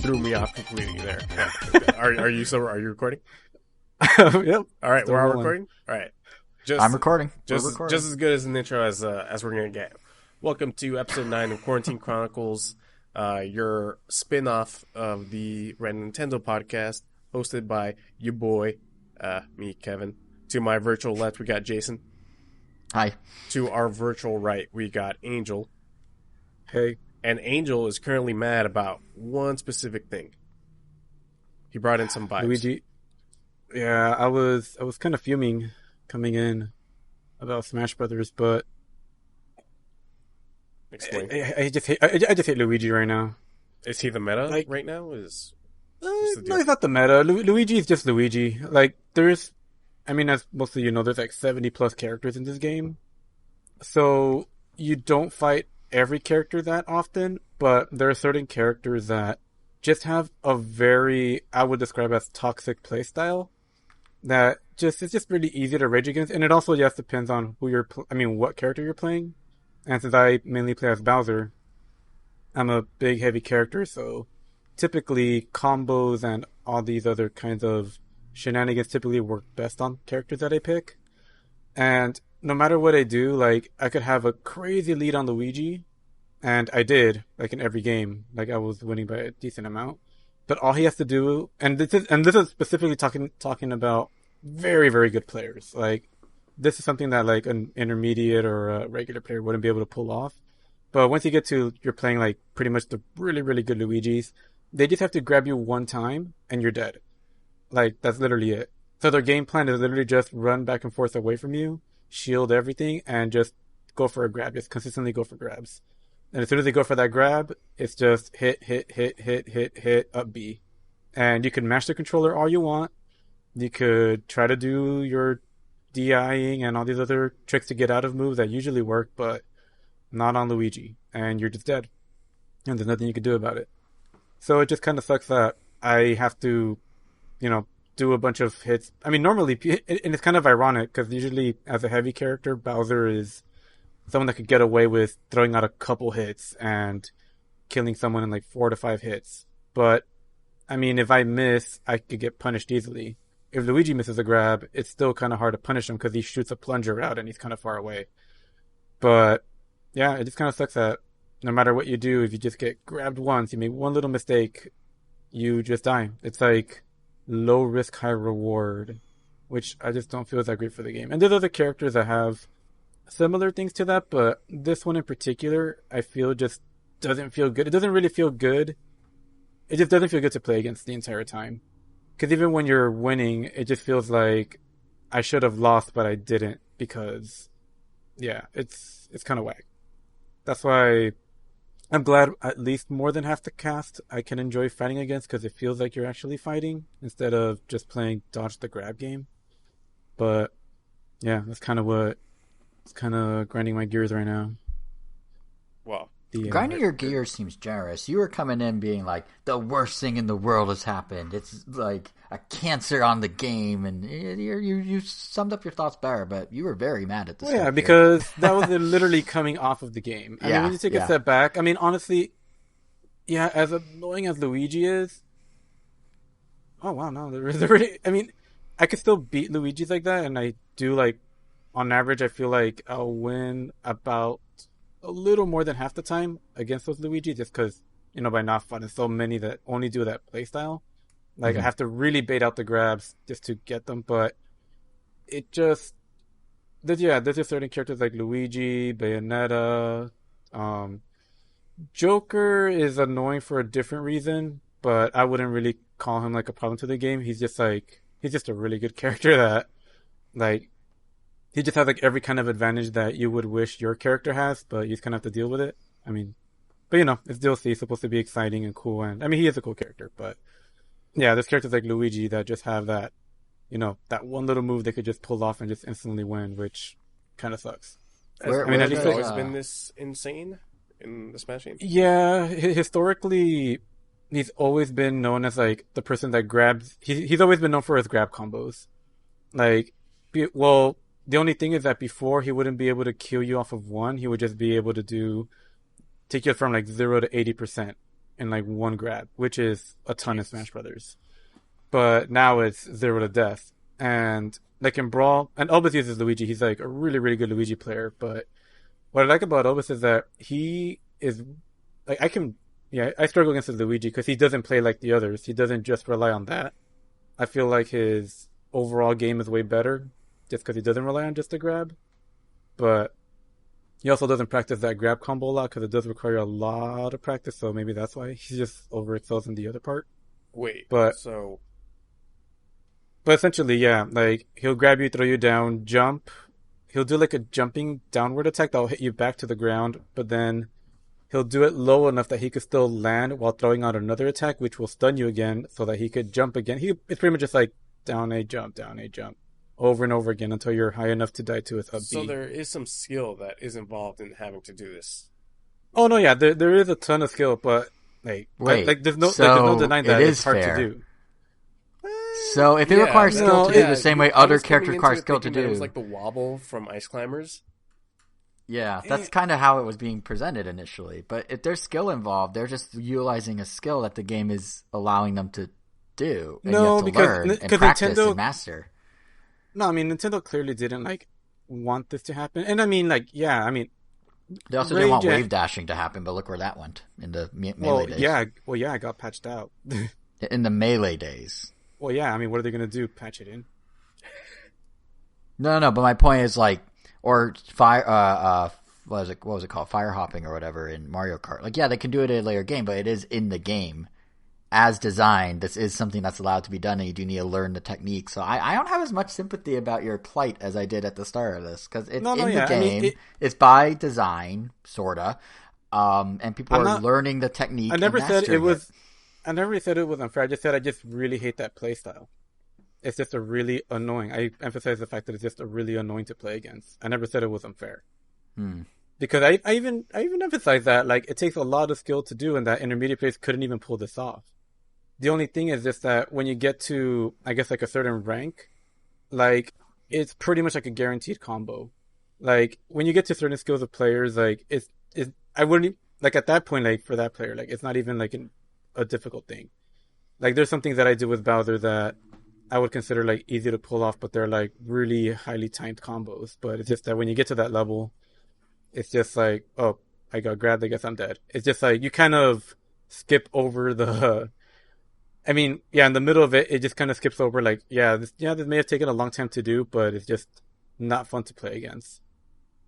threw me off completely there. Are you recording? Yep. All right, Still we're all rolling. recording. All right, I'm recording. Just We're as, recording. just as good as an intro as we're gonna get. Welcome to episode 9 of Quarantine Chronicles, your spin-off of the Red Nintendo podcast, hosted by your boy, me, Kevin. To my virtual left, we got Jason. Hi. To our virtual right, we got Angel. Hey. And Angel is currently mad about one specific thing. He brought in some vibes. Luigi. Yeah, I was kind of fuming coming in about Smash Brothers, but Explain. I just hate Luigi right now. Is he the meta Like- right now? Is No, the deal? he's not the meta. Luigi is just Luigi. Like, as most of you know, there's like 70 plus characters in this game. So, you don't fight every character that often, but there are certain characters that just have a very, I would describe as toxic playstyle that it's just really easy to rage against. And it also just depends on who what character you're playing. And since I mainly play as Bowser, I'm a big, heavy character, so typically combos and all these other kinds of shenanigans typically work best on characters that I pick. And no matter what I do, like, I could have a crazy lead on Luigi, and I did, like, in every game. Like, I was winning by a decent amount. But all he has to do, and this is specifically talking about very, very good players. Like, this is something that, like, an intermediate or a regular player wouldn't be able to pull off. But once you get to, you're playing, like, pretty much the really, really good Luigis, they just have to grab you one time, and you're dead. Like, that's literally it. So their game plan is literally just run back and forth away from you, shield everything, and just go for a grab. Just consistently go for grabs. And as soon as they go for that grab, it's just hit, up B. And you can mash the controller all you want. You could try to do your DIing and all these other tricks to get out of moves that usually work, but not on Luigi. And you're just dead. And there's nothing you can do about it. So it just kind of sucks that I have to, do a bunch of hits. I mean, normally, and it's kind of ironic, because usually as a heavy character, Bowser is someone that could get away with throwing out a couple hits and killing someone in like 4 to 5 hits. But, I mean, if I miss, I could get punished easily. If Luigi misses a grab, it's still kind of hard to punish him because he shoots a plunger out and he's kind of far away. But, yeah, it just kind of sucks that no matter what you do, if you just get grabbed once, you make one little mistake, you just die. It's like low risk, high reward, which I just don't feel is that great for the game. And there's other characters that have similar things to that, but this one in particular, I feel just doesn't feel good. It doesn't really feel good. It just doesn't feel good to play against the entire time. Because even when you're winning, it just feels like I should have lost, but I didn't, because, yeah, it's kind of whack. That's why I'm glad at least more than half the cast I can enjoy fighting against, because it feels like you're actually fighting instead of just playing dodge the grab game. But, yeah, that's kind of what it's kind of grinding my gears right now. Well, Grinding your gears seems generous. You were coming in being like, the worst thing in the world has happened. It's like a cancer on the game, and you summed up your thoughts better, but you were very mad at this. Yeah, because that was literally coming off of the game. I mean, when you take a step back, I mean, honestly, yeah, as annoying as Luigi is, oh wow, no, there really, I mean, I could still beat Luigi's like that, and I do, like, on average, I feel like I'll win about a little more than half the time against those Luigi, just because, by not fighting so many that only do that playstyle. Like, I have to really bait out the grabs just to get them, but it just, there's just certain characters like Luigi, Bayonetta, Joker is annoying for a different reason, but I wouldn't really call him like a problem to the game. He's just a really good character that, like, he just has like every kind of advantage that you would wish your character has, but you just kind of have to deal with it. I mean, but it's DLC, it's supposed to be exciting and cool, and I mean, he is a cool character, but yeah, there's characters like Luigi that just have that, that one little move they could just pull off and just instantly win, which kind of sucks. At least always been this insane in the Smash game. Yeah, historically, he's always been known as like the person that grabs. He's always been known for his grab combos. Like, well, the only thing is that before he wouldn't be able to kill you off of one. He would just be able to take you from like 0 to 80%. in like one grab, which is a ton in Smash Brothers. But now it's 0 to death. And like in Brawl, and Obis uses Luigi. He's like a really, really good Luigi player. But what I like about Obis is that he is like I struggle against Luigi because he doesn't play like the others. He doesn't just rely on that. I feel like his overall game is way better just because he doesn't rely on just a grab. But he also doesn't practice that grab combo a lot because it does require a lot of practice. So maybe that's why he just overexcels in the other part. Wait, but essentially, yeah, like he'll grab you, throw you down, jump. He'll do like a jumping downward attack that'll hit you back to the ground, but then he'll do it low enough that he could still land while throwing out another attack, which will stun you again so that he could jump again. It's pretty much just like down a jump, over and over again until you're high enough to die to his up B. So there is some skill that is involved in having to do this. Oh no, yeah, there is a ton of skill, but there's no denying that it's hard to do. So if it requires skill to do the same way other characters require skill to do, it was like the wobble from Ice Climbers. Yeah, that's kind of how it was being presented initially. But if there's skill involved, they're just utilizing a skill that the game is allowing them to do, and you have to learn and practice and master. No, I mean Nintendo clearly didn't like want this to happen, and I mean they also didn't want wave dashing to happen, but look where that went in the melee days. Yeah, it got patched out in the melee days. Well, yeah, I mean, what are they gonna do? Patch it in? No, but my point is or fire. What was it called? Fire hopping or whatever in Mario Kart. Like, yeah, they can do it in a later game, but it is in the game as designed. This is something that's allowed to be done, and you do need to learn the technique. So I don't have as much sympathy about your plight as I did at the start of this, because it's the game. I mean, it's by design, sorta, and people are learning the technique. I never said it was. I never said it was unfair. I just said I just really hate that play style. It's just a really annoying. I emphasize the fact that it's just a really annoying to play against. I never said it was unfair. Because I even emphasize that like it takes a lot of skill to do, and that intermediate players couldn't even pull this off. The only thing is just that when you get to, I guess, like a certain rank, like it's pretty much like a guaranteed combo. Like when you get to certain skills of players, like I wouldn't like at that point, like for that player, like it's not even like a difficult thing. Like there's some things that I do with Bowser that I would consider like easy to pull off, but they're like really highly timed combos. But it's just that when you get to that level, it's just like, oh, I got grabbed, I guess I'm dead. It's just like you kind of skip over the. I mean, yeah, in the middle of it, it just kind of skips over like, this may have taken a long time to do, but it's just not fun to play against.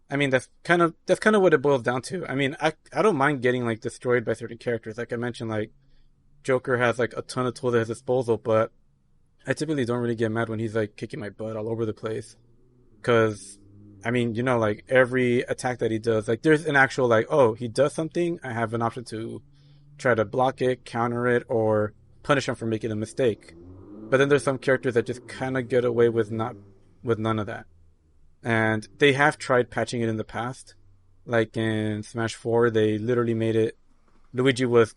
I mean, that's kind of what it boils down to. I mean, I don't mind getting like destroyed by certain characters. Like I mentioned, like Joker has like a ton of tools at his disposal, but I typically don't really get mad when he's like kicking my butt all over the place. Because, I mean, like every attack that he does, like there's an actual like, oh, he does something, I have an option to try to block it, counter it, or punish him for making a mistake. But then there's some characters that just kind of get away with none of that. And they have tried patching it in the past. Like in Smash 4, they literally made it, Luigi was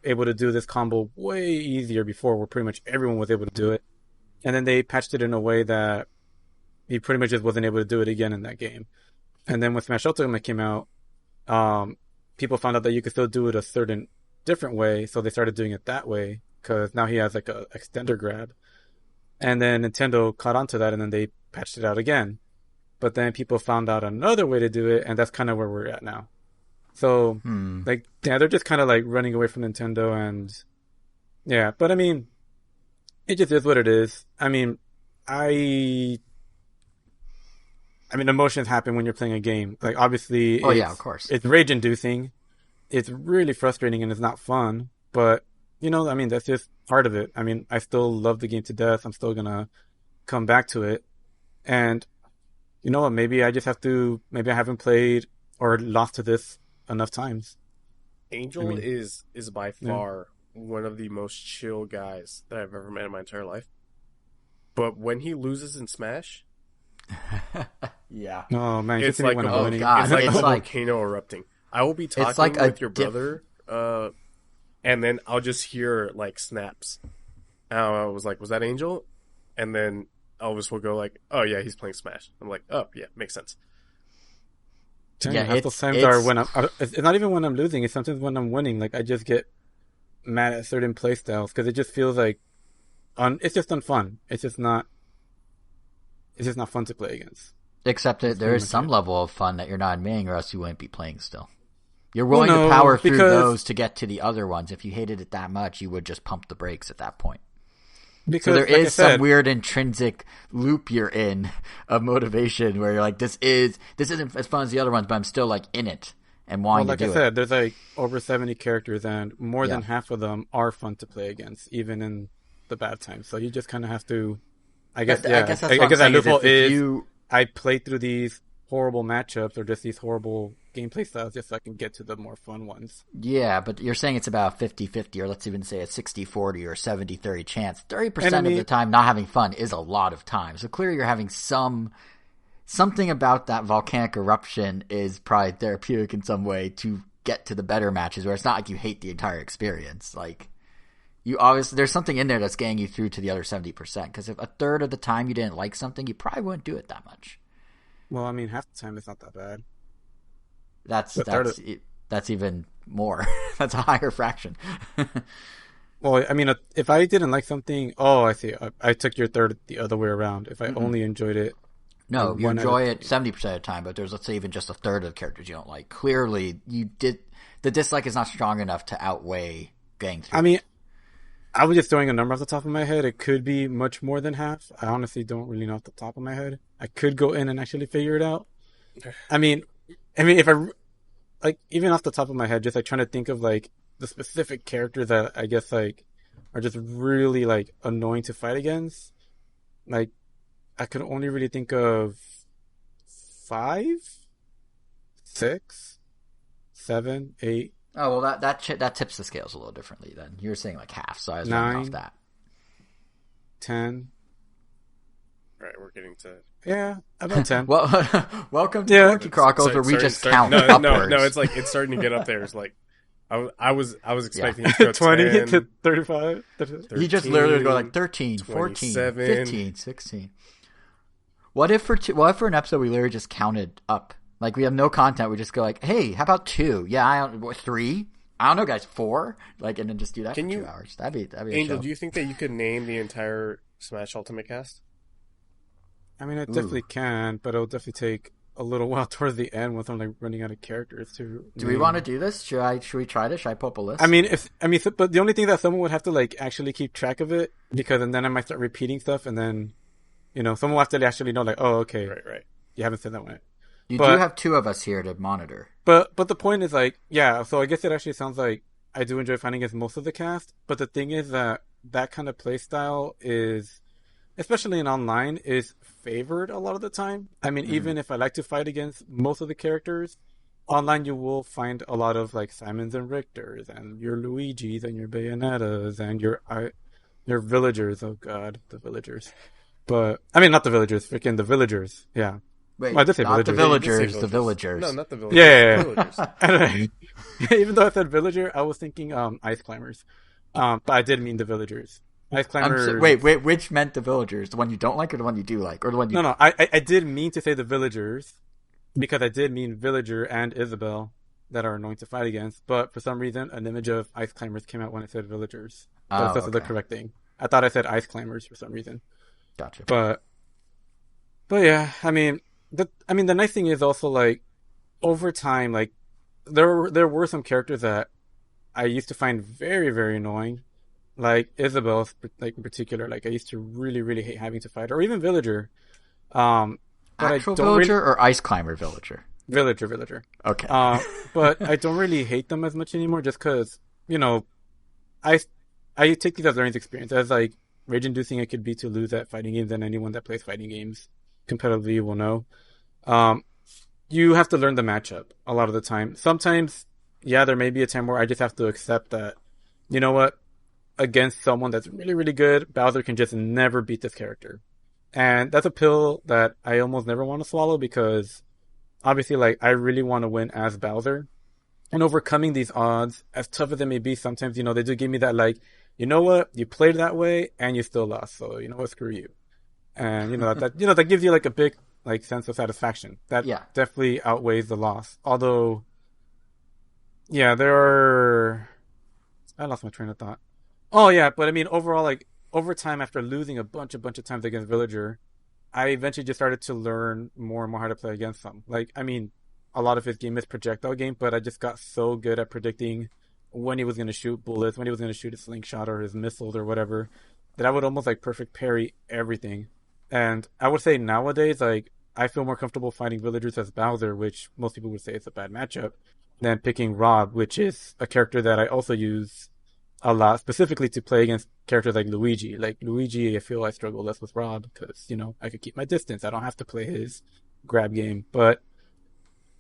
able to do this combo way easier before, where pretty much everyone was able to do it. And then they patched it in a way that he pretty much just wasn't able to do it again in that game. And then when Smash Ultimate came out, people found out that you could still do it a certain different way, so they started doing it that way, because now he has like a extender grab. And then Nintendo caught on to that, and then they patched it out again. But then people found out another way to do it, and that's kind of where we're at now. So, they're just kind of like running away from Nintendo, and yeah. But I mean, it just is what it is. I mean, emotions happen when you're playing a game. Like, obviously, of course, it's rage-inducing. It's really frustrating, and it's not fun. But I mean, that's just part of it. I mean, I still love the game to death. I'm still gonna come back to it, and you know what? Maybe I haven't played or lost to this enough times. Angel is by far one of the most chill guys that I've ever met in my entire life. But when he loses in Smash, oh man, it's like a volcano erupting. I will be talking with your brother, and then I'll just hear like snaps. And I was like, "Was that Angel?" And then Elvis will go like, "Oh yeah, he's playing Smash." I'm like, "Oh yeah, makes sense." Half those times are when it's not even when I'm losing. It's sometimes when I'm winning. Like I just get mad at certain playstyles because it just feels like it's just unfun. It's just not fun to play against. Except that That's there pretty is much some it. level of fun that you're not admitting, or else you wouldn't be playing still. You're willing to power through those to get to the other ones. If you hated it that much, you would just pump the brakes at that point. Because So there like I is some said, weird intrinsic loop you're in of motivation where you're like, this isn't as fun as the other ones, but I'm still like in it and wanting like to I do said, it. there's like over 70 characters, and more than Yeah. half of them are fun to play against, even in the bad times. So you just kind of have to. I guess I yeah. guess I that's what I'm guess that saying is loophole if is you I play through these horrible matchups or just these horrible gameplay styles just so I can get to the more fun ones. Yeah, but you're saying it's about 50-50, or let's even say a 60-40 or 70-30 chance. 30% And I of mean- the time not having fun is a lot of time. So clearly you're having something about that volcanic eruption is probably therapeutic in some way to get to the better matches where it's not like you hate the entire experience. Like, you obviously, there's something in there that's getting you through to the other 70%. Because if a third of the time you didn't like something, you probably wouldn't do it that much. Well, I mean, half the time it's not that bad. That's But that's even more. That's a higher fraction. Well, I mean, if I didn't like something, oh, I see. I took your third the other way around. If I only enjoyed it, No, like you 1 out of enjoy it 10. 70% of the time, but there's, let's say, even just a third of the characters you don't like. Clearly, the dislike is not strong enough to outweigh getting through. I mean, I was just throwing a number off the top of my head. It could be much more than half. I honestly don't really know off the top of my head. I could go in and actually figure it out. I mean, if I like even off the top of my head, just like trying to think of like the specific characters that I guess like are just really like annoying to fight against. Like, I could only really think of 5, 6, 7, 8. Oh, well, that tips the scales a little differently then. You were saying like half, so I was running off 9. that. 10. All right, we're getting to. Yeah, about 10. Well, welcome to Yeah. Quirky Chronicles, where we just count no, upwards. No, it's like it's starting to get up there. It's like I was expecting it to go 20 10, to 35. He just literally go like 13, 13, 14, 27. 15, 16. What if for an episode we literally just counted up? Like, we have no content. We just go like, hey, how about 2? Yeah, I don't 3. I don't know, guys. 4. Like, and then just do that for 2 hours. That'd be a Angel, show. do you think that you could name the entire Smash Ultimate cast? I mean, I definitely can, but it'll definitely take a little while towards the end once I'm like running out of characters to. Do we want to do this? Should we try this? Should I pull up a list? But the only thing that someone would have to like actually keep track of it, because and then I might start repeating stuff, and then someone will have to actually know like, oh, okay, Right. you haven't said that one. You But- do have 2 of us here to monitor. But the point is like, yeah. So I guess it actually sounds like I do enjoy fighting against most of the cast. But the thing is that kind of play style is, especially in online, is favored a lot of the time. I mean, even if I like to fight against most of the characters, online you will find a lot of like Simons and Richters and your Luigis and your Bayonettas and your villagers. Oh God, the villagers. But I mean, not the villagers, freaking the villagers. Yeah. Wait, Well, I did say not the villagers. villagers, the villagers. No, not the villagers. Yeah. The villagers. I don't know. Even though I said villager, I was thinking ice climbers. But I did mean the villagers. Ice climbers. Wait, which meant the villagers? The one you don't like or the one you do like? Or the one you... No, I did mean to say the villagers because I did mean Villager and Isabel that are annoying to fight against. But for some reason, an image of ice climbers came out when I said villagers. Oh, That's the okay. correct thing. I thought I said ice climbers for some reason. Gotcha. But yeah, I mean, the nice thing is also like over time, like there were some characters that I used to find very, very annoying, like Isabel, like in particular. Like I used to really, really hate having to fight her, or even Villager. But Actual I don't villager or ice climber villager? Villager. Okay. But I don't really hate them as much anymore, just because I take these as learning experience, as like rage-inducing it could be to lose at fighting games, and anyone that plays fighting games competitively will know. You have to learn the matchup a lot of the time. Sometimes, yeah, there may be a time where I just have to accept that, you know what, against someone that's really, really good, Bowser can just never beat this character. And that's a pill that I almost never want to swallow, because obviously, like, I really want to win as Bowser. And overcoming these odds, as tough as it may be, sometimes, they do give me that, like, you know what, you played that way and you still lost, so you know what, screw you. And that gives you like a big like sense of satisfaction. That definitely outweighs the loss. Although, yeah, there are I lost my train of thought. Oh yeah, but I mean overall, like over time, after losing a bunch of times against Villager, I eventually just started to learn more and more how to play against him. Like, I mean, a lot of his game is projectile game, but I just got so good at predicting when he was going to shoot bullets, when he was going to shoot a slingshot or his missiles or whatever, that I would almost like perfect parry everything. And I would say nowadays, like, I feel more comfortable fighting villagers as Bowser, which most people would say is a bad matchup, than picking Rob, which is a character that I also use a lot, specifically to play against characters like Luigi. Like Luigi, I feel I struggle less with Rob because, you know, I could keep my distance. I don't have to play his grab game. But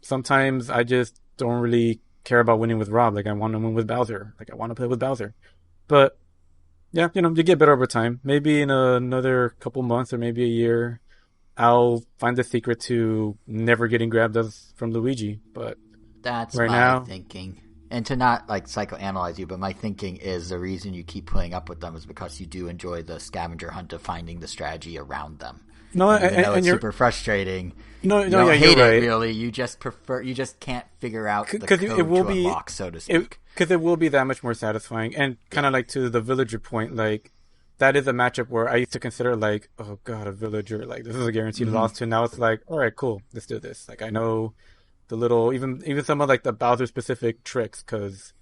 sometimes I just don't really care about winning with Rob. Like I want to win with Bowser. Like I want to play with Bowser. But yeah, you know, you get better over time. Maybe in another couple months or maybe a year, I'll find the secret to never getting grabbed as from Luigi. But That's right my now, thinking. And to not like psychoanalyze you, but my thinking is the reason you keep putting up with them is because you do enjoy the scavenger hunt of finding the strategy around them. no, And even though and it's you're super frustrating, no, you no, don't yeah, hate you're it right. really. You just prefer. You just can't figure out the 'Cause code it will to be unlock, so to speak. because it will be that much more satisfying. And kind of like to the villager point, like that is a matchup where I used to consider like, oh god, a villager, like this is a guaranteed loss. To now it's like, all right, cool, let's do this. Like I know the little even some of like the Bowser specific tricks because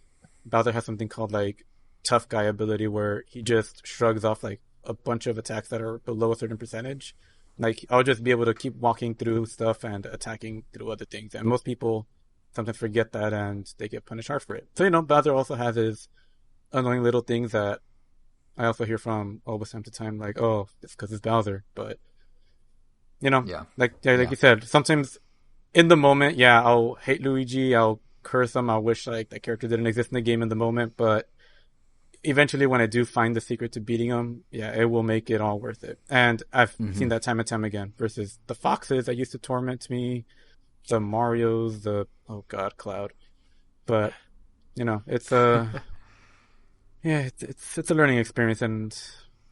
Bowser has something called like tough guy ability where he just shrugs off like a bunch of attacks that are below a certain percentage. Like I'll just be able to keep walking through stuff and attacking through other things. And most people sometimes forget that and they get punished hard for it. So, you know, Bowser also has his annoying little things that I also hear from always time to time, like, oh, it's because it's Bowser. But, you know, Yeah. like you said, sometimes in the moment, yeah, I'll hate Luigi, I'll curse him, I'll wish like that character didn't exist in the game in the moment, but eventually when I do find the secret to beating him, yeah, it will make it all worth it. And I've seen that time and time again versus the foxes that used to torment me, the Marios, the oh god, Cloud. But you know, it's a yeah, it's a learning experience, and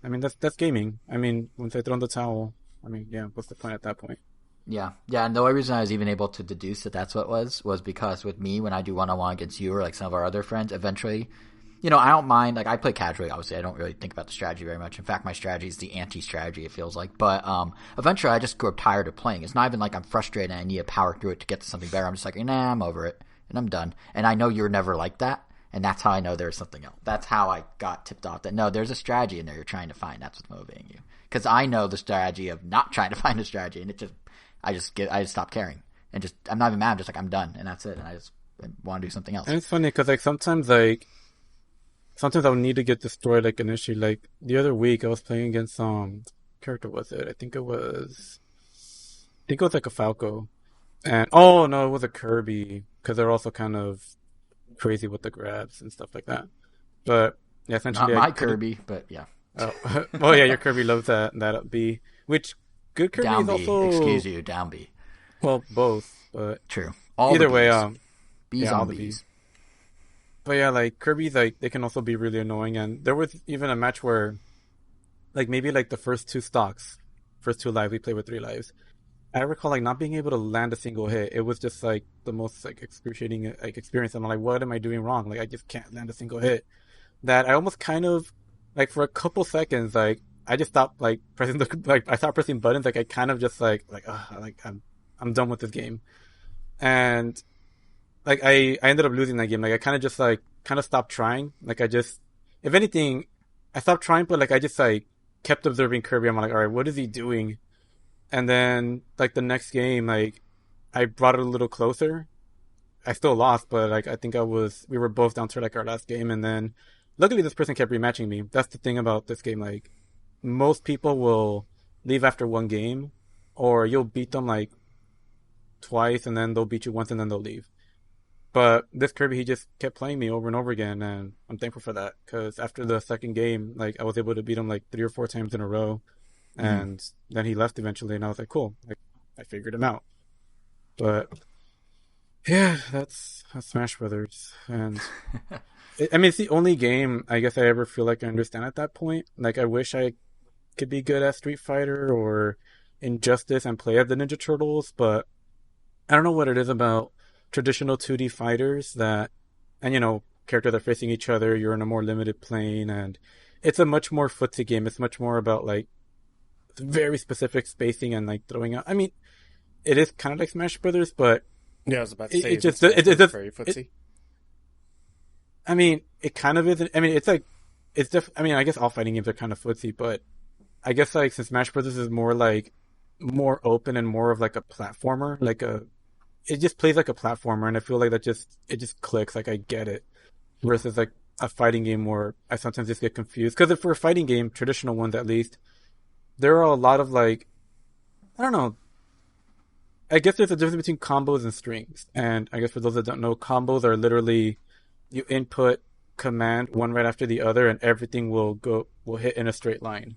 I mean that's gaming. I mean, once I throw in the towel, I mean, yeah, what's the point at that point? Yeah, yeah, and the only reason I was even able to deduce that that's what it was because with me, when I do one-on-one against you or like some of our other friends, eventually, you know, I don't mind, like I play casually, obviously, I don't really think about the strategy very much. In fact, my strategy is the anti-strategy, it feels like, but eventually I just grow tired of playing. It's not even like I'm frustrated and I need to power through it to get to something better. I'm just like, nah, I'm over it, and I'm done. And I know you're never like that, and that's how I know there's something else. That's how I got tipped off that, no, there's a strategy in there you're trying to find, that's what's motivating you. Because I know the strategy of not trying to find a strategy, and it just I just stop caring and just I'm not even mad. I'm just like I'm done and that's it. And I just want to do something else. And it's funny because like sometimes I'll need to get destroyed like initially. Like the other week I was playing against character was it? I think it was like a Falco, and oh no, it was a Kirby because they're also kind of crazy with the grabs and stuff like that. But yeah, essentially Not my Kirby, but yeah. Oh, well, yeah, your Kirby loves that B, which good Kirby Down is B. also Excuse you, down B. well both, but True. All either the way, Bs. B's yeah, all on the B's. Bs. But yeah, like Kirby's like they can also be really annoying, and there was even a match where, like maybe like the first two stocks, first two lives we played with 3 lives. I recall like not being able to land a single hit. It was just like the most like excruciating like experience. I'm like, what am I doing wrong? Like I just can't land a single hit. That I almost kind of like for a couple seconds like I just stopped like pressing the like I stopped pressing buttons. Like I kind of just like I'm done with this game. And like I ended up losing that game. Like I kind of just like kind of stopped trying. Like I just if anything I stopped trying, but like I just like kept observing Kirby. I'm like, all right, what is he doing? And then like the next game, like I brought it a little closer. I still lost, but like I think we were both down to like our last game, and then luckily this person kept rematching me. That's the thing about this game. Like most people will leave after one game, or you'll beat them like twice, and then they'll beat you once, and then they'll leave. But this Kirby, he just kept playing me over and over again, and I'm thankful for that because after the second game, like I was able to beat him like 3 or 4 times in a row, and then he left eventually, and I was like, cool, like I figured him out. But yeah, that's Smash Brothers, and I mean it's the only game I guess I ever feel like I understand at that point. Like I wish I could be good at Street Fighter or Injustice and play as the Ninja Turtles, but I don't know what it is about traditional 2D fighters that, and you know, characters are facing each other. You're in a more limited plane, and it's a much more footsie game. It's much more about like very specific spacing and like throwing out. I mean, it is kind of like Smash Brothers, but Yeah, I was about to say, it just very footsie. I mean, it kind of is. I mean, it's like I mean, I guess all fighting games are kind of footsie, but I guess like since Smash Brothers is more like more open and more of like a platformer, it just plays like a platformer, and I feel like it just clicks. Like I get it, versus like a fighting game where I sometimes just get confused. Because if for a fighting game, traditional ones at least, there are a lot of like, I don't know. I guess there's a difference between combos and strings, and I guess for those that don't know, combos are literally you input command one right after the other, and everything will hit in a straight line.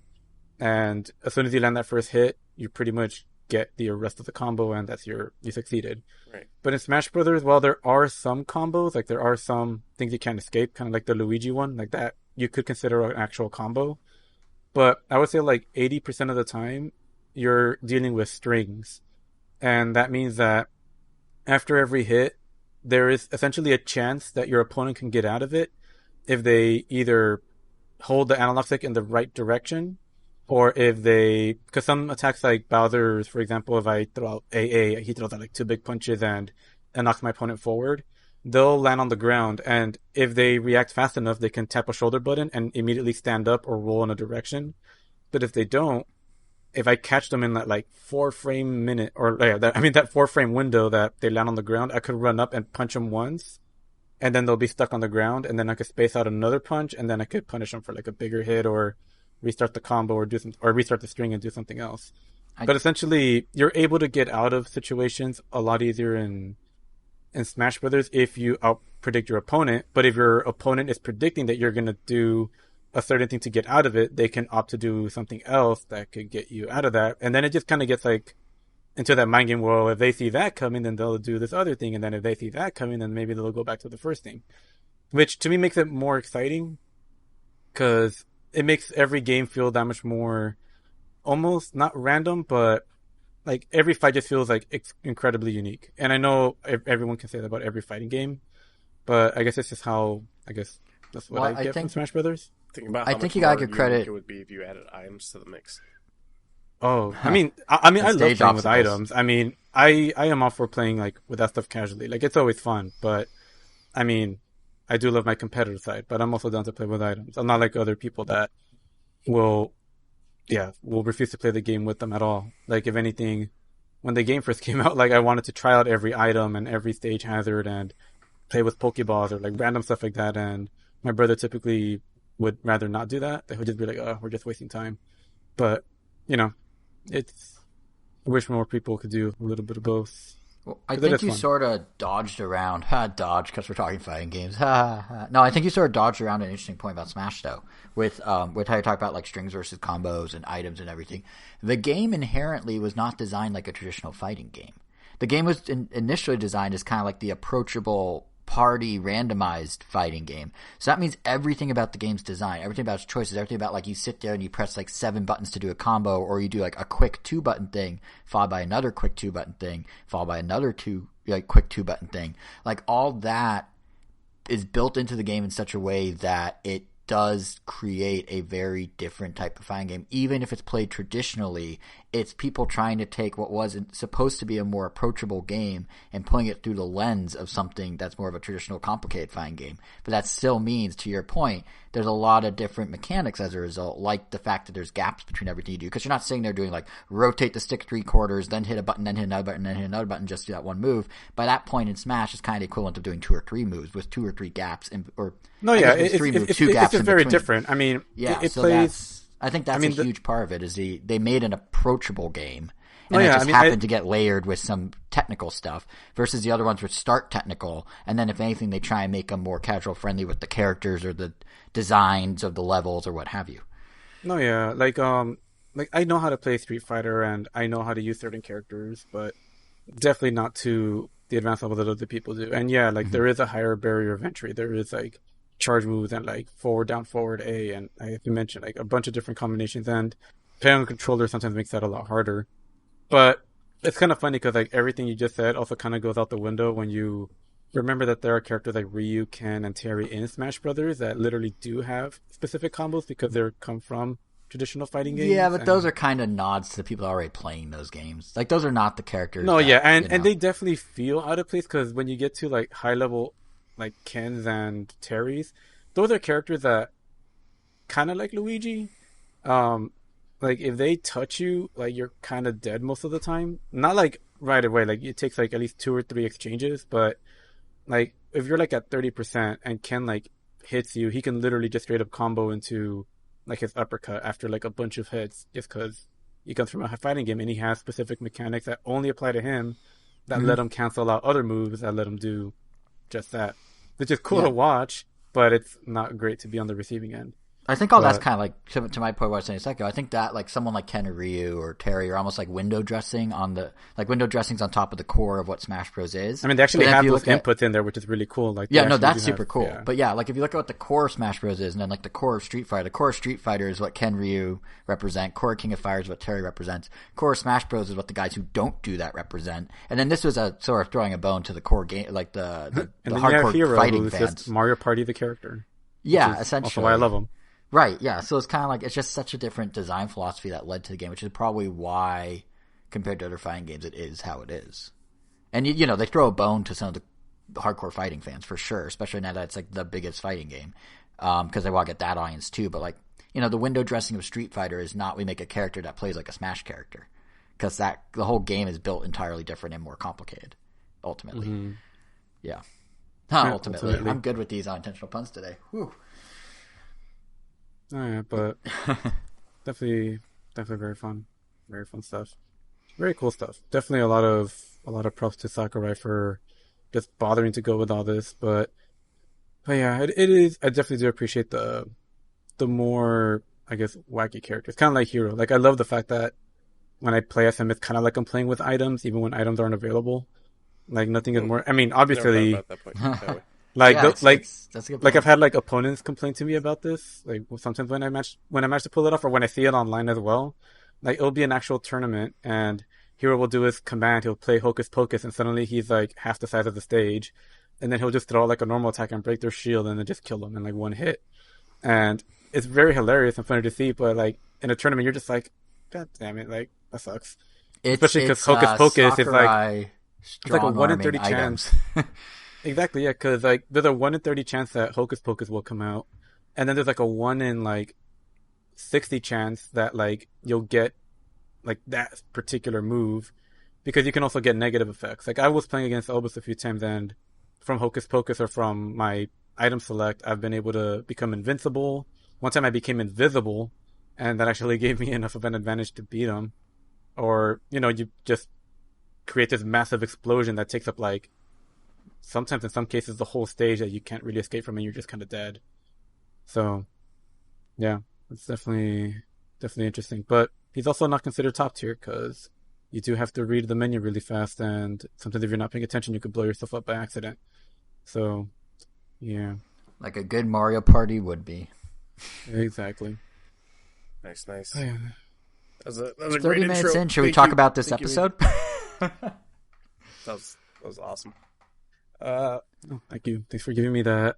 And as soon as you land that first hit, you pretty much get the rest of the combo, and you succeeded. Right. But in Smash Brothers, while there are some combos, like there are some things you can't escape, kind of like the Luigi one, like that you could consider an actual combo. But I would say like 80% of the time, you're dealing with strings. And that means that after every hit, there is essentially a chance that your opponent can get out of it if they either hold the analog stick in the right direction, or if because some attacks like Bowser's, for example, if I throw out AA, he throws out like 2 big punches and knocks my opponent forward, they'll land on the ground, and if they react fast enough, they can tap a shoulder button and immediately stand up or roll in a direction. But if they don't, if I catch them in that like 4-frame minute, or that 4-frame window that they land on the ground, I could run up and punch them once, and then they'll be stuck on the ground, and then I could space out another punch, and then I could punish them for like a bigger hit, or restart the combo, or restart the string and do something else. But essentially, you're able to get out of situations a lot easier in Smash Brothers if you out-predict your opponent. But if your opponent is predicting that you're going to do a certain thing to get out of it, they can opt to do something else that could get you out of that. And then it just kind of gets like into that mind game, well, if they see that coming, then they'll do this other thing. And then if they see that coming, then maybe they'll go back to the first thing. Which to me makes it more exciting, because it makes every game feel that much more almost not random, but like every fight just feels like incredibly unique. And I know everyone can say that about every fighting game, but I guess it's just how, I guess that's what I get from Smash Brothers. Think about how much you more gotta give credit. it would be if you added items to the mix. Oh, I mean, I love playing obstacles with items. I mean, I am all for playing like with that stuff casually. Like it's always fun, but I mean, I do love my competitive side, but I'm also down to play with items. I'm not like other people that will refuse to play the game with them at all. Like if anything, when the game first came out, like I wanted to try out every item and every stage hazard and play with Pokeballs or like random stuff like that. And my brother typically would rather not do that. They would just be like, oh, we're just wasting time. But, you know, I wish more people could do a little bit of both. Well, I think you sort of dodged around. Dodge, because we're talking fighting games. No, I think you sort of dodged around an interesting point about Smash, though, with how you talk about like strings versus combos and items and everything. The game inherently was not designed like a traditional fighting game. The game was initially designed as kind of like the approachable party randomized fighting game. So that means everything about the game's design, everything about its choices, everything about like you sit there and you press like 7 buttons to do a combo, or you do like a quick 2-button thing followed by another quick 2-button thing followed by another quick 2-button thing. Like all that is built into the game in such a way that it does create a very different type of fighting game. Even if it's played traditionally, it's people trying to take what was supposed to be a more approachable game and putting it through the lens of something that's more of a traditional complicated fighting game. But that still means, to your point, there's a lot of different mechanics as a result, like the fact that there's gaps between everything you do, because you're not sitting there doing like rotate the stick 3/4, then hit a button, then hit another button, then hit another button, just do that one move. By that point in Smash, it's kind of equivalent of doing 2 or 3 moves with 2 or 3 gaps it's just very different. I mean, yeah, it so plays. I think that's a huge part of it, is they made an approachable game, and it just happened to get layered with some technical stuff, versus the other ones which start technical, and then if anything they try and make them more casual friendly with the characters or the designs of the levels or what have you. No, yeah, like I know how to play Street Fighter and I know how to use certain characters, but definitely not to the advanced level that other people do. And yeah, like there is a higher barrier of entry. There is like charge moves and like forward, down, forward, A, and I have to mention like a bunch of different combinations, and playing on a controller sometimes makes that a lot harder. But it's kind of funny because like everything you just said also kind of goes out the window when you remember that there are characters like Ryu, Ken, and Terry in Smash Brothers that literally do have specific combos because they come from traditional fighting games. Yeah, but those are kind of nods to the people already playing those games. Like, those are not the characters. No, that, yeah, and they definitely feel out of place because when you get to like high level, like Ken's and Terry's, those are characters that kind of like Luigi. Like if they touch you, like you're kind of dead most of the time. Not like right away. Like it takes like at least 2 or 3 exchanges, but like if you're like at 30% and Ken like hits you, he can literally just straight up combo into like his uppercut after like a bunch of hits, just because he comes from a fighting game and he has specific mechanics that only apply to him that let him cancel out other moves that let him do just that. Which is cool to watch, but it's not great to be on the receiving end. I think that's kind of like, to my point what I was saying a second ago, I think that like someone like Ken or Ryu or Terry are almost like window dressings on top of the core of what Smash Bros. Is. I mean, they actually have those inputs in there, which is really cool. Like, that's super cool. Yeah. But yeah, like if you look at what the core of Smash Bros. Is, and then like the core of Street Fighter is what Ken, Ryu represent. Core of King of Fighters is what Terry represents. Core of Smash Bros. Is what the guys who don't do that represent. And then this was a sort of throwing a bone to the core game, like the hardcore fighting fans. Just Mario Party the character. Yeah, essentially. Also why I love him. Right, yeah. So it's kind of like, it's just such a different design philosophy that led to the game, which is probably why, compared to other fighting games, it is how it is. And, you know, they throw a bone to some of the hardcore fighting fans, for sure, especially now that it's like the biggest fighting game, because they want to get that audience too. But, like, you know, the window dressing of Street Fighter is not we make a character that plays like a Smash character, because the whole game is built entirely different and more complicated, ultimately. Mm-hmm. Yeah. Ultimately. I'm good with these unintentional puns today. Whew. Oh, yeah, but definitely very fun stuff. Very cool stuff. Definitely a lot of props to Sakurai for just bothering to go with all this. But yeah, it is. I definitely do appreciate the more, I guess, wacky characters. Kind of like Hero. Like I love the fact that when I play as him, it's kind of like I'm playing with items, even when items aren't available. Like nothing is more. I mean, obviously. Never thought about that point. Like, yeah, that's a good point. I've had like opponents complain to me about this. Like sometimes when I manage to pull it off, or when I see it online as well, like it'll be an actual tournament, and Hero will do his command. He'll play Hocus Pocus, and suddenly he's like half the size of the stage, and then he'll just throw like a normal attack and break their shield, and then just kill them in like one hit. And it's very hilarious and funny to see. But like in a tournament, you're just like, God damn it, like that sucks. Especially because Hocus Pocus is like it's like a 1 in 30 chance. Exactly, yeah, because like there's a 1 in 30 chance that Hocus Pocus will come out, and then there's like a 1 in like 60 chance that like you'll get like that particular move, because you can also get negative effects. Like I was playing against Obus a few times, and from Hocus Pocus or from my item select, I've been able to become invincible. One time I became invisible, and that actually gave me enough of an advantage to beat him. Or, you know, you just create this massive explosion that takes up like sometimes in some cases the whole stage that you can't really escape from, and you're just kind of dead. So yeah, it's definitely interesting. But he's also not considered top tier because you do have to read the menu really fast, and sometimes if you're not paying attention, you could blow yourself up by accident. So yeah, like a good Mario Party would be. Exactly. Nice. Oh, yeah. That was a 30 great minutes intro. in. Should we talk about this episode? That was awesome. Thank you. Thanks for giving me that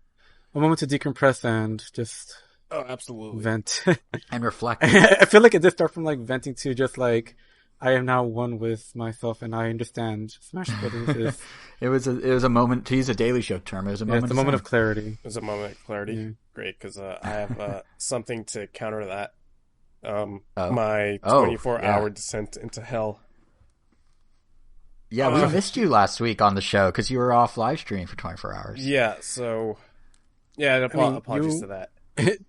a moment to decompress and just absolutely vent and reflect. I feel like it did start from like venting to just like I am now one with myself and I understand Smash Brothers is. It was a moment, to use a Daily Show term. It was a moment. It's a moment of clarity. It was a moment of clarity. Yeah. Great, because I have something to counter that. My 24-hour descent into hell. Yeah, we missed you last week on the show because you were off live streaming for 24 hours. Yeah, so apologies to that.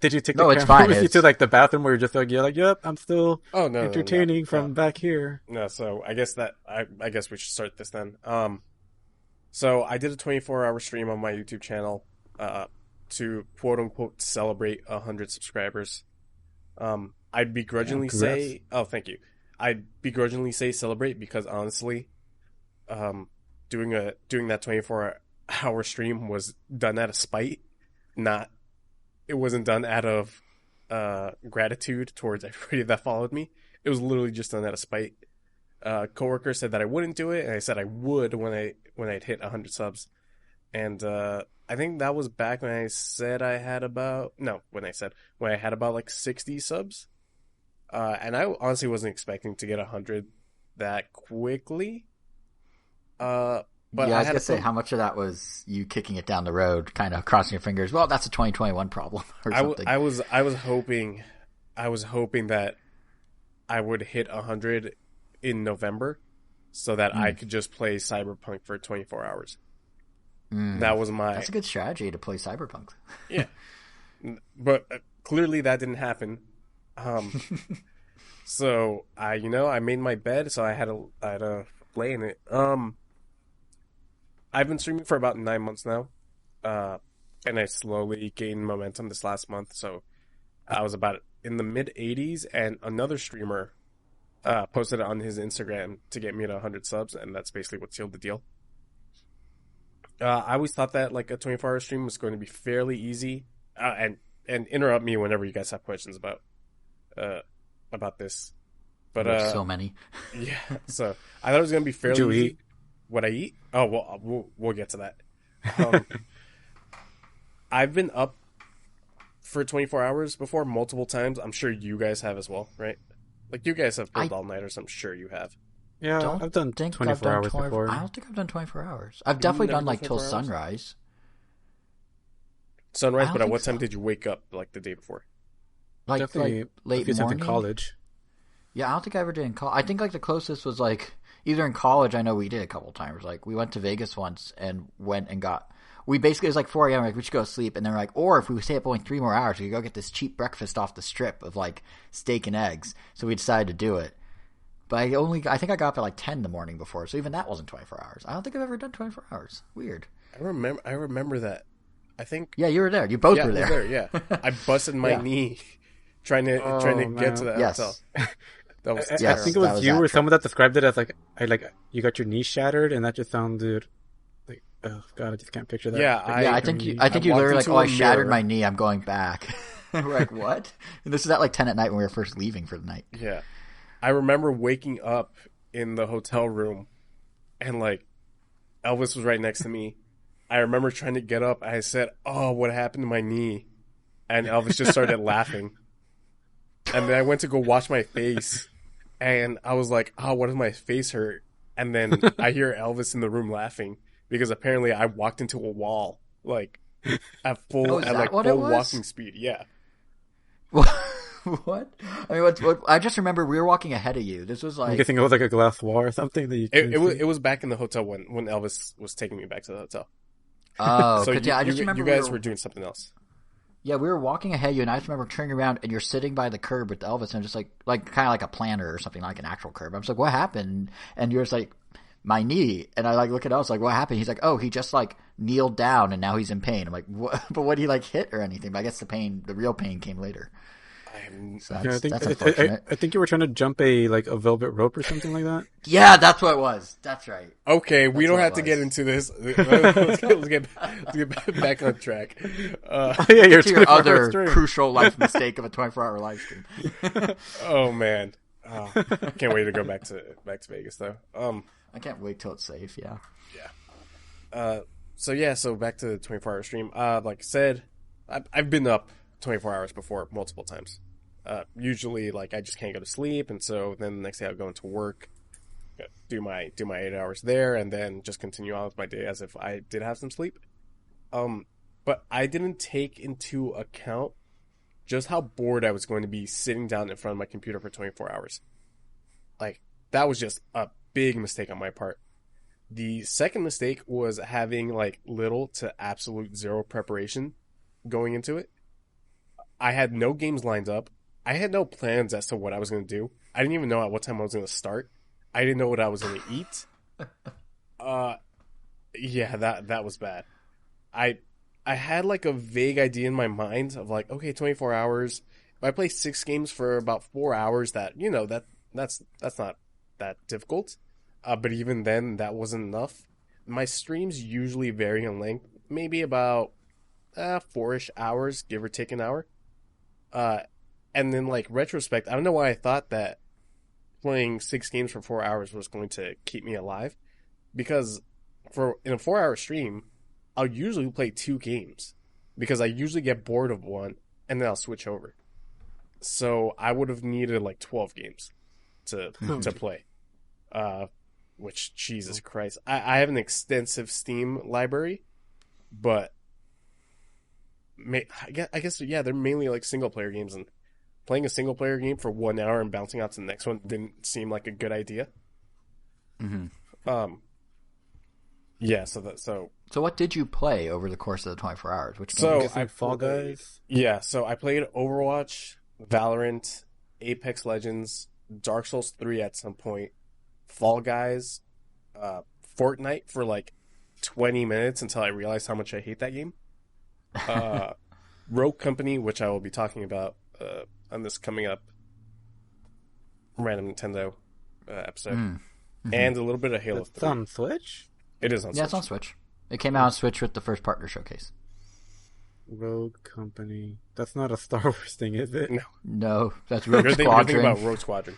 Did you take the camera with you to like the bathroom where you're like, yep, I'm still entertaining from back here? No, so I guess we should start this then. So I did a 24-hour stream on my YouTube channel to quote unquote celebrate 100 subscribers. I'd begrudgingly say, thank you. I'd begrudgingly say celebrate because honestly, doing that 24-hour stream was done out of spite, it wasn't done out of gratitude towards everybody that followed me. It was literally just done out of spite. Coworker said that I wouldn't do it, and I said I would when I'd hit 100 subs. And I think that was back when I said I had about when I had about like 60 subs. And I honestly wasn't expecting to get 100 that quickly. But Yeah, I I was had gonna to say, put, how much of that was you kicking it down the road, kind of crossing your fingers? Well, that's a 2021 problem or something. I was hoping that I would hit 100 in November so that I could just play Cyberpunk for 24 hours. That was my That's a good strategy to play Cyberpunk. yeah. But clearly that didn't happen. So I made my bed, so I had to play in it. I've been streaming for about 9 months now, and I slowly gained momentum this last month. So I was about in the mid 80s, and another streamer posted it on his Instagram to get me to 100 subs, and that's basically what sealed the deal. I always thought that like a 24-hour stream was going to be fairly easy, and interrupt me whenever you guys have questions about this. But There's so many. yeah, so I thought it was going to be fairly What'd you easy. eat? What I eat? Oh, well, we'll get to that. I've been up for 24 hours before multiple times. I'm sure you guys have as well, right? Like you guys have pulled all-nighters. I'm sure you have. Yeah, Don't I've done think 24 I've done hours 20 before. I don't think I've done 24 hours. I've definitely never done like done till 24 hours? sunrise. Sunrise, I don't but at think what time so. did you wake up like the day before? Definitely Like late a few times morning. in college. Yeah, I don't think I ever did in college. I think like the closest was like either in college. I know we did a couple times. Like we went to Vegas once and went and got. We basically it was like 4 a.m. Like we should go to sleep, and then we're like, or if we stay up only 3 more hours, we could go get this cheap breakfast off the strip of like steak and eggs. So we decided to do it. But I think I got up at like 10 the morning before, so even that wasn't 24 hours. I don't think I've ever done 24 hours. Weird. I remember that. I think Yeah, you were there. You both yeah, were I was there. yeah. I busted my Yeah. knee trying to man. get to that Yes. hotel. That was I Yes, think it that was was you that or trip. someone that described it as like you got your knee shattered, and that just sounded like, oh god, I just can't picture that. Yeah, Yeah, I think you I literally walked like, into oh, I a shattered mirror. my knee. I'm going back. We're like, what? And this is at like 10 at night when we were first leaving for the night. Yeah. I remember waking up in the hotel room and like Elvis was right next to me. I remember trying to get up. I said, "Oh, what happened to my knee?" And Elvis just started laughing. And then I went to go wash my face and I was like, "Oh, what does my face hurt?" And then I hear Elvis in the room laughing because apparently I walked into a wall like at Oh, is that like what it full was? walking speed. Yeah. What? I mean, what? I just remember we were walking ahead of you. This was I'm like, guessing it was like a glass wall or something that you couldn't see. It was back in the hotel when Elvis was taking me back to the hotel. oh, So 'cause, yeah, I just remember you guys were doing something else. yeah, we were walking ahead of you, and I just remember turning around, and you're sitting by the curb with Elvis, and I'm just like kind of like a planter or something, like an actual curb. I'm just like, what happened? And you're just like, my knee. And I like look at Elvis, like, what happened? He's like, oh, he just like kneeled down, and now he's in pain. I'm like, what? But what, did he like hit or anything? But I guess the real pain came later. So Yeah, that's unfortunate. I think you were trying to jump a velvet rope or something like that. Yeah, that's what it was. That's right. Okay, we That's don't what have it to get was. into this. Let's get back on track. Yeah, you're To your 24 hours other straight. crucial life mistake of a 24-hour live stream. Oh man, can't wait to go back to Vegas though. I can't wait till it's safe. Yeah. So back to the 24-hour stream. Like I said, I've been up 24 hours before multiple times. Usually, like I just can't go to sleep, and so then the next day I'll go into work, do my 8 hours there, and then just continue on with my day as if I did have some sleep. But I didn't take into account just how bored I was going to be sitting down in front of my computer for 24 hours. Like that was just a big mistake on my part. The second mistake was having like little to absolute zero preparation going into it. I had no games lined up. I had no plans as to what I was going to do. I didn't even know at what time I was going to start. I didn't know what I was going to eat. Yeah, that was bad. I had like a vague idea in my mind of like, okay, 24 hours. If I play 6 games for about 4 hours, that's not that difficult. But even then, that wasn't enough. My streams usually vary in length, maybe about 4-ish hours, give or take an hour. And then, like, retrospect, I don't know why I thought that playing 6 games for 4 hours was going to keep me alive. Because in a 4-hour stream, I'll usually play 2 games because I usually get bored of one and then I'll switch over. So I would have needed like 12 games to play. Which, Jesus Christ. I have an extensive Steam library, but I guess, yeah, they're mainly like single player games, and playing a single player game for 1 hour and bouncing out to the next one didn't seem like a good idea. Mm-hmm. Yeah, so what did you play over the course of the 24 hours? Which So games? I Fall Guys. Yeah, so I played Overwatch, Valorant, Apex Legends, Dark Souls 3 at some point, Fall Guys, Fortnite for like 20 minutes until I realized how much I hate that game. Rogue Company, which I will be talking about on this coming up Random Nintendo episode, Mm-hmm. and a little bit of Halo 3. It's on Switch? It is on Switch. Yeah, it's on Switch. It came out on Switch with the first partner showcase. Rogue Company. That's not a Star Wars thing, is it? No. No, that's Rogue You're Squadron. thinking about Rogue Squadron.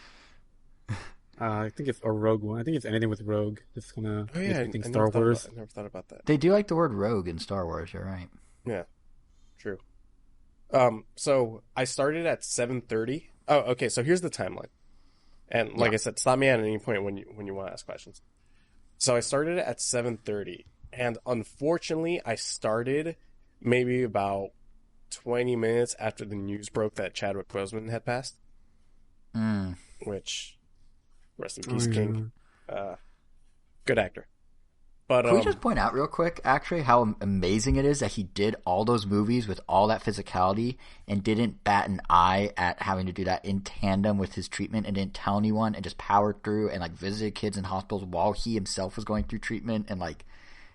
I think it's a Rogue One. I think it's anything with Rogue. Just gonna Oh yeah, think I Star Wars. I never thought about that. They do like the word rogue in Star Wars, you're right. Yeah, true. So I started at 7:30. Oh, okay. So here's the timeline, and like I said, stop me at any point when you want to ask questions. So I started at 7:30, and unfortunately, I started maybe about 20 minutes after the news broke that Chadwick Boseman had passed. Which, rest in peace, King. Good actor. But Can we just point out real quick, actually, how amazing it is that he did all those movies with all that physicality and didn't bat an eye at having to do that in tandem with his treatment and didn't tell anyone and just powered through and like visited kids in hospitals while he himself was going through treatment and like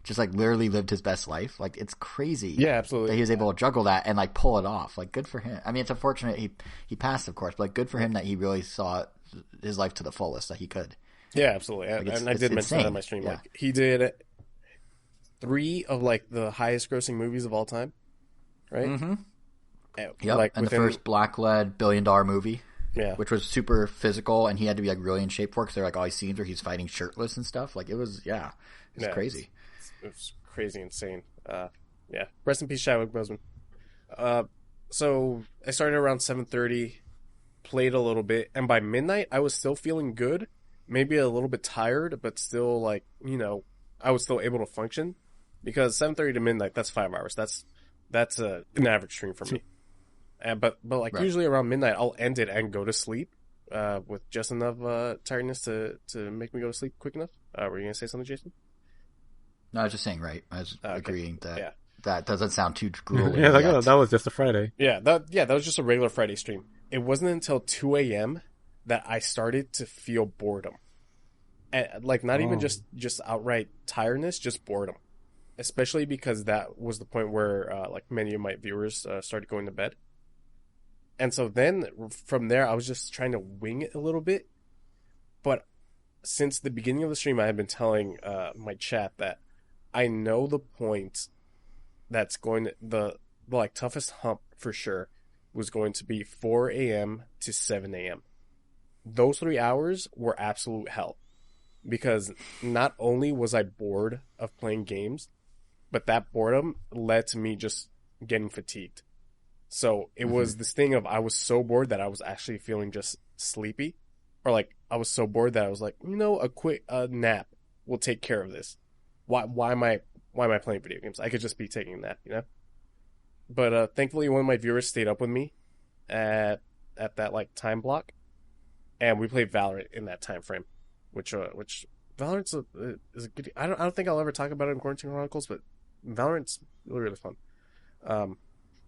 just like literally lived his best life. Like, it's crazy. Yeah, absolutely. That he was able to juggle that and like pull it off. Like, good for him. I mean, it's unfortunate he passed, of course, but like good for him that he really saw his life to the fullest that he could. Yeah, absolutely. Like, and I did mention that on my stream. Yeah. Like, he did 3 of like the highest grossing movies of all time, right? Mm-hmm. Yep. Like and the first black-led $1 billion movie, which was super physical, and he had to be like really in shape for it because they're like all these scenes where he's fighting shirtless and stuff. Like, it was crazy. It was crazy, insane. Rest in peace, Chadwick Boseman. So I started around 7:30, played a little bit, and by midnight I was still feeling good, maybe a little bit tired, but still like, I was still able to function. Because 7:30 to midnight, that's 5 hours. That's an average stream for me. But like usually around midnight, I'll end it and go to sleep with just enough tiredness to make me go to sleep quick enough. Were you gonna say something, Jason? No, I was just saying, right? I was agreeing that that doesn't sound too Yeah, grueling. that was just a Friday. Yeah, that was just a regular Friday stream. It wasn't until 2 a.m. that I started to feel boredom. And, like, not even just outright tiredness, just boredom. Especially because that was the point where like many of my viewers started going to bed. And so then from there, I was just trying to wing it a little bit. But since the beginning of the stream, I have been telling my chat that I know the point that's going to, the like toughest hump for sure was going to be 4 a.m. to 7 a.m. Those 3 hours were absolute hell. Because not only was I bored of playing games, but that boredom led to me just getting fatigued. So it was this thing of I was so bored that I was actually feeling just sleepy. Or like I was so bored that I was like, a quick nap will take care of this. Why am I playing video games? I could just be taking a nap, But thankfully one of my viewers stayed up with me at that like time block. And we played Valorant in that time frame. Which Valorant's is a good. I don't think I'll ever talk about it in Quarantine Chronicles, but Valorant's really, really fun.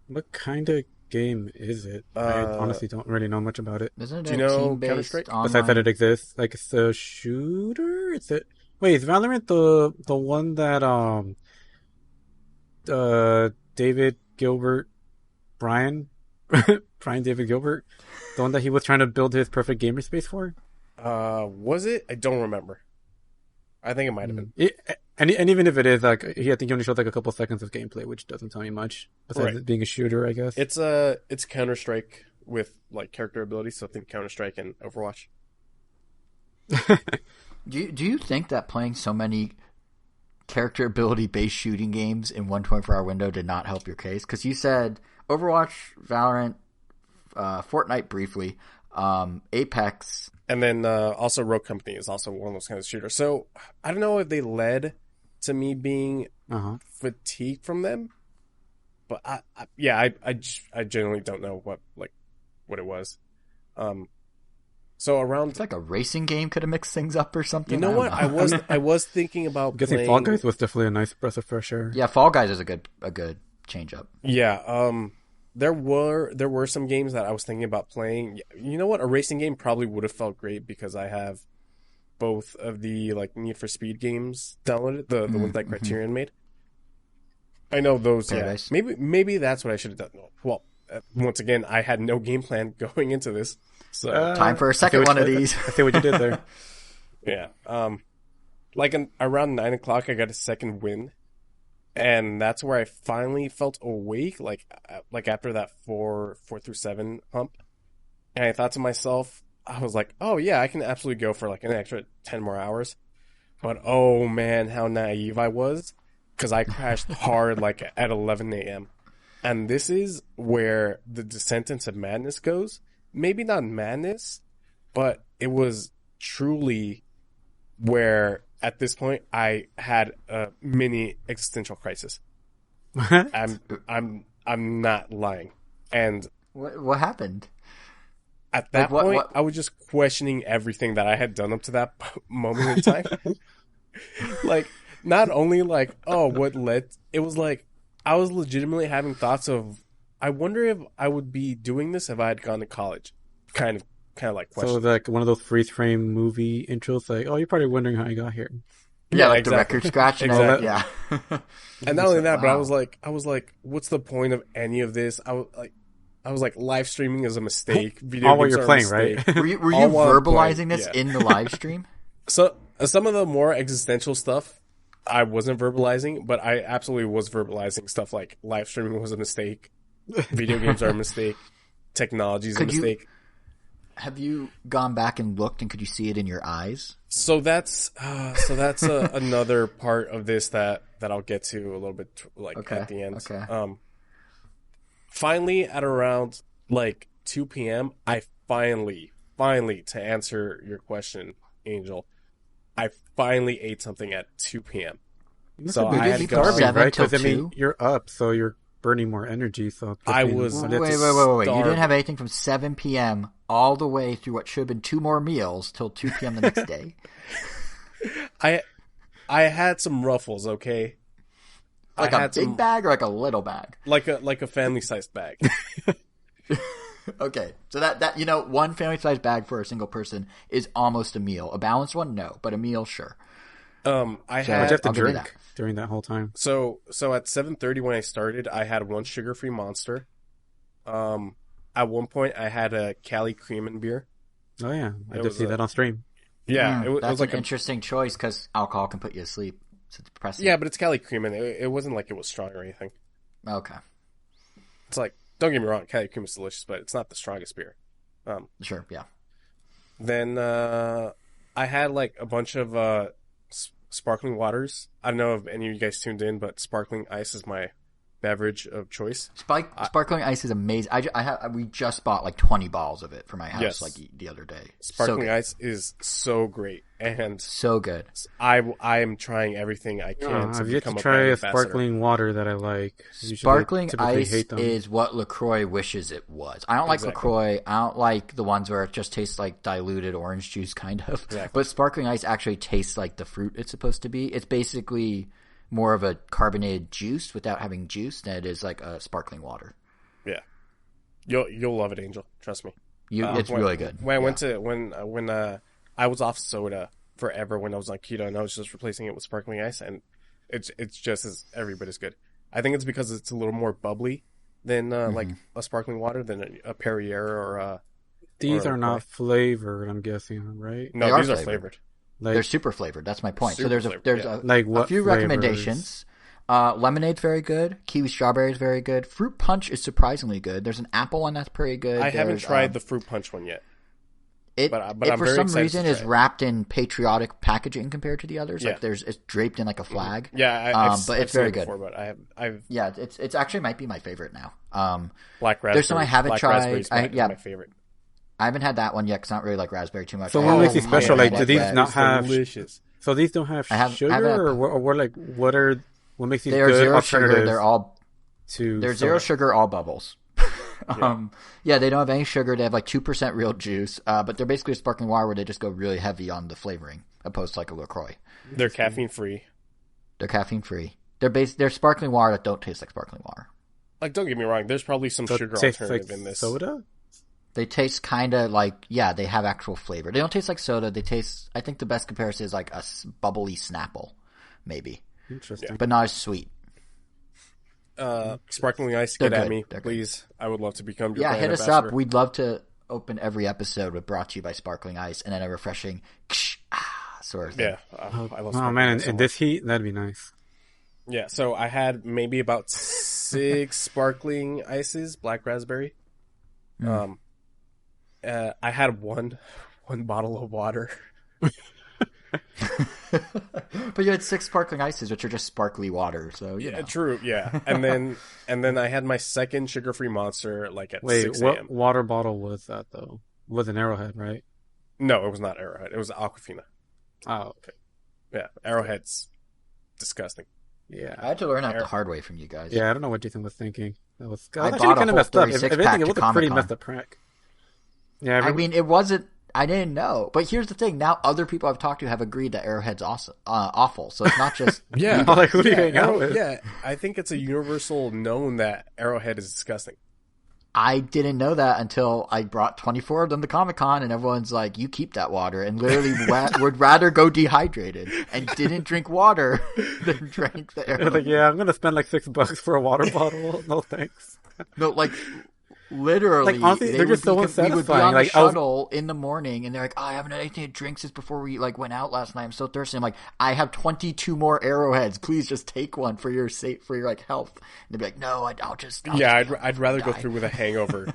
What kind of game is it? I honestly don't really know much about it. Isn't it Do you know team-based Counter-Strike? online? Besides that it exists, like it's a shooter. Wait, is Valorant the one that David Gilbert, Brian David Gilbert, the one that he was trying to build his perfect gamer space for? Was it? I don't remember. I think it might have been. And even if it is, like, I think he only showed like a couple seconds of gameplay, which doesn't tell me much. Besides it being a shooter, I guess. It's Counter-Strike with like character abilities, so I think Counter-Strike and Overwatch. Do you think that playing so many character ability based shooting games in 1 24-hour window did not help your case? Because you said Overwatch, Valorant, Fortnite briefly, Apex, and then also Rogue Company is also one of those kind of shooters. So I don't know if they led to me being fatigued from them, but I genuinely don't know what it was. So around, it's like a racing game could have mixed things up or something. You know what? I was thinking about I'm guessing playing... Fall Guys was definitely a nice breath of fresh air. Yeah, Fall Guys is a good change up. Yeah, there were some games that I was thinking about playing. You know what? A racing game probably would have felt great because I have both of the Need for Speed games downloaded, the ones that Criterion made. I know those. Paradise. Yeah, maybe that's what I should have done. Well, once again, I had no game plan going into this. So time for a second one of these. I see what you did there. Yeah. Around 9 o'clock, I got a second win, and that's where I finally felt awake. Like after that 4 through 7 hump, and I thought to myself, I was like, oh yeah, I can absolutely go for an extra 10 more hours. But oh man, how naive I was, because I crashed hard at 11 a.m. And this is where the descent into madness goes. Maybe not madness, but it was truly where at this point I had a mini existential crisis. I'm not lying. And what happened? At that point, I was just questioning everything that I had done up to that moment in time. Not only what led, it was I was legitimately having thoughts of, I wonder if I would be doing this if I had gone to college. Kind of question. So one of those freeze frame movie intros, oh, you're probably wondering how I got here. Yeah, exactly. The record scratch. Exactly. Yeah. And not only that, but I was like, what's the point of any of this? I was like, live streaming is a mistake. Video games you're are playing, a mistake. right? Were you verbalizing this in the live stream? So some of the more existential stuff I wasn't verbalizing, but I absolutely was verbalizing stuff like live streaming was a mistake. Video games are a mistake. Technology is a mistake. Have you gone back and looked, and could you see it in your eyes? So that's another part of this that I'll get to a little bit at the end. Okay. Finally, at around 2 p.m., I finally, to answer your question, Angel, I finally ate something at 2 p.m. So I had starving, right? Because you're up, so you're burning more energy. So I was. Wait! You didn't have anything from 7 p.m. all the way through what should have been 2 more meals till 2 p.m. the next day. I had some Ruffles, okay. Like a big bag or like a little bag? Like a family sized bag. Okay, so that one family sized bag for a single person is almost a meal. A balanced one, no, but a meal, sure. What'd you have to drink during that whole time? So at 7:30 when I started, I had 1 sugar-free Monster. At one point, I had a Cali Cream and beer. Oh yeah, I did see that on stream. Yeah, it was an interesting choice because alcohol can put you to sleep. So it's depressing. Yeah, but it's Cali Cream and it wasn't like it was strong or anything. Okay. It's don't get me wrong, Cali Cream is delicious, but it's not the strongest beer. Sure, yeah. Then I had a bunch of sparkling waters. I don't know if any of you guys tuned in, but sparkling ice is my beverage of choice. Sparkling ice is amazing. We just bought 20 bottles of it for my house the other day. Sparkling ice is so great and so good. I am trying everything I can to I've yet to become try a a sparkling water that I like. Sparkling ice is what LaCroix wishes it was. I don't like LaCroix. I don't like the ones where it just tastes like diluted orange juice, kind of. Exactly. But sparkling ice actually tastes like the fruit it's supposed to be. It's basically more of a carbonated juice without having juice than it is like a sparkling water. Yeah, you'll love it, Angel. Trust me. It's really good. When I went to when I was off soda forever when I was on keto and I was just replacing it with sparkling ice, and it's just as every bit as good. I think it's because it's a little more bubbly than like a sparkling water than a Perrier or these are not flavored. I'm guessing, right? No, these are flavored. They're super flavored. That's my point. So there's a few flavors? recommendations. Lemonade's very good. Kiwi strawberry is very good. Fruit punch is surprisingly good. There's an apple one that's pretty good. I haven't tried the fruit punch one yet. It, but it I'm for very some excited reason to is try it. wrapped in patriotic packaging compared to the others. Yeah. Like it's draped in like a flag. Yeah, but it's very good. before, but I've Yeah, it's actually might be my favorite now. black raspberry. There's some I haven't Black tried. raspberry is my favorite. I haven't had that one yet because I don't really like raspberry too much. So what makes these special? man, Like, do these yet. not It's have? delicious? So these don't have I haven't sugar, had- what makes these They are good zero sugar. alternatives They're all to they're soda? zero sugar, all bubbles. They don't have any sugar. They have like 2% real juice, but they're basically a sparkling water where they just go really heavy on the flavoring, opposed to like a LaCroix. They're caffeine free. They're caffeine free. They're sparkling water that don't taste like sparkling water. Like, don't get me wrong. There's probably some So it sugar tastes alternative like in this. soda. They taste kind of like, they have actual flavor. They don't taste like soda. They taste, I think the best comparison is like a bubbly Snapple, maybe, Interesting. but not as sweet. Sparkling ice, They're get at good. me, They're good. please. I would love to become your Yeah, brand hit us ambassador. up. We'd love to open every episode with brought to you by Sparkling Ice and then a refreshing sort of thing. Yeah, I love. Oh sparkling man, ice so in much. this heat, that'd be nice. Yeah, so I had maybe about 6 sparkling ices, black raspberry. I had one bottle of water. But you had 6 sparkling ices, which are just sparkly water. So you know. True, yeah. And then I had my second sugar-free monster like at Wait, 6 what a.m. water bottle was that though? It was an Arrowhead, right? No, it was not Arrowhead. It was Aquafina. Oh, okay. Yeah, Arrowhead's disgusting. Yeah. I had to learn that the hard way from you guys. Yeah, I don't know what Jason was thinking. That was I actually bought a kind of whole messed up. If 36 anything, pack it to was a pretty Comic-Con. messed up prank. Yeah, I mean, it wasn't. I didn't know, but here's the thing. Now, other people I've talked to have agreed that Arrowhead's awful. So it's not just Yeah, like who do you hang out with? Yeah, I think it's a universal known that Arrowhead is disgusting. I didn't know that until I brought 24 of them to Comic-Con, and everyone's like, "You keep that water," and literally would rather go dehydrated and didn't drink water than drank the They're Arrowhead. like, yeah, I'm gonna spend like $6 for a water bottle. No thanks. No, like literally, Like, honestly, they're just so we would be unsatisfying. on the Like, I was- shuttle in the morning, and they're like, "Oh, I haven't had anything to drink since before we like went out last night. I'm so thirsty." I'm like, "I have 22 more Arrowheads. Please just take one for your like health." And they'd be like, "No, I'll just I'd rather go die." through with a hangover.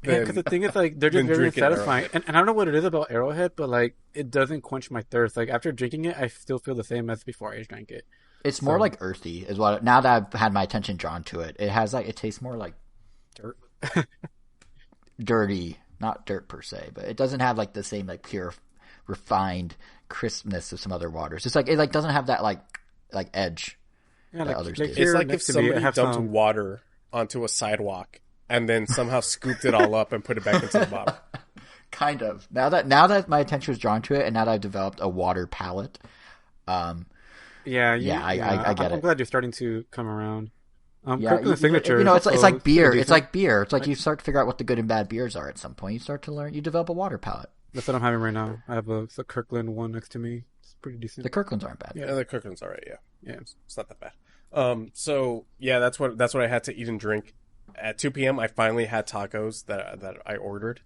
Yeah, because the thing is, like, they're just than very drinking unsatisfying. Arrowhead. And I don't know what it is about Arrowhead, but like, it doesn't quench my thirst. Like, after drinking it, I still feel the same as before I drank it. It's more like earthy, is what. Now that I've had my attention drawn to it, it tastes more like Dirt. dirty, not dirt per se, but it doesn't have like the same like pure, refined crispness of some other waters. It's like it like doesn't have that like edge. Yeah, that others do. It's here like if next to me, I somebody have dumped some- water onto a sidewalk and then somehow scooped it all up and put it back into the bottle. Kind of. Now that my attention was drawn to it, and now that I've developed a water palate, Yeah, I get I'm it. glad you're starting to come around. yeah, Kirkland's signature. you know, it's is like beer. pretty It's decent. like beer. It's like you start to figure out what the good and bad beers are at some point. You start to learn. You develop a water palate. That's what I'm having right now. I have a Kirkland one next to me. It's pretty decent. The Kirklands aren't bad. Yeah, the Kirkland's all right. Yeah, Yeah. it's not that bad. So yeah, that's what I had to eat and drink. At 2 p.m., I finally had tacos that I ordered.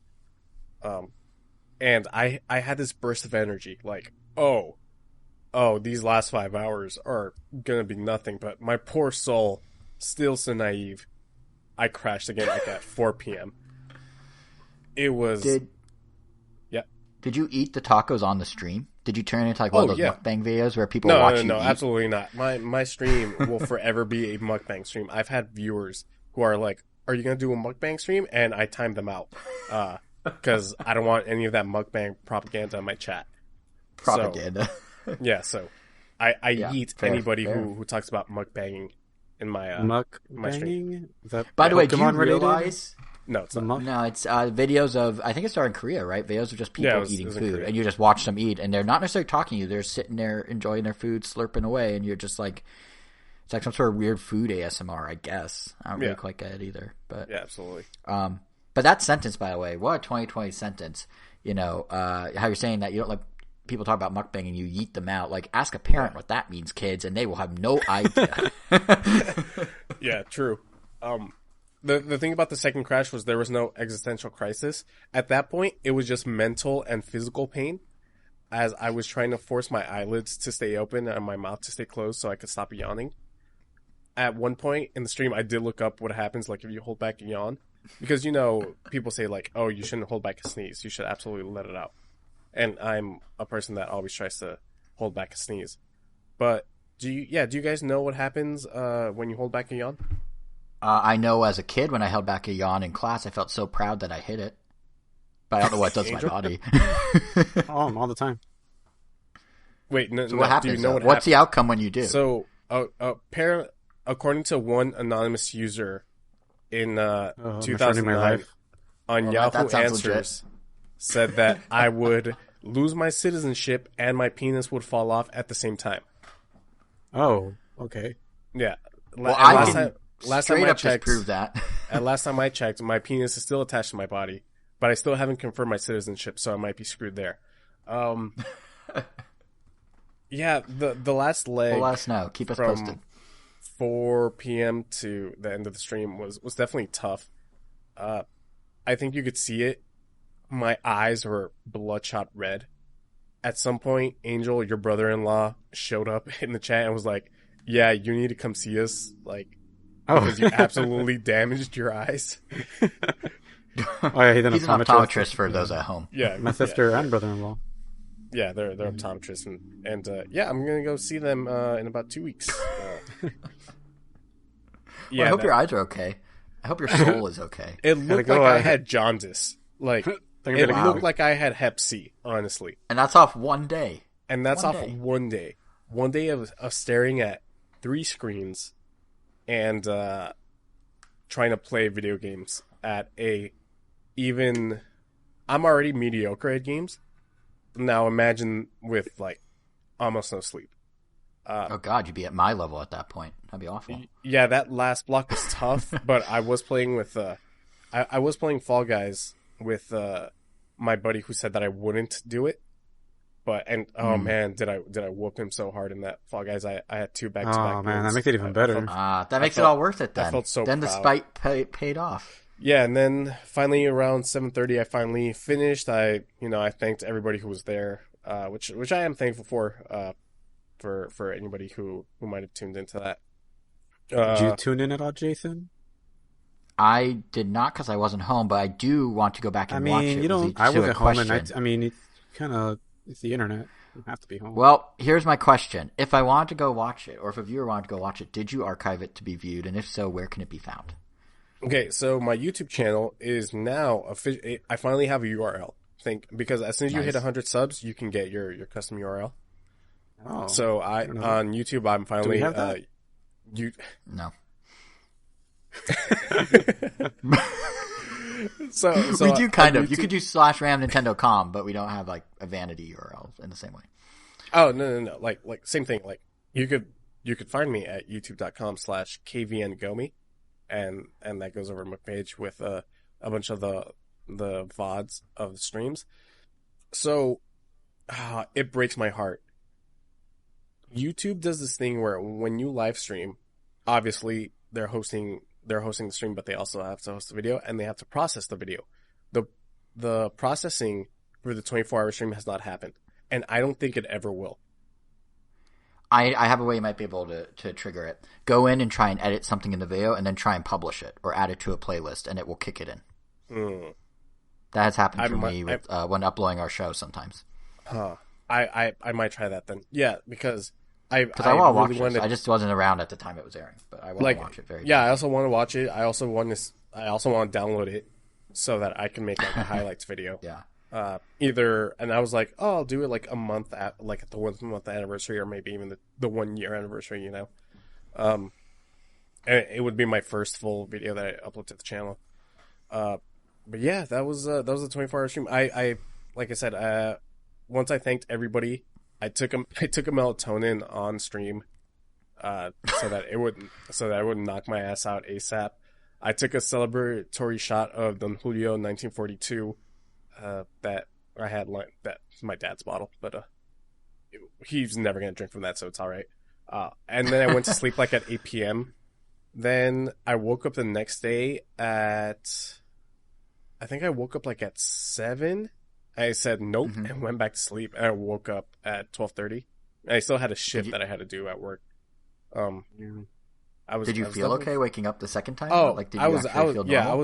And I had this burst of energy, like, oh, these last 5 hours are gonna be nothing. But my poor soul, still so naive, I crashed again like at 4 p.m. It was Did you eat the tacos on the stream? Did you turn it into like one of those mukbang videos where people watch you eat? absolutely not. My stream will forever be a mukbang stream. I've had viewers who are like, "Are you gonna do a mukbang stream?" And I timed them out because I don't want any of that mukbang propaganda in my chat. Propaganda. So, yeah, so I eat fair. Who talks about mukbanging in my my stream. Mukbanging? Is that By the way, do you Pokemon related? realize? No, it's The not. muk- No, it's videos of. I think it started in Korea, right? Videos of just people Yeah, it eating was in food, Korea. and you just watch them eat, and they're not necessarily talking to you. They're sitting there enjoying their food, slurping away, and you're just like, it's like some sort of weird food ASMR, I guess. I don't really quite get it either, but Yeah, absolutely. But that sentence, by the way, what a 2020 sentence. You know, how you're saying that you don't let people talk about mukbang and you yeet them out. Like, ask a parent what that means, kids, and they will have no idea. Yeah, true. The thing about the second crash was there was no existential crisis. At that point, it was just mental and physical pain as I was trying to force my eyelids to stay open and my mouth to stay closed so I could stop yawning. At one point in the stream, I did look up what happens like if you hold back a yawn. because people say like, oh, you shouldn't hold back a sneeze. You should absolutely let it out. And I'm a person that always tries to hold back a sneeze. But do you guys know what happens when you hold back a yawn? I know as a kid when I held back a yawn in class, I felt so proud that I hit it. But I don't know what it does to my body. All the time. Wait, no, so what happens? Do you know what's happens? The outcome when you do? So, according to one anonymous user in 2009 on Yahoo Answers, said that I would lose my citizenship and my penis would fall off at the same time. Oh, okay. Yeah. Well, I can last time I checked, disprove that. At last time I checked, my penis is still attached to my body, but I still haven't confirmed my citizenship, so I might be screwed there. Yeah, the last leg. Well, let us know. Keep us posted. 4 p.m. to the end of the stream was definitely tough. I think you could see it. My eyes were bloodshot red. At some point, Angel, your brother-in-law, showed up in the chat and was like, "Yeah, you need to come see us, because you absolutely damaged your eyes." Oh yeah, he's an optometrist for those at home. Yeah, my sister and brother-in-law. Yeah, they're optometrists, and I'm gonna go see them in about 2 weeks. I hope your eyes are okay. I hope your soul is okay. It looked like I had jaundice. Like it looked like I had Hep C, honestly. And that's off one day. And that's off one day. One day of staring at 3 screens and trying to play video games at I'm already mediocre at games. Now imagine with almost no sleep. Oh God, you'd be at my level at that point. That'd be awful. Yeah, that last block was tough, but I was playing with I was playing Fall Guys with my buddy who said that I wouldn't do it. Man, did I whoop him so hard in that Fall Guys? I had 2 back-to-back. Oh man, that makes it even better. That makes it all worth it then. I felt so then proud. The spite paid off. Yeah, and then finally around 7:30, I finally finished. I thanked everybody who was there, which I am thankful for anybody who might have tuned into that. Did you tune in at all, Jason? I did not because I wasn't home, but I do want to go back and watch it. I wasn't home, and it's the internet. You have to be home. Well, here's my question: if I wanted to go watch it, or if a viewer wanted to go watch it, did you archive it to be viewed? And if so, where can it be found? Okay, so my YouTube channel is now official. I finally have a URL. Because as soon as you hit 100 subs, you can get your custom URL. Oh, so on YouTube, I'm finally. Do we have that? No. so we do kind of. You could do /RAM_Nintendo.com, but we don't have a vanity URL in the same way. Oh no! Like same thing. Like you could find me at youtube.com/kvngomi. And that goes over my page with a bunch of the VODs of the streams. So it breaks my heart. YouTube does this thing where when you live stream, obviously they're hosting the stream, but they also have to host the video and they have to process the video. The processing for the 24-hour stream has not happened, and I don't think it ever will. I have a way you might be able to trigger it. Go in and try and edit something in the video and then try and publish it or add it to a playlist and it will kick it in. That has happened for me when uploading our show sometimes. I might try that then. Yeah, because I want to watch it. So I just wasn't around at the time it was airing, but I want to watch it very much. Yeah, I also want to watch it. I also want to download it so that I can make a highlights video. Yeah. And I was like, oh, I'll do it a month at the 1 month anniversary, or maybe even the 1 year anniversary, and it would be my first full video that I upload to the channel. But yeah, that was a 24-hour stream. I like I said, once I thanked everybody, I took a melatonin on stream, so that I wouldn't knock my ass out ASAP. I took a celebratory shot of Don Julio 1942. That I had that's my dad's bottle, but he's never gonna drink from that, so it's all right. And then I went to sleep at 8 p.m. Then I woke up the next day I think I woke up at 7. I said nope and went back to sleep, and I woke up at 12:30. I still had a shift that I had to do at work. Did you feel okay waking up the second time? Oh, like, did you actually feel normal? Yeah, I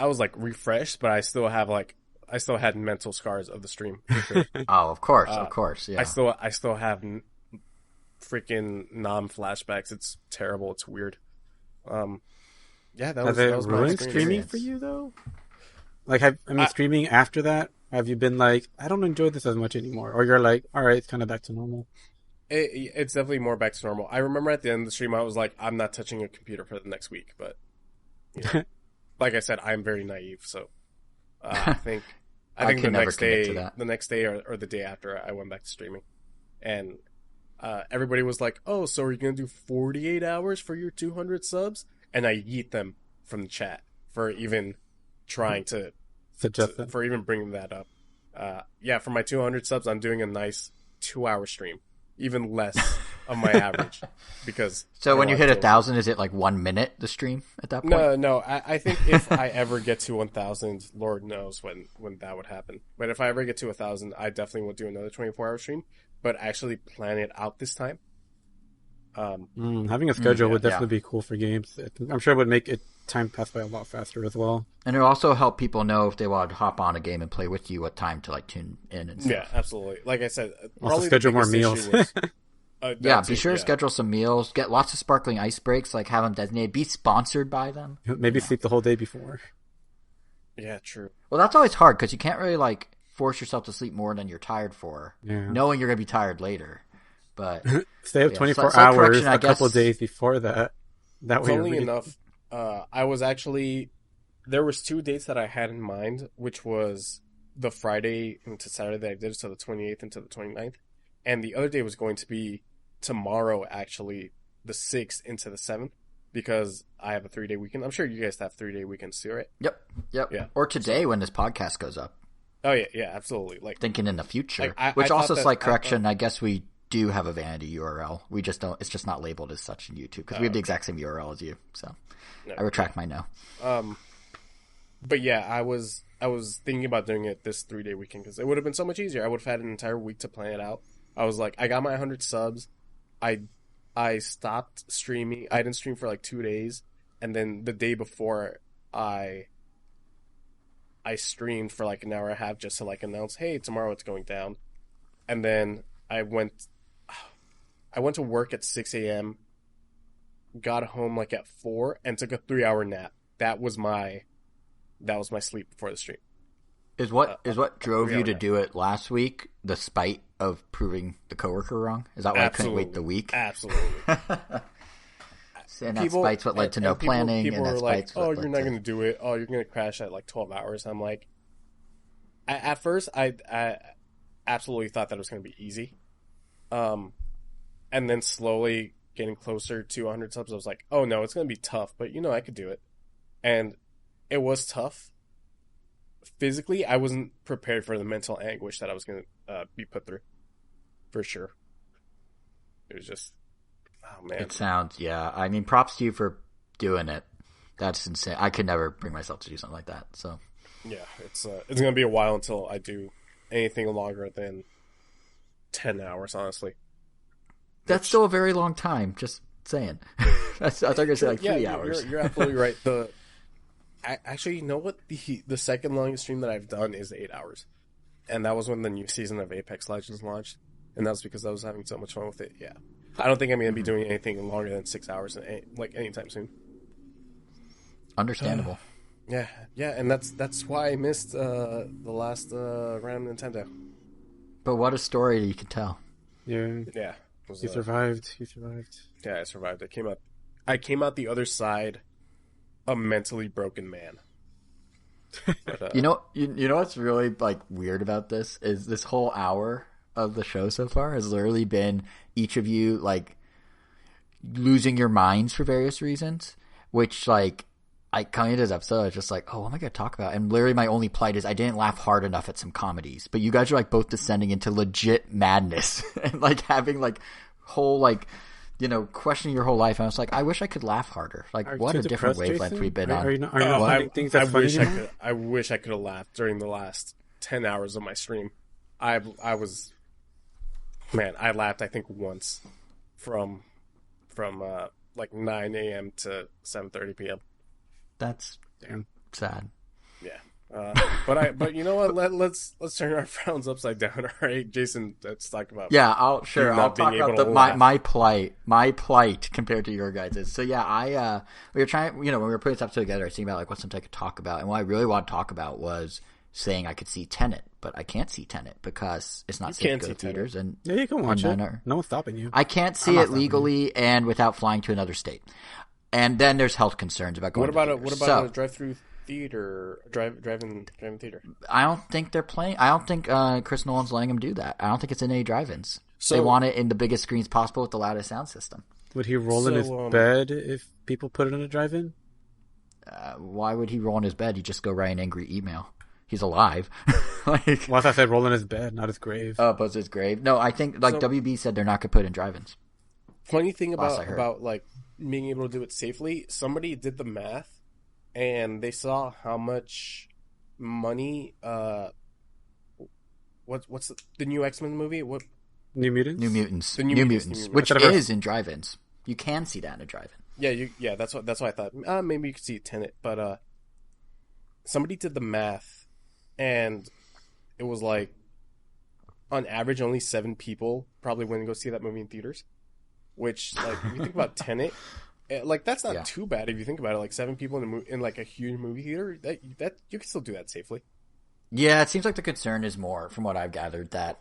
was like refreshed, but I still had mental scars of the stream. For sure. Oh, of course, yeah. I still have freaking flashbacks. It's terrible. It's weird. Yeah, that was my ruined streaming for you though? Like, streaming after that, have you been like, I don't enjoy this as much anymore, or you're like, all right, it's kind of back to normal? It's definitely more back to normal. I remember at the end of the stream, I was like, I'm not touching a computer for the next week. But, like I said, I'm very naive. So, I think the next day or the day after, I went back to streaming, and everybody was like, "Oh, so are you gonna do 48 hours for your 200 subs?" And I yeet them from the chat for even trying to suggest that, for even bringing that up. Yeah, for my 200 subs, I'm doing a nice 2-hour stream. Even less of my average, because so when you hit 1,000, is it like 1 minute the stream at that point? No. I think if I ever get to 1,000, Lord knows when that would happen. But if I ever get to 1,000, I definitely will do another 24-hour stream. But actually plan it out this time. Having a schedule would definitely be cool for games. I'm sure it would make time pass by a lot faster as well. And it'll also help people know if they want to hop on a game and play with you, what time to like tune in and stuff. Yeah, absolutely. Like I said, also schedule more meals. Be sure to schedule some meals. Get lots of sparkling ice breaks. Like, have them designated. Be sponsored by them. Maybe sleep the whole day before. Yeah, true. Well, that's always hard because you can't really like force yourself to sleep more than you're tired for, knowing you're going to be tired later. But stay up 24 hours a couple days before that. That way, funnily enough, I was actually there was 2 dates that I had in mind, which was the Friday into Saturday that I did, so the 28th into the 29th, and the other day was going to be tomorrow, actually, the 6th into the 7th, because I have a 3-day weekend. I'm sure you guys have 3-day weekends too, right? Yep. Yeah. Or today when this podcast goes up. Oh yeah, absolutely. Like thinking in the future, which also slight correction. I guess we do have a vanity URL. We just don't. It's just not labeled as such in YouTube because we have the exact same URL as you. So I retract my no. But yeah, I was thinking about doing it this 3-day weekend because it would have been so much easier. I would have had an entire week to plan it out. I was like, I got my 100 subs. I stopped streaming. I didn't stream for like 2 days, and then the day before, I streamed for like an hour and a half just to like announce, hey, tomorrow it's going down, and then I went to work at 6 a.m., got home like at 4, and took a 3-hour nap. That was my sleep before the stream. Is what drove you to do it last week the spite of proving the coworker wrong? Is that why I couldn't wait the week? Absolutely. And that spite's what led to no planning. People and were like, oh, you're not going to do it. Oh, you're going to crash at like 12 hours. I'm like, at first, I absolutely thought that it was going to be easy. And then slowly getting closer to 100 subs, I was like, oh no, it's going to be tough, but I could do it. And it was tough. Physically, I wasn't prepared for the mental anguish that I was going to be put through. For sure. It was just, oh man. It sounds, I mean, props to you for doing it. That's insane. I could never bring myself to do something like that, so. Yeah, it's going to be a while until I do anything longer than 10 hours, honestly. That's still a very long time, just saying. I thought you were going to say like 3 hours. You're absolutely right. Actually, you know what? The second longest stream that I've done is 8 hours. And that was when the new season of Apex Legends launched. And that was because I was having so much fun with it. Yeah. I don't think I'm going to be doing anything longer than 6 hours anytime soon. Understandable. Yeah, and that's why I missed the last round of Nintendo. But what a story you can tell. Yeah. You survived. Yeah, I survived. I came out the other side a mentally broken man. But, you know what's really like weird about this is this whole hour of the show so far has literally been each of you like losing your minds for various reasons, which like I coming into this episode, I was just like, oh, what am I going to talk about? And literally my only plight is I didn't laugh hard enough at some comedies. But you guys are like both descending into legit madness and like having like whole like, questioning your whole life. And I was like, I wish I could laugh harder. Like, what a different wavelength we've been on. Are you not finding things that's funny anymore? I wish I could have laughed during the last 10 hours of my stream. I laughed I think once from like 9 a.m. to 7:30 p.m. That's sad. Yeah. But you know what? Let's turn our frowns upside down. All right, Jason. Let's talk about. Yeah, I'll talk about my plight compared to your guys'. So yeah, we were trying. When we were putting this episode together, I was thinking about like what's something I could talk about, and what I really want to talk about was saying I could see Tenet, but I can't see Tenet because it's not safe to go to theaters. And yeah, you can watch it. No one's stopping you. I can't see it legally and without flying to another state. And then there's health concerns about going. What about a drive-through theater, drive-in theater? I don't think they're playing. I don't think Chris Nolan's letting them do that. I don't think it's in any drive-ins. So, they want it in the biggest screens possible with the loudest sound system. Would he roll in his bed if people put it in a drive-in? Why would he roll in his bed? He'd just go write an angry email. He's alive. Once I said roll in his bed, not his grave. Oh, but it's his grave. No, I think WB said they're not going to put it in drive-ins. Funny thing about like being able to do it safely, somebody did the math. And they saw how much money. What's the new X-Men movie? What? New Mutants. New Mutants. The New Mutants, which is in drive-ins. You can see that in a drive-in. Yeah. That's what I thought. Maybe you could see Tenet, but somebody did the math, and it was like, on average, only 7 people probably went to go see that movie in theaters. Which, like, if you think about Tenet. Like, that's not too bad if you think about it. Like, 7 people in like a huge movie theater, that you can still do that safely. Yeah, it seems like the concern is more, from what I've gathered, that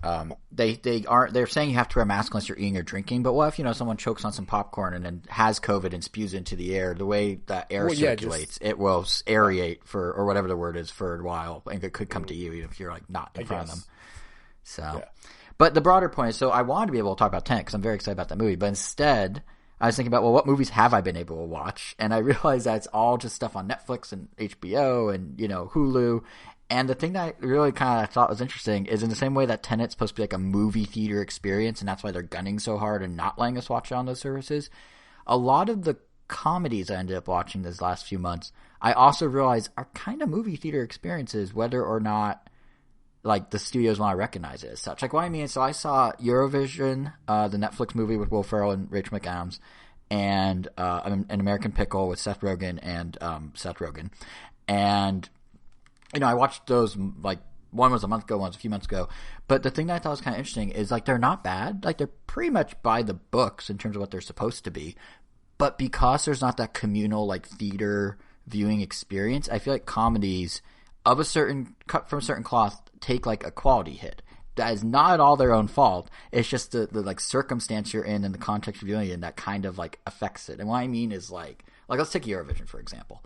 they're saying you have to wear a mask unless you're eating or drinking. But what if someone chokes on some popcorn and then has COVID and spews into the air? The way that air circulates, it will aerate or whatever the word is for a while, and it could come to you even if you're like not in front of them. So, but the broader point is, so I wanted to be able to talk about Tenet because I'm very excited about that movie, but instead I was thinking about, well, what movies have I been able to watch? And I realized that it's all just stuff on Netflix and HBO and, Hulu. And the thing that I really kind of thought was interesting is in the same way that Tenet's supposed to be like a movie theater experience, and that's why they're gunning so hard and not letting us watch it on those services, a lot of the comedies I ended up watching these last few months, I also realized are kind of movie theater experiences, whether or not like the studios want to recognize it as such. Like what I mean, so I saw Eurovision, the Netflix movie with Will Ferrell and Rachel McAdams, and an American Pickle with Seth Rogen and Seth Rogen. And, I watched those, like, one was a month ago, one was a few months ago. But the thing that I thought was kind of interesting is, like, they're not bad. Like, they're pretty much by the books in terms of what they're supposed to be. But because there's not that communal, like, theater viewing experience, I feel like comedies of cut from a certain cloth take like a quality hit. That is not at all their own fault. It's just the like circumstance you're in and the context you're viewing it in that kind of like affects it. And what I mean is like let's take Eurovision for example.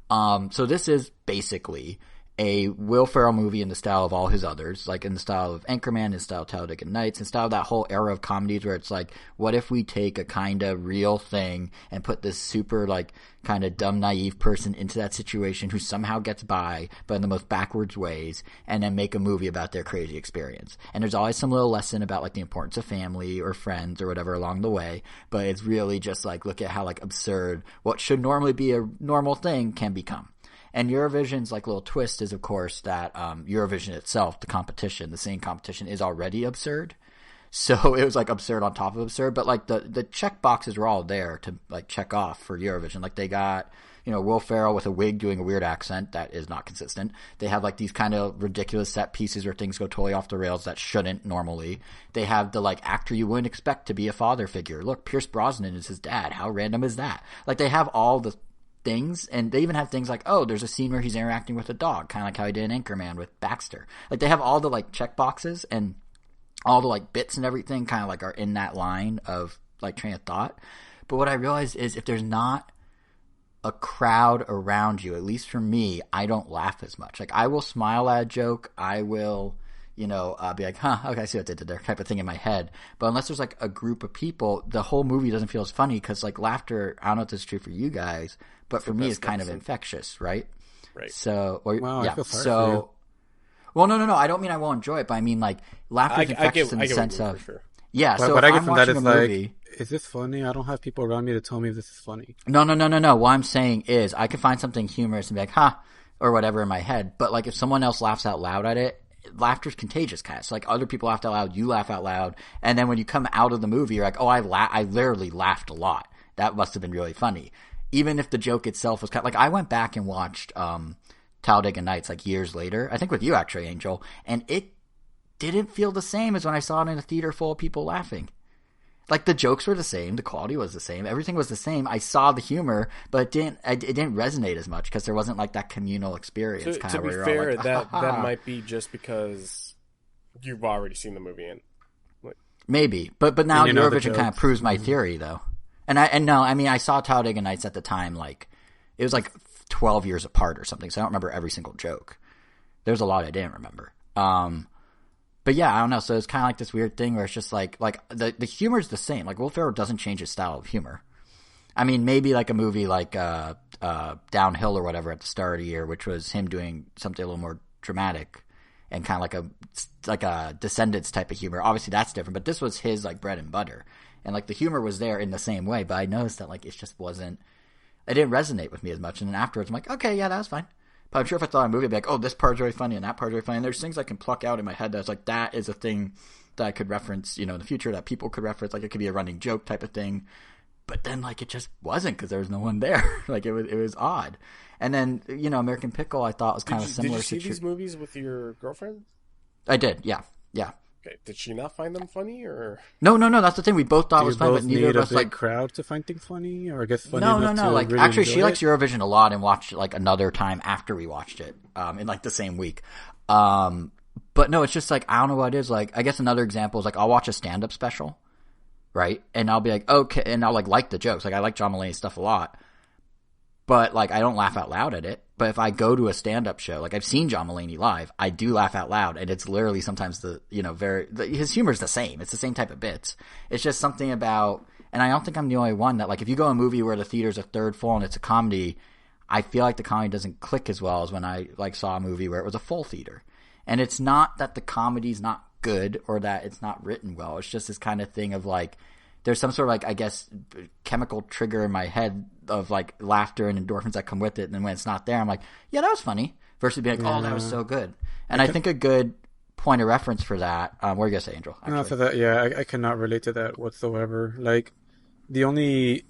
So this is basically a Will Ferrell movie in the style of all his others, like in the style of Anchorman, in the style of Talladega Nights, in the style of that whole era of comedies where it's like, what if we take a kind of real thing and put this super like kind of dumb, naive person into that situation who somehow gets by, but in the most backwards ways, and then make a movie about their crazy experience. And there's always some little lesson about like the importance of family or friends or whatever along the way, but it's really just like, look at how like absurd what should normally be a normal thing can become. And Eurovision's like little twist is, of course, that Eurovision itself, the singing competition, is already absurd. So it was like absurd on top of absurd. But like the check boxes were all there to like check off for Eurovision. Like they got, Will Ferrell with a wig doing a weird accent that is not consistent. They have like these kind of ridiculous set pieces where things go totally off the rails that shouldn't normally. They have the like actor you wouldn't expect to be a father figure. Look, Pierce Brosnan is his dad. How random is that? Like they have all the things, and they even have things like, oh, there's a scene where he's interacting with a dog, kind of like how he did in Anchorman with Baxter. Like they have all the like check boxes and all the like bits and everything kind of like are in that line of like train of thought. But what I realized is if there's not a crowd around you, at least for me, I don't laugh as much. Like I will smile at a joke, I will be like, huh, okay, I see what they did there, type of thing in my head. But unless there's like a group of people, the whole movie doesn't feel as funny because like laughter, I don't know if this is true for you guys, but for me it's kind of infectious, right? Right. So, wow, yeah. I feel sorry for you. Well, no. I don't mean I won't enjoy it, but I mean like laughter is infectious in the sense of, sure. Yeah. But so what if I get I'm from that watching is a like, movie, is this funny? I don't have people around me to tell me if this is funny. No. What I'm saying is I can find something humorous and be like, huh, or whatever in my head. But like if someone else laughs out loud at it, laughter's contagious, kind of. So like other people laughed out loud, you laugh out loud, and then when you come out of the movie, you're like, oh, I literally laughed a lot. that must have been really funny. Even if the joke itself was kind of, like, I went back and watched Talladega Nights like years later, I think with you actually, Angel, and it didn't feel the same as when I saw it in a theater full of people laughing. Like, the jokes were the same, the quality was the same, everything was the same. I saw the humor, but it didn't resonate as much because there wasn't like that communal experience. To be fair, like, that might be just because you've already seen the movie in. Like, maybe, but now Eurovision kind of proves my theory though. I saw Talladega Nights at the time, like it was like 12 years apart or something, so I don't remember every single joke. There's a lot I didn't remember. But yeah, I don't know. So it's kind of like this weird thing where it's just like the humor's the same. Like, Will Ferrell doesn't change his style of humor. I mean, maybe like a movie like Downhill or whatever at the start of the year, which was him doing something a little more dramatic and kind of like a Descendants type of humor. Obviously, that's different. But this was his like bread and butter, and like the humor was there in the same way. But I noticed that like it just wasn't. It didn't resonate with me as much. And then afterwards, I'm like, okay, yeah, that was fine. But I'm sure if I thought of a movie, I'd be like, oh, this part's really funny and that part's really funny. And there's things I can pluck out in my head that's like, that is a thing that I could reference, in the future that people could reference. Like, it could be a running joke type of thing. But then, like, it just wasn't because there was no one there. Like, it was odd. And then, American Pickle, I thought was kind of a similar situation. Did you see these movies with your girlfriend? I did, yeah. Okay. Did she not find them funny, or no? That's the thing. We both thought it was funny, but neither of us like crowd to find things funny, or I guess funny. No. Like, really actually, she likes Eurovision a lot and watched it like another time after we watched it, in like the same week. But no, it's just like I don't know what it is. Like, I guess another example is like I'll watch a stand-up special, right? And I'll be like, okay, and I'll like the jokes. Like, I like John Mulaney's stuff a lot, but like I don't laugh out loud at it. But if I go to a stand-up show, like I've seen John Mulaney live, I do laugh out loud, and it's literally sometimes his humor's the same. It's the same type of bits. It's just something about, and I don't think I'm the only one that like if you go to a movie where the theater's a third full and it's a comedy, I feel like the comedy doesn't click as well as when I like saw a movie where it was a full theater. And it's not that the comedy's not good or that it's not written well. It's just this kind of thing of like, there's some sort of like, I guess, chemical trigger in my head of like laughter and endorphins that come with it. And then when it's not there, I'm like, yeah, that was funny. Versus being like, oh, that was so good. And I think a good point of reference for that, what are you going to say, Angel? Actually? No, for that, yeah, I cannot relate to that whatsoever. Like, the only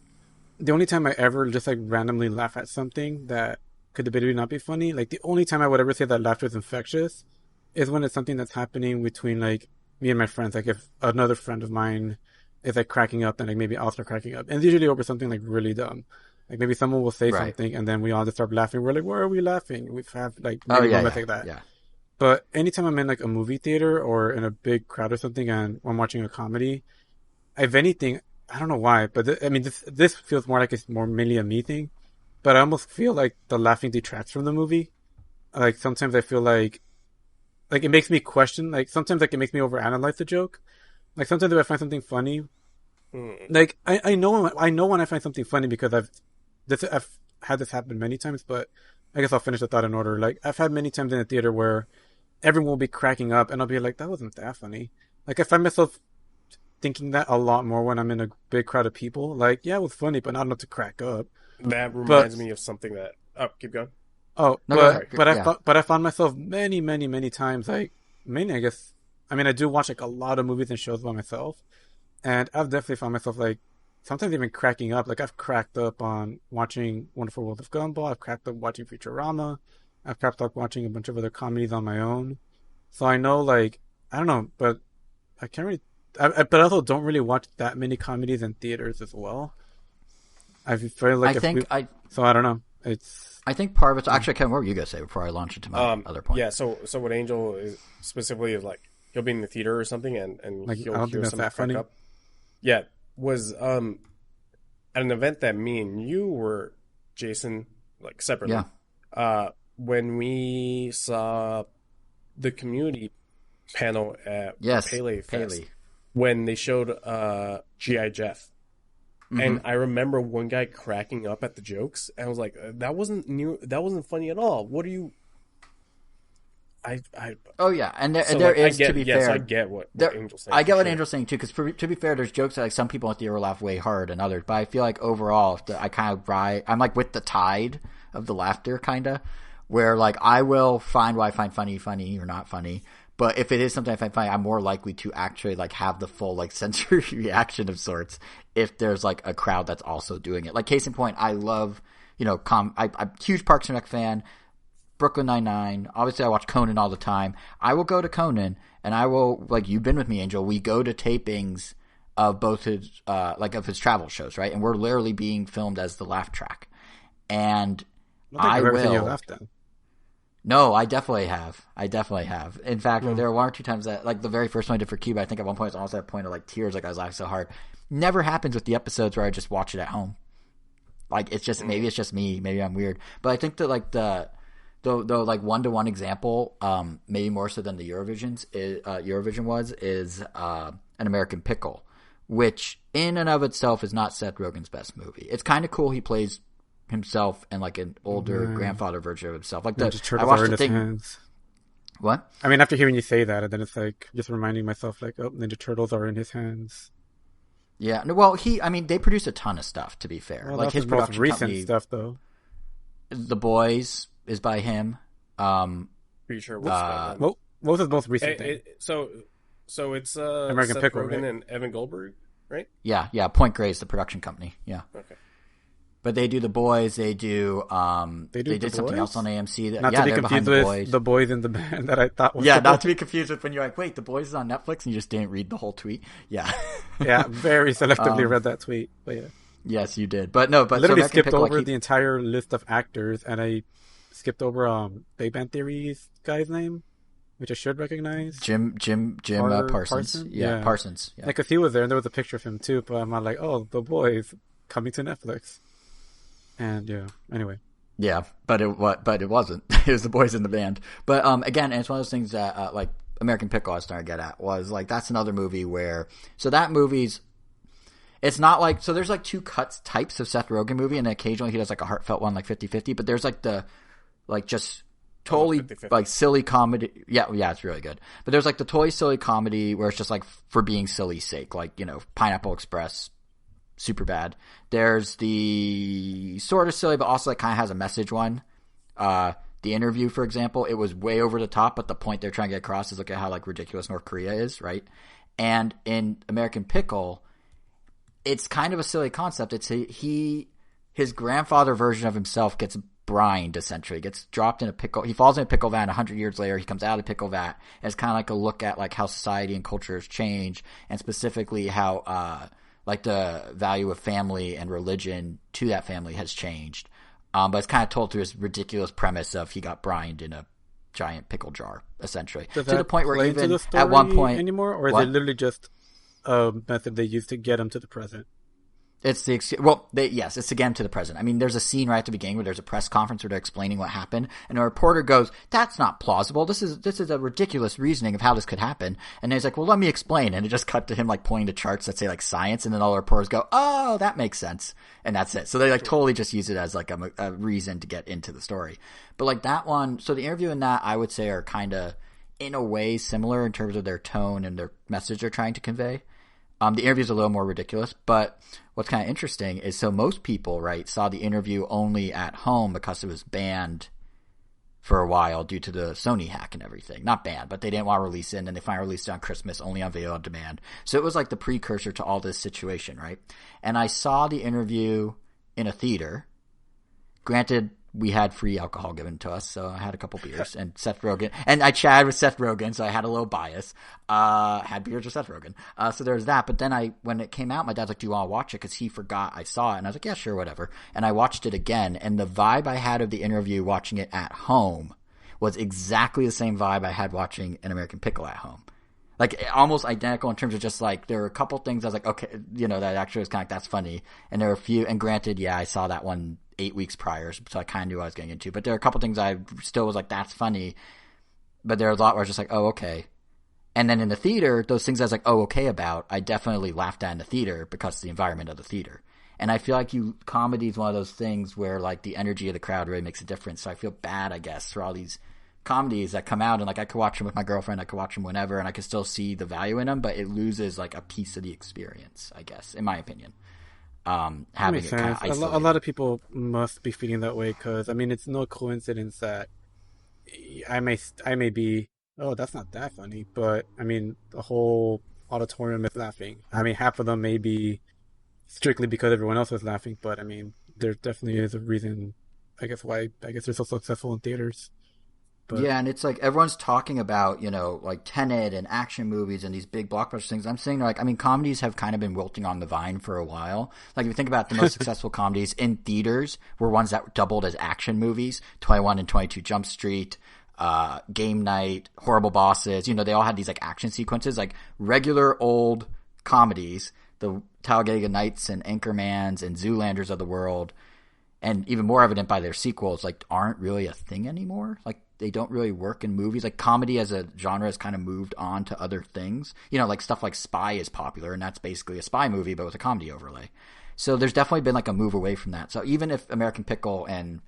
time I ever just like randomly laugh at something that could debatably not be funny, like the only time I would ever say that laughter is infectious is when it's something that's happening between like me and my friends. Like if another friend of mine is like cracking up, then like maybe I'll start cracking up, and it's usually over something like really dumb. Like maybe someone will say something, and then we all just start laughing. We're like, "Why are we laughing?" We've had like moments like that. Yeah. But anytime I'm in like a movie theater or in a big crowd or something, and I'm watching a comedy, if anything, I don't know why, but this feels more like it's more mainly a me thing. But I almost feel like the laughing detracts from the movie. Like sometimes I feel like it makes me question. Like sometimes like it makes me overanalyze the joke. Like sometimes if I find something funny, like I know when I find something funny because I've had this happen many times. But I guess I'll finish the thought in order. Like I've had many times in a theater where everyone will be cracking up, and I'll be like, that wasn't that funny. Like I find myself thinking that a lot more when I'm in a big crowd of people. Like, yeah, it was funny, but not enough to crack up. That reminds me of something that. Oh, keep going. Oh, no, but I found myself many times, like mainly I guess. I mean, I do watch like a lot of movies and shows by myself, and I've definitely found myself like sometimes even cracking up. Like I've cracked up on watching Wonderful World of Gumball. I've cracked up watching Futurama. I've cracked up watching a bunch of other comedies on my own. So I know, like, I don't know, but I can't really. But I also don't really watch that many comedies in theaters as well. I feel like so I don't know. I think part of it's actually, Kevin, what were you gonna say before I launch into my other point? Yeah, so what Angel is specifically is like he'll be in the theater or something and like, he'll hear something crack up. Yeah, was at an event that me and you were, Jason, like separately. Yeah. When we saw the community panel at Pele Fest, when they showed G.I. Jeff. Mm-hmm. And I remember one guy cracking up at the jokes, and I was like, "That wasn't funny at all. What are you?" Oh yeah, and there is, to be fair. So I get what Angel's saying. I get what Angel's saying too, because to be fair, there's jokes that like some people at the theater laugh way hard and others, but I feel like overall, I kind of I'm like with the tide of the laughter, kind of, where like I will find what I find funny or not funny, But if it is something I find funny, I'm more likely to actually like have the full like sensory reaction of sorts if there's like a crowd that's also doing it. Like case in point, I love, I'm a huge Parks and Rec fan. Brooklyn Nine-Nine. Obviously, I watch Conan all the time. I will go to Conan, and I will, like, you've been with me, Angel. We go to tapings of both his, of his travel shows, right? And we're literally being filmed as the laugh track. And I will. You laughed at. No, I definitely have. In fact, there were 1 or 2 times that, like, the very first one I did for Cuba, I think at one point I was almost at a point of, like, tears, like, I was laughing so hard. Never happens with the episodes where I just watch it at home. Like, it's just, maybe it's just me. Maybe I'm weird. But I think that, like, the like one-to-one example, maybe more so than the Eurovision was, is An American Pickle, which in and of itself is not Seth Rogen's best movie. It's kind of cool he plays himself and like an older grandfather version of himself. Like I watched the thing. Hands. What? I mean, after hearing you say that, and then it's like just reminding myself, like, oh, Ninja Turtles are in his hands. Yeah. Well, they produce a ton of stuff. To be fair, well, like his most production recent company, stuff, though. The Boys is by him. Pretty sure. What was his most recent thing? So it's American Seth Pickle, Rogen right? and Evan Goldberg, right? Yeah. Point Grey is the production company. Yeah. Okay. But they do The Boys. They do. They did something else on AMC. Not to be confused with The Boys in the Band that I thought was. Yeah, not to be confused with when you're like, wait, The Boys is on Netflix, and you just didn't read the whole tweet. Yeah. Yeah, very selectively read that tweet, but yeah. Yes, you did, but no, but I literally so skipped Pickle, over the entire list of actors, and I skipped over Big Bang Theory's guy's name, which I should recognize. Jim Parsons. Yeah, Parsons. Yeah, because he was there, and there was a picture of him too. But I'm not like, oh, The Boys coming to Netflix. And yeah, anyway. Yeah, but it wasn't. It was The Boys in the Band. But again, and it's one of those things that like American Pickle I was trying to get at was like that's another movie where that movie's. It's not like so. There's like 2 types of Seth Rogen movie, and occasionally he does like a heartfelt one, like 50-50. But there's like the like just totally 50-50. Like silly comedy. Yeah, it's really good. But there's like the totally silly comedy where it's just like for being silly's sake, like Pineapple Express. Super bad. There's the sort of silly, but also like kind of has a message one. The Interview, for example, it was way over the top, but the point they're trying to get across is look at how like ridiculous North Korea is, right? And in American Pickle, it's kind of a silly concept. It's his grandfather version of himself gets brined, essentially. Gets dropped in a pickle. He falls in a pickle vat 100 years later. He comes out of the pickle vat. And it's kind of like a look at like how society and culture has changed, and specifically how like the value of family and religion to that family has changed. But it's kind of told through this ridiculous premise of he got brined in a giant pickle jar, essentially. To the point where even at one point anymore, or is it literally just a method they use to get him to the present? It's it's to get him to the present. I mean, there's a scene right at the beginning where there's a press conference where they're explaining what happened, and a reporter goes, "That's not plausible. This is a ridiculous reasoning of how this could happen." And he's like, "Well, let me explain." And it just cut to him like pointing to charts that say like science, and then all the reporters go, "Oh, that makes sense," and that's it. So they like totally just use it as like a reason to get into the story. But like that one, so the Interview and that I would say are kind of in a way similar in terms of their tone and their message they're trying to convey. The Interview is a little more ridiculous, but what's kind of interesting is so most people, right, saw the Interview only at home because it was banned for a while due to the Sony hack and everything. Not banned, but they didn't want to release it, and then they finally released it on Christmas, only on video on demand. So it was like the precursor to all this situation, right? And I saw the Interview in a theater. Granted, we had free alcohol given to us, so I had a couple beers. And Seth Rogen, and I chatted with Seth Rogen, so I had a little bias. Had beers with Seth Rogen, so there's that. But then when it came out, my dad's like, "Do you want to watch it?" Because he forgot I saw it, and I was like, "Yeah, sure, whatever." And I watched it again, and the vibe I had of the Interview watching it at home was exactly the same vibe I had watching An American Pickle at home. Like almost identical in terms of just like there were a couple things I was like, okay, that actually was kind of like that's funny, and there were a few. And granted, yeah, I saw that one 8 weeks prior, so I kind of knew what I was getting into. But there are a couple things I still was like, that's funny. But there was a lot where I was just like, oh, okay. And then in the theater, those things I was like, oh, okay about, I definitely laughed at in the theater because of the environment of the theater. And I feel like comedy is one of those things where like the energy of the crowd really makes a difference. So I feel bad, I guess, for all these comedies that come out and like I could watch them with my girlfriend, I could watch them whenever, and I could still see the value in them, but it loses like a piece of the experience, I guess, in my opinion. Having it kind of isolated. A lot of people must be feeling that way because I mean it's no coincidence that I may be oh, that's not that funny. But I mean, the whole auditorium is laughing. I mean, half of them may be strictly because everyone else was laughing, but I mean, there definitely is a reason, I guess, why I guess they're so successful in theaters. But Yeah, and it's like everyone's talking about, like Tenet and action movies and these big blockbuster things. I'm saying, like, I mean, comedies have kind of been wilting on the vine for a while. Like, if you think about the most successful comedies in theaters were ones that doubled as action movies: 21 and 22 Jump Street, Game Night, Horrible Bosses. They all had these like action sequences, like regular old comedies, the Talladega Nights and Anchormans and Zoolanders of the world, and even more evident by their sequels, like aren't really a thing anymore. Like they don't really work in movies. Like comedy as a genre has kind of moved on to other things. Like stuff like Spy is popular, and that's basically a spy movie but with a comedy overlay. So there's definitely been like a move away from that. So even if American Pickle and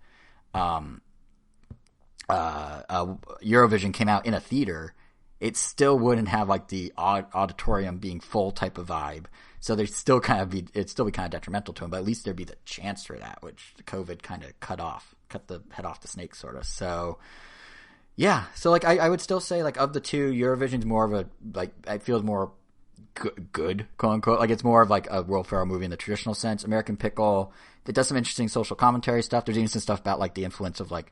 Eurovision came out in a theater, it still wouldn't have like the auditorium being full type of vibe. So it'd still be kind of detrimental to them, but at least there'd be the chance for that, which COVID kind of cut the head off the snake sort of. So yeah, so like I would still say like of the two, Eurovision's more of a like it feels more good, quote unquote. Like it's more of like a Will Ferrell movie in the traditional sense. American Pickle, it does some interesting social commentary stuff. There's even some stuff about like the influence of like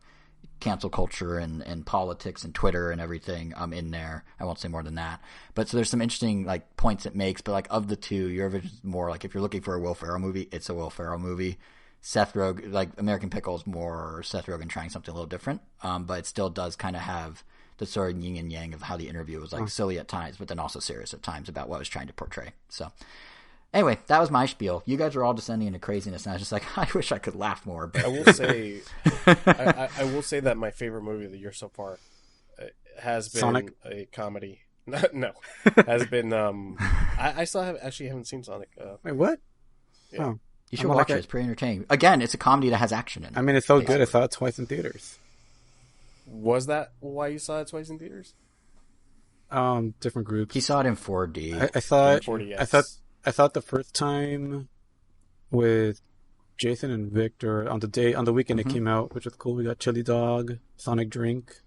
cancel culture and politics and Twitter and everything in there. I won't say more than that. But so there's some interesting like points it makes. But like of the two, Eurovision's more like if you're looking for a Will Ferrell movie, it's a Will Ferrell movie. Seth Rogen, like American Pickle is more Seth Rogen trying something a little different. But it still does kind of have the sort of yin and yang of how the interview was like silly at times, but then also serious at times about what it was trying to portray. So anyway, that was my spiel. You guys were all descending into craziness, and I was just like, I wish I could laugh more. But I will say, I will say that my favorite movie of the year so far has been Sonic? a comedy. No, has been. I still haven't seen Sonic. wait, what? Yeah. Oh, you should watch it. It's pretty entertaining. Again, it's a comedy that has action in it. I mean, it's so good. I saw it twice in theaters. Was that why you saw it twice in theaters? Different groups. He saw it in 4D. I saw it. 4DX. I thought the first time with Jason and Victor on the weekend it came out, which was cool. We got chili dog, Sonic drink.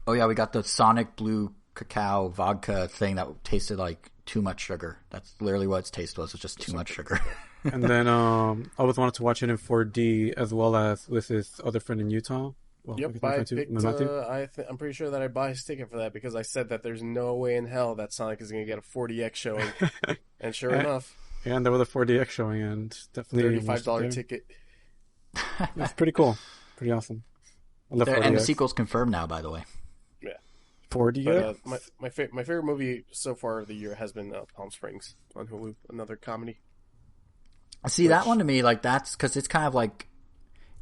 Oh yeah, we got the Sonic Blue Cacao vodka thing that tasted like too much sugar. That's literally what its taste was. It was just too much sugar. And then I always wanted to watch it in 4D as well as with his other friend in Utah. Well, Yep, I picked. I'm pretty sure that I bought his ticket for that because I said that there's no way in hell that Sonic is going to get a 4DX showing, and sure enough, and there was a 4DX showing, and definitely $35 ticket. It's pretty cool, pretty awesome. I love 4DX. And the sequel's confirmed now, by the way. Yeah, 4DX. But, my favorite movie so far of the year has been Palm Springs on Hulu, another comedy. See, that one to me, like that's because it's kind of like.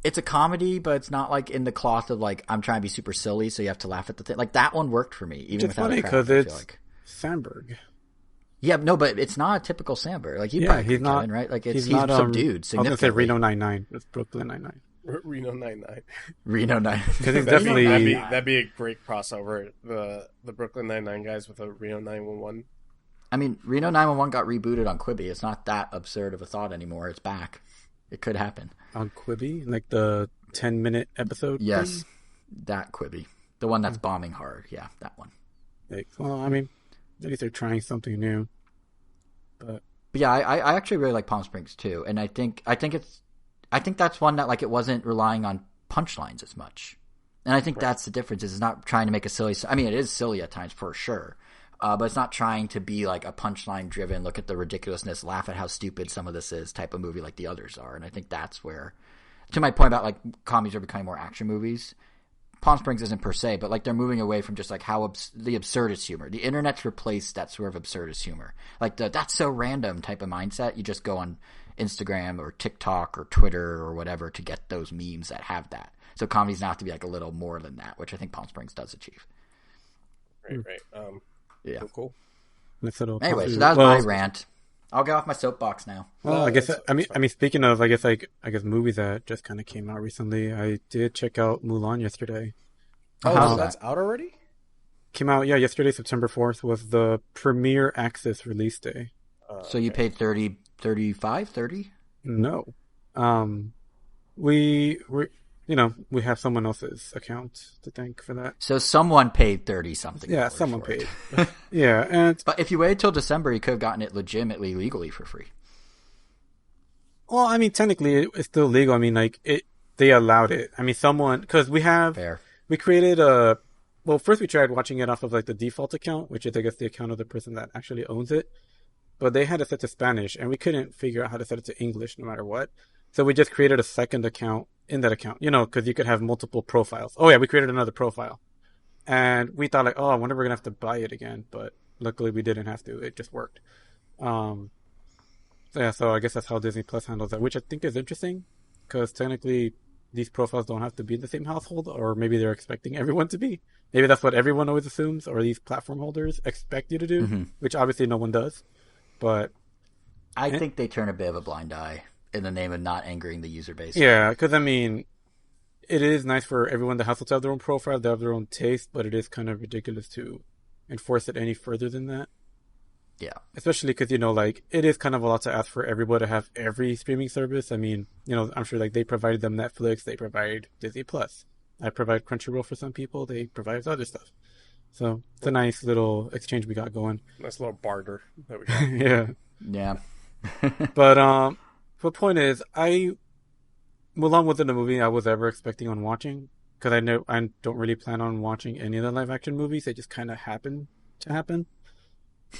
It's a comedy, but it's not like in the cloth of like I'm trying to be super silly, so you have to laugh at the thing. Like that one worked for me, even It's without funny a crowd. because it's Sandberg. Yeah, no, but it's not a typical Sandberg. Like he's not Kevin, right. Like he's not subdued. I was gonna say Reno 99. It's Brooklyn 99. Reno 99. Reno 99. Because it's definitely that'd be a great crossover. The Brooklyn 99 guys with a Reno 911. I mean, Reno 911 got rebooted on Quibi. It's not that absurd of a thought anymore. It's back. It could happen. On Quibi? Like the 10-minute episode? Yes. That Quibi. The one that's bombing hard. Yeah, that one. Well, I mean, at least they're trying something new. But yeah, I actually really like Palm Springs too. And I think that's one that like it wasn't relying on punchlines as much. And I think that's the difference. Is it's not trying to make a silly. I mean, it is silly at times for sure. But it's not trying to be like a punchline driven, look at the ridiculousness, laugh at how stupid some of this is type of movie like the others are. And I think that's where, to my point about like comedies are becoming more action movies, Palm Springs isn't per se, but like they're moving away from just like how the absurdist humor. The internet's replaced that sort of absurdist humor. Like that's so random type of mindset. You just go on Instagram or TikTok or Twitter or whatever to get those memes that have that. So comedies now have to be like a little more than that, which I think Palm Springs does achieve. Right. Yeah. Cool. Anyway, so that was my rant. I'll get off my soapbox now. Well, I guess I mean, speaking of, I guess movies that just kind of came out recently. I did check out Mulan yesterday. Oh, that's out already? Came out, yeah, yesterday, September 4th was the premiere access release day. So you paid 30? No, we we have someone else's account to thank for that. So someone paid 30 something. Yeah, someone for it. paid. Yeah, and But if you waited till December, you could have gotten it legitimately legally for free. well, I mean, technically, it's still legal. I mean, like they allowed it. I mean, because Fair. we created well, first we tried watching it off of like the default account, which is I guess the account of the person that actually owns it. But they had it set to Spanish, and we couldn't figure out how to set it to English no matter what. So we just created a second account in that account, because you could have multiple profiles. Oh yeah, we created another profile. And we thought like, oh, I wonder if we're going to have to buy it again. But luckily we didn't have to. It just worked. So I guess that's how Disney Plus handles that, which I think is interesting. Because technically these profiles don't have to be in the same household, or maybe they're expecting everyone to be. Maybe that's what everyone always assumes, or these platform holders expect you to do, which obviously no one does. But I think they turn a bit of a blind eye in the name of not angering the user base. Yeah, because I mean, it is nice for everyone to have their own profile, they have their own taste, but it is kind of ridiculous to enforce it any further than that. Yeah. Especially because, like, it is kind of a lot to ask for everybody to have every streaming service. I mean, I'm sure, like, they provided them Netflix, they provide Disney Plus. I provide Crunchyroll for some people, they provide other stuff. So, it's a nice little exchange we got going. Nice little barter that we got. Yeah. Yeah. But, the point is, Mulan wasn't a movie I was ever expecting on watching, because I don't really plan on watching any of the live action movies. They just kind of happen to happen.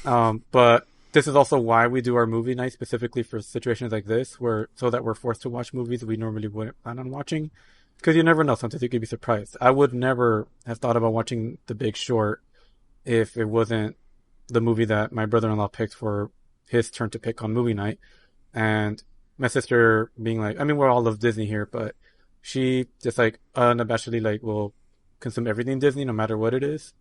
But this is also why we do our movie night, specifically for situations like this, so that we're forced to watch movies we normally wouldn't plan on watching. Because you never know, sometimes you could be surprised. I would never have thought about watching The Big Short if it wasn't the movie that my brother-in-law picked for his turn to pick on movie night. And my sister being like, I mean, we're all love Disney here, but she just like unabashedly like will consume everything Disney no matter what it is.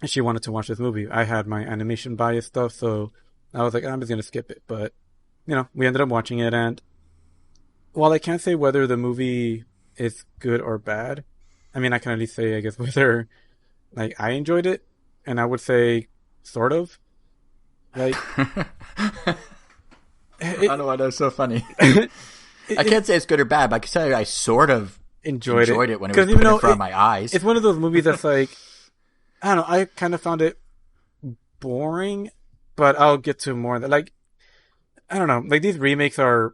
She wanted to watch this movie. I had my animation bias stuff, so I was like, I'm just gonna skip it. But we ended up watching it, and while I can't say whether the movie is good or bad, I mean, I can at least say, I guess, whether like I enjoyed it, and I would say sort of. Like, I don't know why that's so funny. I can't say it's good or bad, but I can tell you I sort of enjoyed it when it was put in front of my eyes. It's one of those movies that's like, I don't know, I kind of found it boring, but I'll get to more of that. Like, I don't know, like these remakes are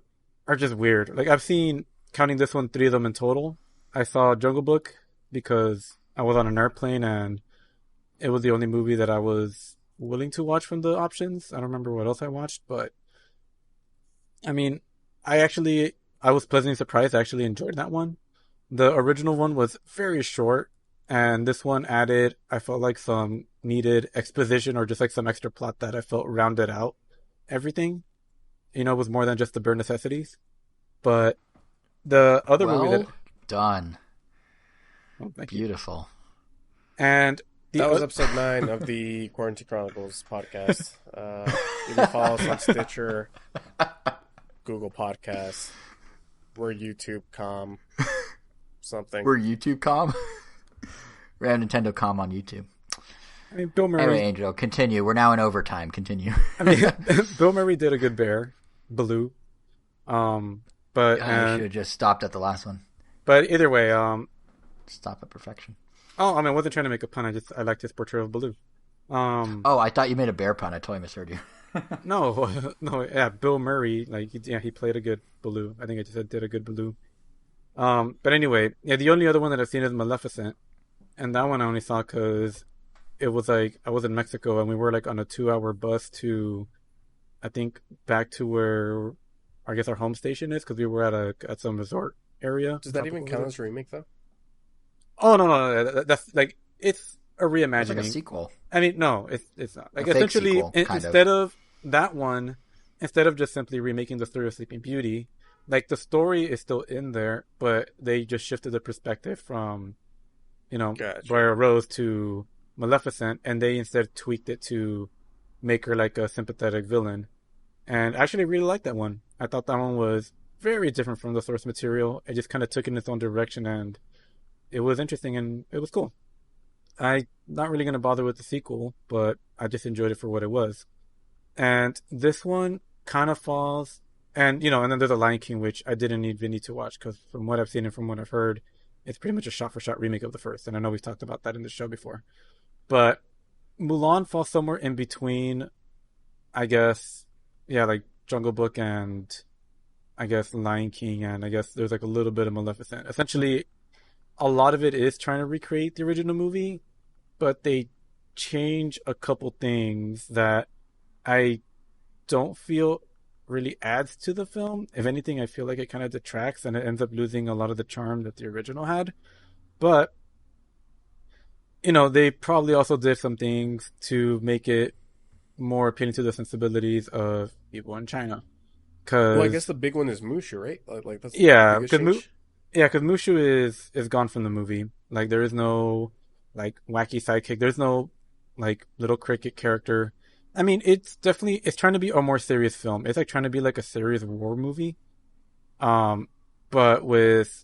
just weird. Like I've seen, counting this one, 3 of them in total. I saw Jungle Book because I was on an airplane and it was the only movie that I was willing to watch from the options. I don't remember what else I watched, but I mean, I was pleasantly surprised. I actually enjoyed that one. The original one was very short, and this one added, I felt like, some needed exposition or just like some extra plot that I felt rounded out everything. It was more than just the bare necessities. But the other movie that... done. Oh, Beautiful. And that was episode 9 of the Quarantine Chronicles podcast. You can follow us on Stitcher, Google Podcasts. We're YouTube.com. Something. We're YouTube.com. We have Nintendo.com on YouTube. I mean, Bill Murray. Anyway, Angel, continue. We're now in overtime. Continue. I mean, Bill Murray did a good bear, Baloo. But I should have just stopped at the last one. But either way, stop at perfection. Oh, I mean, I wasn't trying to make a pun. I liked his portrayal of Baloo. Oh, I thought you made a bear pun. I totally misheard you. No, yeah, Bill Murray, like, he played a good Baloo. I think I just said did a good Baloo. But anyway, yeah, the only other one that I've seen is Maleficent, and that one I only saw because it was like I was in Mexico and we were like on a 2-hour bus to, I think, back to where I guess our home station is, because we were at some resort area. Does that even count as a remake though? Oh no, that's like it's a reimagining. It's like a sequel. I mean, no, it's not. Like a essentially, sequel, instead of that one, instead of just simply remaking the story of Sleeping Beauty, like the story is still in there, but they just shifted the perspective from, Gotcha. Briar Rose to Maleficent, and they instead tweaked it to make her like a sympathetic villain. And I actually really liked that one. I thought that one was very different from the source material. It just kind of took in its own direction, and it was interesting and it was cool. I'm not really going to bother with the sequel, but I just enjoyed it for what it was. And this one kind of falls And and then there's a Lion King, which I didn't even need to watch because from what I've seen and from what I've heard, it's pretty much a shot-for-shot remake of the first. And I know we've talked about that in the show before. But Mulan falls somewhere in between, I guess, yeah, like Jungle Book and I guess Lion King, and I guess there's like a little bit of Maleficent. Essentially, a lot of it is trying to recreate the original movie, but they change a couple things that I don't feel really adds to the film. If anything, I feel like it kind of detracts and it ends up losing a lot of the charm that the original had. But, they probably also did some things to make it more appealing to the sensibilities of people in China. Well, I guess the big one is Mushu, right? Like that's Yeah, the biggest change. because Mushu is gone from the movie. Like there is no like wacky sidekick. There's no like little cricket character. I mean, it's trying to be a more serious film. It's like trying to be like a serious war movie, but with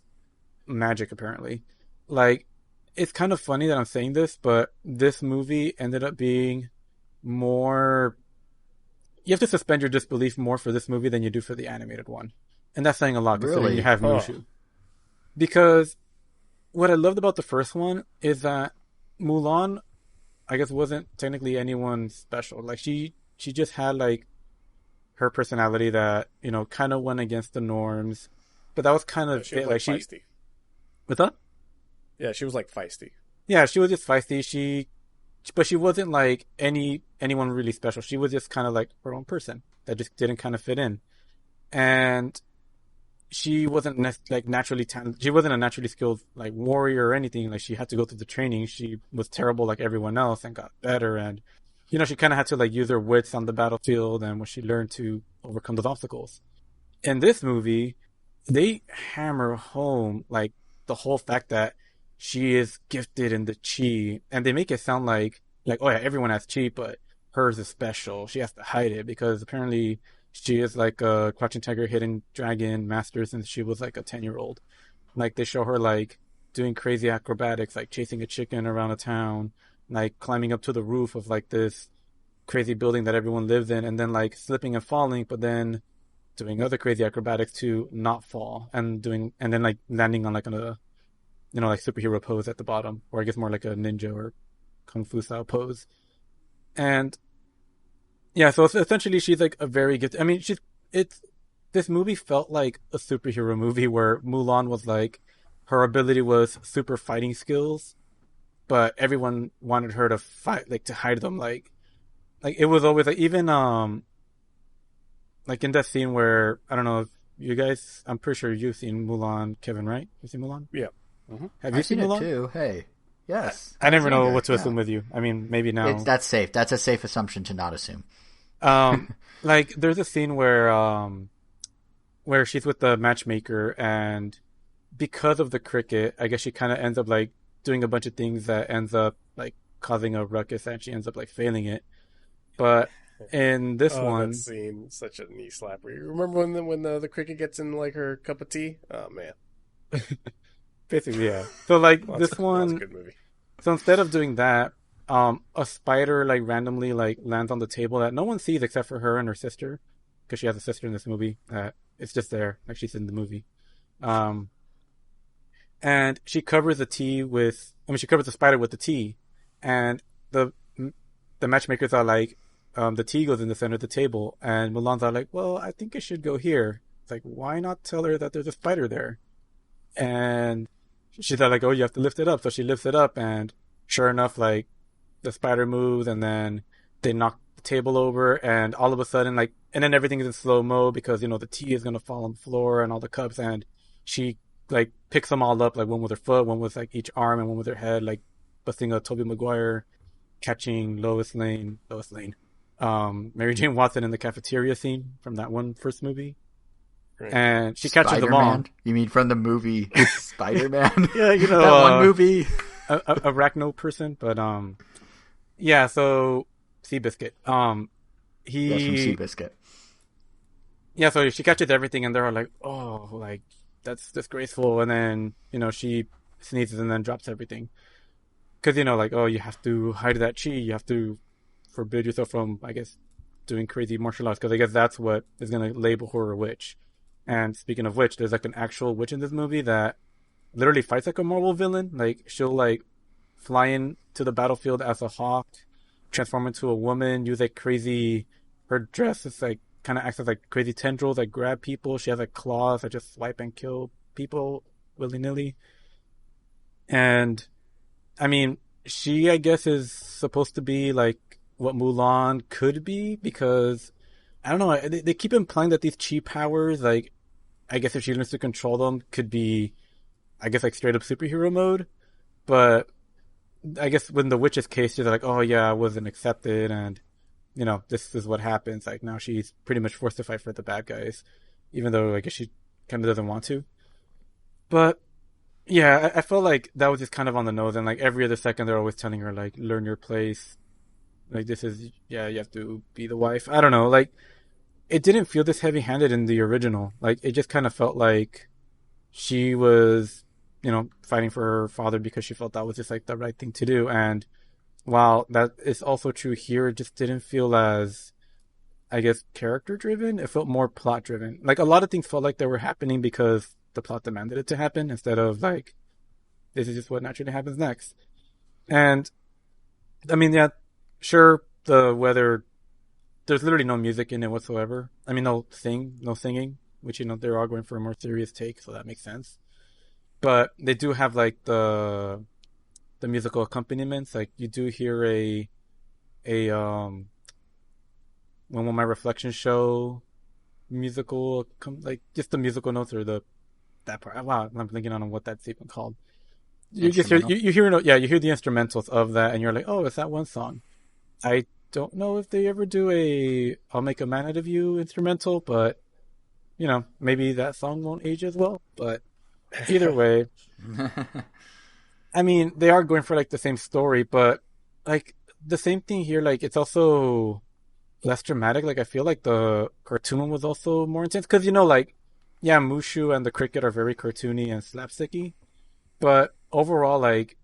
magic apparently. Like it's kind of funny that I'm saying this, but this movie ended up being more. You have to suspend your disbelief more for this movie than you do for the animated one, and that's saying a lot considering you Really? have Huh. Mushu. Because what I loved about the first one is that Mulan, I guess, wasn't technically anyone special. Like she just had like her personality that kind of went against the norms, but that was kind Yeah, of she was it. like Like she, feisty. what's that? Yeah, she was like feisty. Yeah, she was just feisty. But she wasn't like anyone really special. She was just kind of like her own person that just didn't kind of fit in, and she wasn't like naturally talented. She wasn't a naturally skilled like warrior or anything. Like she had to go through the training. She was terrible like everyone else and got better. And she kind of had to like use her wits on the battlefield and when she learned to overcome those obstacles. In this movie, they hammer home like the whole fact that she is gifted in the chi, and they make it sound like oh yeah, everyone has chi, but hers is special. She has to hide it because apparently she is like a crouching tiger, hidden dragon master since she was like a 10-year-old. Like they show her like doing crazy acrobatics, like chasing a chicken around a town, like climbing up to the roof of like this crazy building that everyone lives in, and then like slipping and falling, but then doing other crazy acrobatics to not fall and then like landing on like a like superhero pose at the bottom, or I guess more like a ninja or kung fu style pose. And yeah, so essentially she's like a very good. I mean, this movie felt like a superhero movie where Mulan was like her ability was super fighting skills, but everyone wanted her to fight, like to hide them. Like it was always like even like in that scene where I don't know if you guys, I'm pretty sure you've seen Mulan, Kevin, right? You've seen Mulan? Yeah. Have you I've seen it Mulan? too. Hey, yes. I never know younger, what to yeah. assume with you. I mean, maybe now. That's safe. That's a safe assumption to not assume. Like there's a scene where she's with the matchmaker, and because of the cricket, I guess she kind of ends up like doing a bunch of things that ends up like causing a ruckus, and she ends up like failing it. But in this one, That scene, such a knee slapper. You remember when the cricket gets in like her cup of tea? Oh man, basically, yeah. So like Well, this that was a one, good movie. so instead of doing that, a spider like randomly like lands on the table that no one sees except for her and her sister, because she has a sister in this movie. It's just there, like she's in the movie. And she covers the tea with, I mean, she covers the spider with the tea, and the matchmakers are like, the tea goes in the center of the table, and Mulan's are like, well, I think it should go here. It's like, why not tell her that there's a spider there? And she's like, oh, you have to lift it up. So she lifts it up, and sure enough, like the spider moves, and then they knock the table over, and all of a sudden, like, and then everything is in slow mo because the tea is gonna fall on the floor and all the cups, and she like picks them all up, like one with her foot, one with like each arm, and one with her head, like busting a Tobey Maguire catching Lois Lane, Mary Jane Watson in the cafeteria scene from that one first movie. Right. And she catches them all. Spider-Man? You mean from the movie Spider-Man? Yeah, that one movie. a arachno person, but yeah. So Seabiscuit, That's from Seabiscuit. yeah. So she catches everything, and they're all like, oh, like that's disgraceful. And then she sneezes and then drops everything because like, oh, you have to hide that chi. You have to forbid yourself from, I guess, doing crazy martial arts, because I guess that's what is going to label her a witch. And speaking of which, there's like an actual witch in this movie that literally fights like a Marvel villain. Like she'll like fly into the battlefield as a hawk, transform into a woman, use like crazy. Her dress is like kind of acts as like crazy tendrils that grab people. She has like claws that just swipe and kill people willy nilly. And I mean, she I guess is supposed to be like what Mulan could be, because I don't know. They keep implying that these chi powers, like I guess if she learns to control them, could be, I guess, like straight up superhero mode. But I guess when the witch's case, she's like, oh yeah, I wasn't accepted, and you know, this is what happens. Like now she's pretty much forced to fight for the bad guys, even though I guess she kind of doesn't want to. But yeah, I felt like that was just kind of on the nose, and like every other second they're always telling her like, learn your place. Like this is, yeah, you have to be the wife. I don't know, like it didn't feel this heavy-handed in the original. Like it just kind of felt like she was, you know, fighting for her father because she felt that was just like the right thing to do. And while that is also true here, it just didn't feel as, I guess, character driven. It felt more plot driven. Like a lot of things felt like they were happening because the plot demanded it to happen, instead of like, this is just what naturally happens next. And I mean, yeah, sure, the weather, there's literally no music in it whatsoever. I mean, no singing, which, you know, they're all going for a more serious take, so that makes sense. But they do have like the musical accompaniments. Like you do hear a when will my reflection show musical, like just the musical notes, or that part. Wow, I'm thinking on what that's even called. You just hear you hear you hear the instrumentals of that, and you're like, oh, it's that one song. I don't know if they ever do a "I'll Make a Man Out of You" instrumental, but you know, maybe that song won't age as well. But either way, I mean, they are going for like the same story, but like the same thing here. Like it's also less dramatic. Like I feel like the cartoon one was also more intense, because you know, like yeah, Mushu and the cricket are very cartoony and slapsticky, but overall, like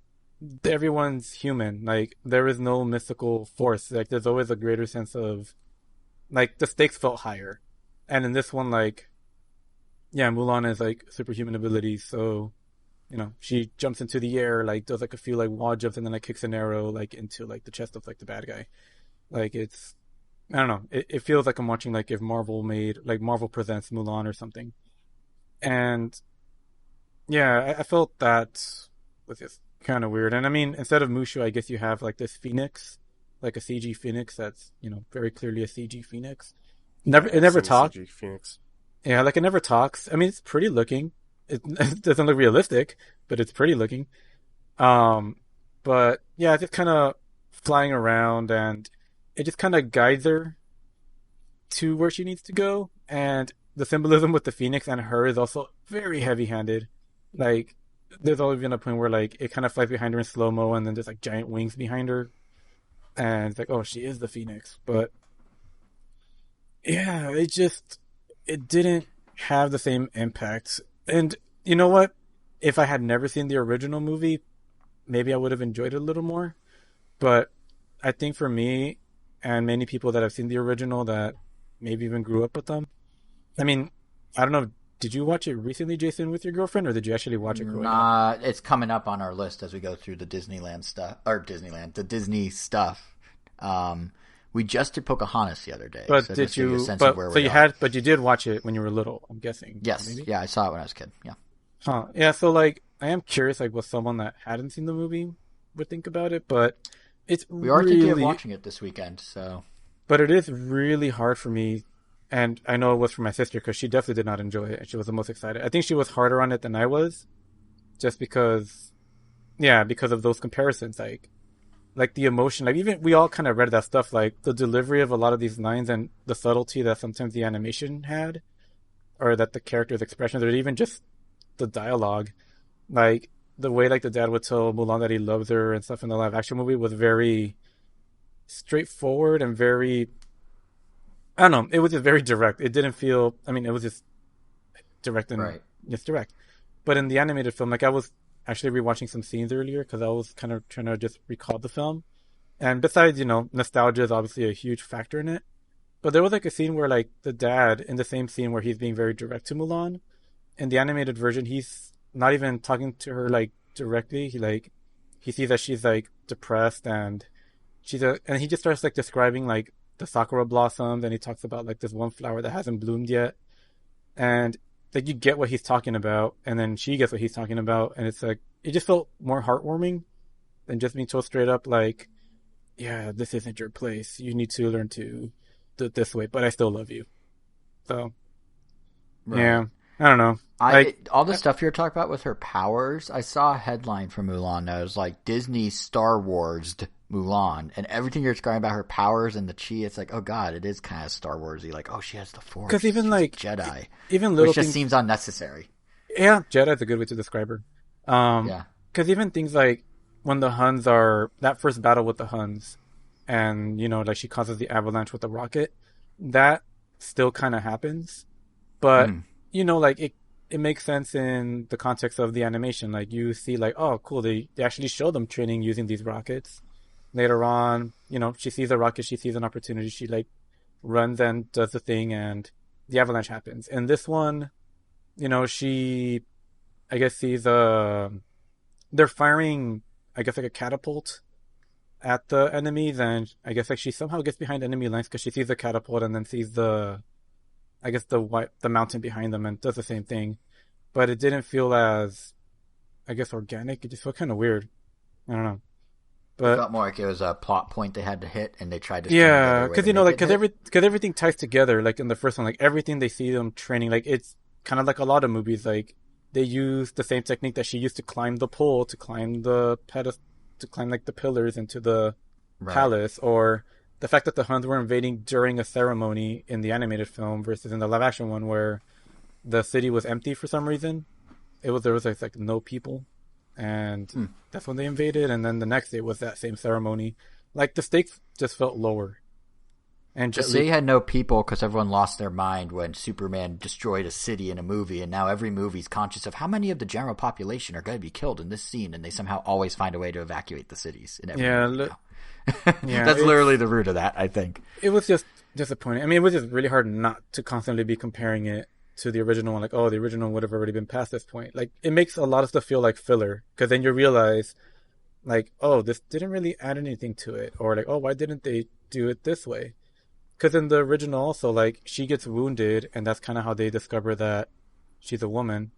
everyone's human. Like there is no mystical force. Like there's always a greater sense of, like, the stakes felt higher. And in this one, like, yeah, Mulan has like superhuman abilities, so you know, she jumps into the air, like does like a few like wall jumps, and then like kicks an arrow like into like the chest of like the bad guy. Like it's, I don't know, it feels like I'm watching like if Marvel made like Marvel presents Mulan or something. And yeah, I felt that was just kind of weird. And I mean, instead of Mushu, I guess you have like this phoenix, like a CG phoenix that's, you know, very clearly a CG phoenix. It never talks. CG Phoenix. Yeah, like it never talks. I mean, it's pretty looking. It doesn't look realistic, but it's pretty looking. But yeah, it's just kind of flying around, and it just kind of guides her to where she needs to go. And the symbolism with the phoenix and her is also very heavy-handed. Like, there's always been a point where like it kind of flies behind her in slow-mo, and then there's like giant wings behind her, and it's like, oh, she is the phoenix. But yeah, it didn't have the same impact. And you know what? If I had never seen the original movie, maybe I would have enjoyed it a little more. But I think for me and many people that have seen the original that maybe even grew up with them, I mean, I don't know. Did you watch it recently, Jason, with your girlfriend, or did you actually watch it growing up? It's coming up on our list as we go through the the Disney stuff. We just did Pocahontas the other day. But so did you? But you did watch it when you were little, I'm guessing. Yes. Maybe? Yeah, I saw it when I was a kid. Yeah. Huh. Yeah. So like, I am curious, like, what someone that hadn't seen the movie would think about it. But we are thinking of watching it this weekend. So. But it is really hard for me, and I know it was for my sister because she definitely did not enjoy it. She was the most excited. I think she was harder on it than I was, just because of those comparisons. Like the emotion, like even we all kind of read that stuff, like the delivery of a lot of these lines and the subtlety that sometimes the animation had, or that the character's expressions, or even just the dialogue, like the way like the dad would tell Mulan that he loves her and stuff in the live action movie was very straightforward and very, I don't know, it was just very direct. It didn't feel, I mean, it was just direct and just direct. But in the animated film, like I was actually rewatching some scenes earlier because I was kind of trying to just recall the film. And besides, you know, nostalgia is obviously a huge factor in it. But there was like a scene where like the dad, in the same scene where he's being very direct to Mulan, in the animated version, he's not even talking to her like directly. He sees that she's like depressed, and and he just starts like describing like the sakura blossoms, and he talks about like this one flower that hasn't bloomed yet, and like you get what he's talking about, and then she gets what he's talking about, and it's like it just felt more heartwarming than just being told straight up like, yeah, this isn't your place. You need to learn to do it this way, but I still love you. So, Right. yeah, I don't know. All the stuff you're talking about with her powers, I saw a headline for Mulan that was like Disney Star Wars'd Mulan, and everything you're describing about her powers and the chi, it's like, oh god, it is kind of Star Warsy. Like, oh, she has the Force. Because even she's like a Jedi, even little which just things, seems unnecessary. yeah, Jedi's a good way to describe her. Yeah. Because even things like when the Huns are that first battle with the Huns, and you know, like she causes the avalanche with the rocket, that still kind of happens, but you know, like it makes sense in the context of the animation. Like you see, like, oh, cool, they actually show them training using these rockets. Later on, you know, she sees a rocket, she sees an opportunity, she like runs and does the thing, and the avalanche happens. And this one, you know, she, I guess, sees they're firing, I guess, like a catapult at the enemies, and I guess like she somehow gets behind enemy lines because she sees the catapult and then sees the mountain behind them and does the same thing. But it didn't feel as, I guess, organic. It just felt kind of weird. I don't know. It But felt more like it was a plot point they had to hit, and they tried to yeah, because you know, like, because because everything ties together. Like in the first one, like everything they see them training, like it's kind of like a lot of movies. Like they use the same technique that she used to climb the pole, to climb the pedestal, to climb like the pillars into the palace, or the fact that the Huns were invading during a ceremony in the animated film versus in the live action one where the city was empty for some reason. There was like no people, and that's when they invaded. And then the next day was that same ceremony. Like the stakes just felt lower. And to say you had no people because everyone lost their mind when Superman destroyed a city in a movie, and now every movie's conscious of how many of the general population are going to be killed in this scene, and they somehow always find a way to evacuate the cities in every movie now. Yeah, that's literally the root of that, I think. It was just disappointing. I mean, it was just really hard not to constantly be comparing it to the original one. Like, oh, the original would have already been past this point. Like, it makes a lot of stuff feel like filler, because then you realize, like, oh, this didn't really add anything to it. Or like, oh, why didn't they do it this way? Because in the original also, like, she gets wounded, and that's kind of how they discover that she's a woman.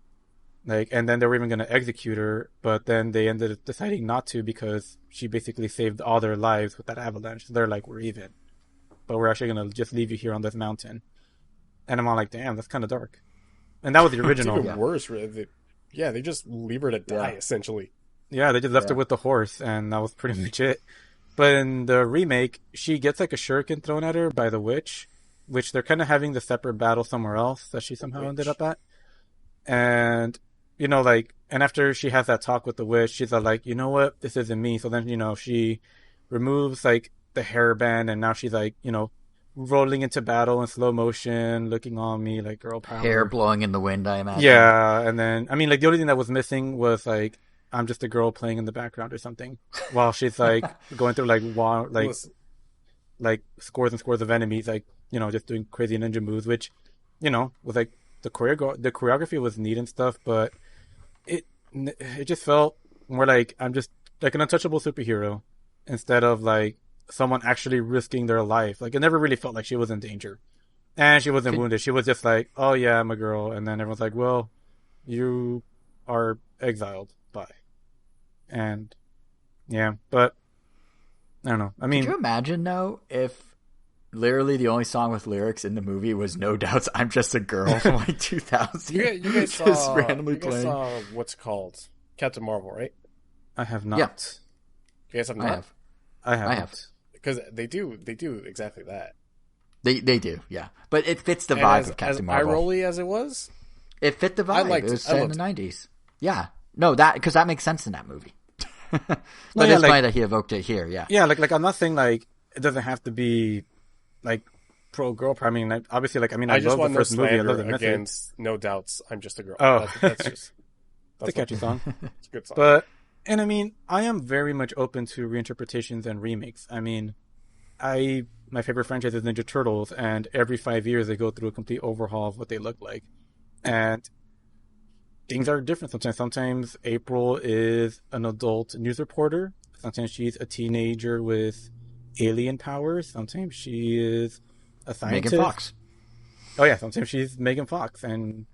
Like, and then they were even going to execute her, but then they ended up deciding not to because she basically saved all their lives with that avalanche. So they're like, we're even. But we're actually going to just leave you here on this mountain. And I'm all like, damn, that's kind of dark. And that was the original. It's even worse. Really. They just leave her to die, essentially. Yeah, they just left her with the horse, and that was pretty much it. But in the remake, she gets like a shuriken thrown at her by the witch, which they're kind of having the separate battle somewhere else that she somehow ended up at. And, you know, like, and after she has that talk with the witch, she's like, you know what, this isn't me. So then, you know, she removes like the hairband, and now she's like, you know, rolling into battle in slow motion, looking on me like girl power. Hair blowing in the wind, I imagine. Yeah, and then, I mean, like, the only thing that was missing was like, I'm just a girl playing in the background or something, while she's like going through like scores and scores of enemies, like, you know, just doing crazy ninja moves, which, you know, was like the choreography was neat and stuff, but it just felt more like I'm just like an untouchable superhero instead of like someone actually risking their life. Like, it never really felt like she was in danger, and she wasn't wounded. She was just like, oh yeah, I'm a girl, and then everyone's like, well, you are exiled. Bye. And yeah, but I don't know. I mean, could you imagine though if literally the only song with lyrics in the movie was "No Doubt's I'm Just a Girl" from like 2000? You guys just randomly playing. Saw what's called Captain Marvel, right? I have not. Yeah. You guys have not? I have. Because they do exactly that. They do, yeah. But it fits the vibe of Captain Marvel. As eye-rolly as it was, it fit the vibe. It was set in the 90s. Yeah. No, because that makes sense in that movie. But it's funny that he evoked it here, yeah. Yeah, like I'm not saying like it doesn't have to be like pro girl. I mean, obviously, like, I mean, I love the first movie. I love the message. Against No Doubt's I'm Just a Girl. Oh, that's just it's a catchy song. It's a good song. But, and I mean, I am very much open to reinterpretations and remakes. I mean, I my favorite franchise is Ninja Turtles, and every 5 years they go through a complete overhaul of what they look like. And things are different sometimes. Sometimes April is an adult news reporter. Sometimes she's a teenager with alien powers. Sometimes she is a scientist. Megan Fox. Oh yeah, sometimes she's Megan Fox, and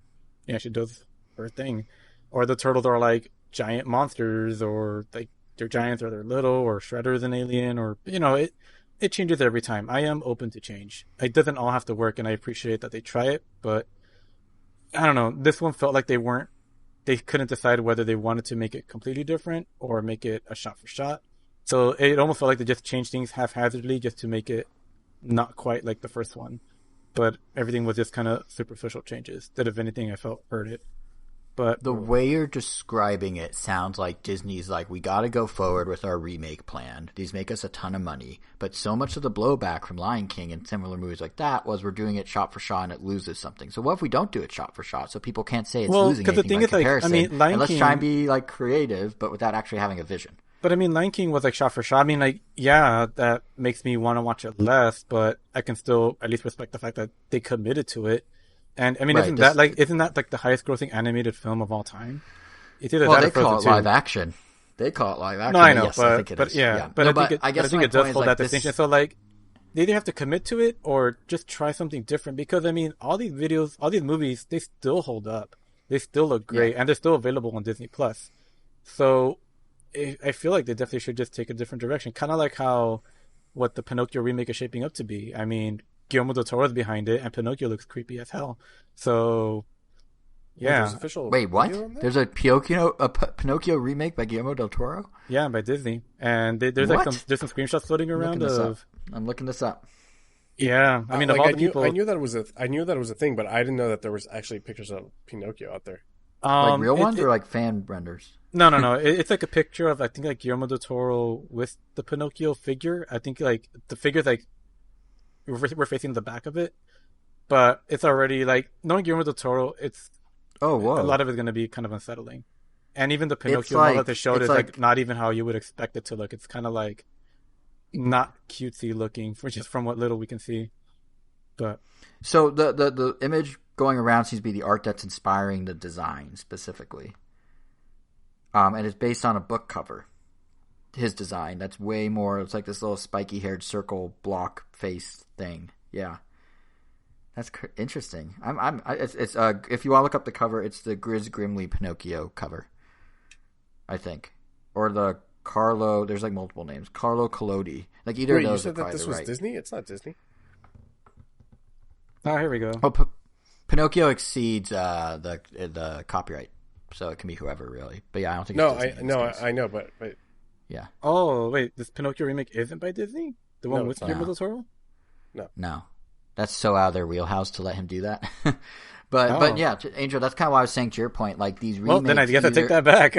yeah, she does her thing. Or the turtles are like giant monsters, or like they're giants, or they're little, or Shredder's an alien, or it changes every time. I am open to change. It doesn't all have to work, and I appreciate that they try it, but I don't know. This one felt like they couldn't decide whether they wanted to make it completely different or make it a shot for shot. So it almost felt like they just changed things haphazardly just to make it not quite like the first one. But everything was just kind of superficial changes that, if anything, I felt hurt it. But the way you're describing it sounds like Disney's like, we got to go forward with our remake plan. These make us a ton of money. But so much of the blowback from Lion King and similar movies like that was we're doing it shot for shot and it loses something. So what if we don't do it shot for shot so people can't say it's losing anything the thing by is, comparison? Like, I mean, Lion and let's King, try and be like creative, but without actually having a vision. But I mean, Lion King was like shot for shot. I mean, like, yeah, that makes me want to watch it less, but I can still at least respect the fact that they committed to it. And I mean, isn't that like the highest grossing animated film of all time? It's either that or Frozen 2. They call it live action. They call it live action. No, I know, yes, but I think it is. yeah. But No, I think it does hold that distinction. So like, they either have to commit to it or just try something different. Because I mean, all these videos, all these movies, they still hold up. They still look great, and they're still available on Disney Plus. So I feel like they definitely should just take a different direction. Kind of like how what the Pinocchio remake is shaping up to be. I mean, Guillermo del Toro is behind it, and Pinocchio looks creepy as hell. So, yeah. Wait, what? There's a Pinocchio remake by Guillermo del Toro? Yeah, by Disney. And there's there's some screenshots floating around of. I'm looking this up. Yeah, I mean, of all the people, I knew that was a thing, but I didn't know that there was actually pictures of Pinocchio out there. Like real ones or like fan renders? No. It's like a picture of, I think, like Guillermo del Toro with the Pinocchio figure. I think like the figure's like we're facing the back of it, but it's already like, knowing Guillermo del Toro, it's a lot of it's going to be kind of unsettling. And even the Pinocchio model that they showed is like not even how you would expect it to look. It's kind of like not cutesy looking from what little we can see. But so the image going around seems to be the art that's inspiring the design specifically. And it's based on a book cover. His design, that's way more. It's like this little spiky haired circle block face thing. Yeah, that's interesting. It's if you want to look up the cover, it's the Grizz Grimly Pinocchio cover, I think, or the Carlo. There's like multiple names. Carlo Collodi. Like either of those. You said that this was Disney? It's not Disney. Oh, here we go. Oh, Pinocchio exceeds the copyright, so it can be whoever really. But yeah, I don't think. I know, but. Yeah. Oh, wait, this Pinocchio remake isn't by Disney? The one with Guillermo del Toro? No. That's so out of their wheelhouse to let him do that. But yeah, Angel, that's kind of what I was saying to your point. Like these remakes. Well, then I guess I take that back.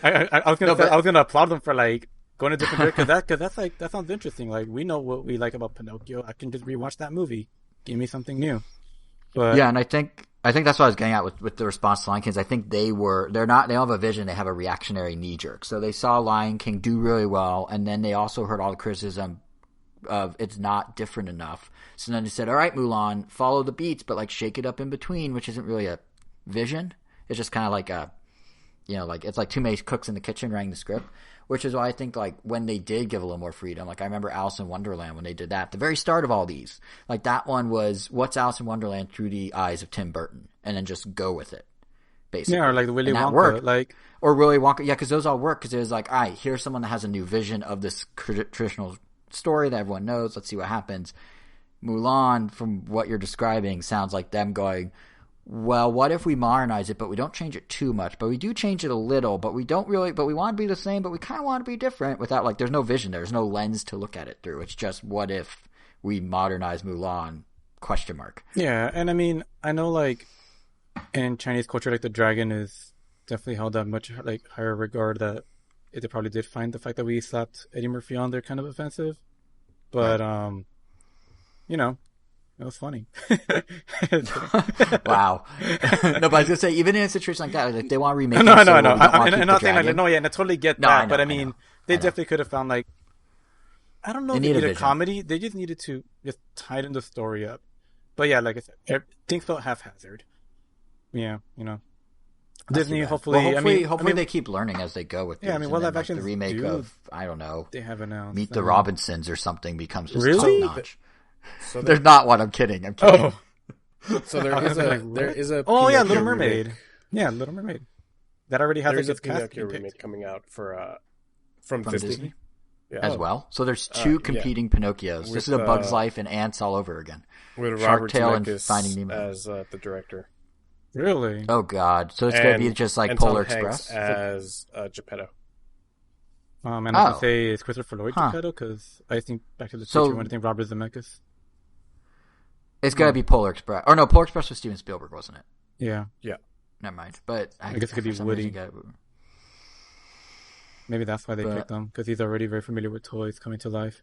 I was gonna applaud them for like going a different direction, because that sounds interesting. Like, we know what we like about Pinocchio. I can just rewatch that movie. Give me something new. But yeah, and I think that's what I was getting at with the response to Lion King. I think they don't have a vision, they have a reactionary knee jerk. So they saw Lion King do really well, and then they also heard all the criticism of it's not different enough. So then they said, all right, Mulan, follow the beats, but like shake it up in between, which isn't really a vision. It's just kind of like it's like too many cooks in the kitchen writing the script. Which is why I think, like, when they did give a little more freedom, like, I remember Alice in Wonderland when they did that. The very start of all these, like, that one was, what's Alice in Wonderland through the eyes of Tim Burton? And then just go with it, basically. Yeah, or like the Willy Wonka. Worked. Or Willy Wonka, yeah, because those all work, because it was like, all right, here's someone that has a new vision of this traditional story that everyone knows. Let's see what happens. Mulan, from what you're describing, sounds like them going, well, what if we modernize it, but we don't change it too much, but we do change it a little, but we want to be the same, but we kind of want to be different without, like, there's no vision there. There's no lens to look at it through. It's just, what if we modernize Mulan, ? Yeah, and I mean, I know, like, in Chinese culture, like, the dragon is definitely held up much, like, higher regard, that they probably did find the fact that we slapped Eddie Murphy on there kind of offensive. But, you know, it was funny. Wow. No, but I was gonna say, even in a situation like that, like, they want to remake. No. I'm not saying like, no, yeah, and I totally get that. But I mean, they definitely could have found, like, I don't know They if they need a need a vision. comedy. They just needed to just tighten the story up. But yeah, like I said, things felt haphazard. Yeah, Not too Disney, bad. hopefully. Well, hopefully, I mean, they keep learning as they go with these. yeah, I mean, what and then, live like, the actions remake do? of, I don't know, They have announced. Meet the Robinsons or something becomes just Really? top notch. So There's not one. I'm kidding. Oh, So there I is was like, what? there is a Oh yeah, Pinocchio Little Mermaid. remake. Yeah, Little Mermaid. That already has There's like a its cast Pinocchio being remake picked. coming out from From Disney. Disney Yeah. as well. So there's two yeah. competing Pinocchios. With, This is a Bug's Life and Ants all over again. With Shark Robert Tale and Zemeckis Finding Nemo. as the director. Really? Oh God! So it's gonna be just like and Polar Tom Hanks Express. as Geppetto. And I was gonna Oh. say it's Christopher Lloyd Huh. Geppetto because I think Back to the So- Future when I think Robert Zemeckis. It's gonna be Polar Express. Or no, Polar Express was Steven Spielberg, wasn't it? Yeah, Never mind. But I guess it could be for some Woody. reason maybe that's why they But- picked him because he's already very familiar with toys coming to life.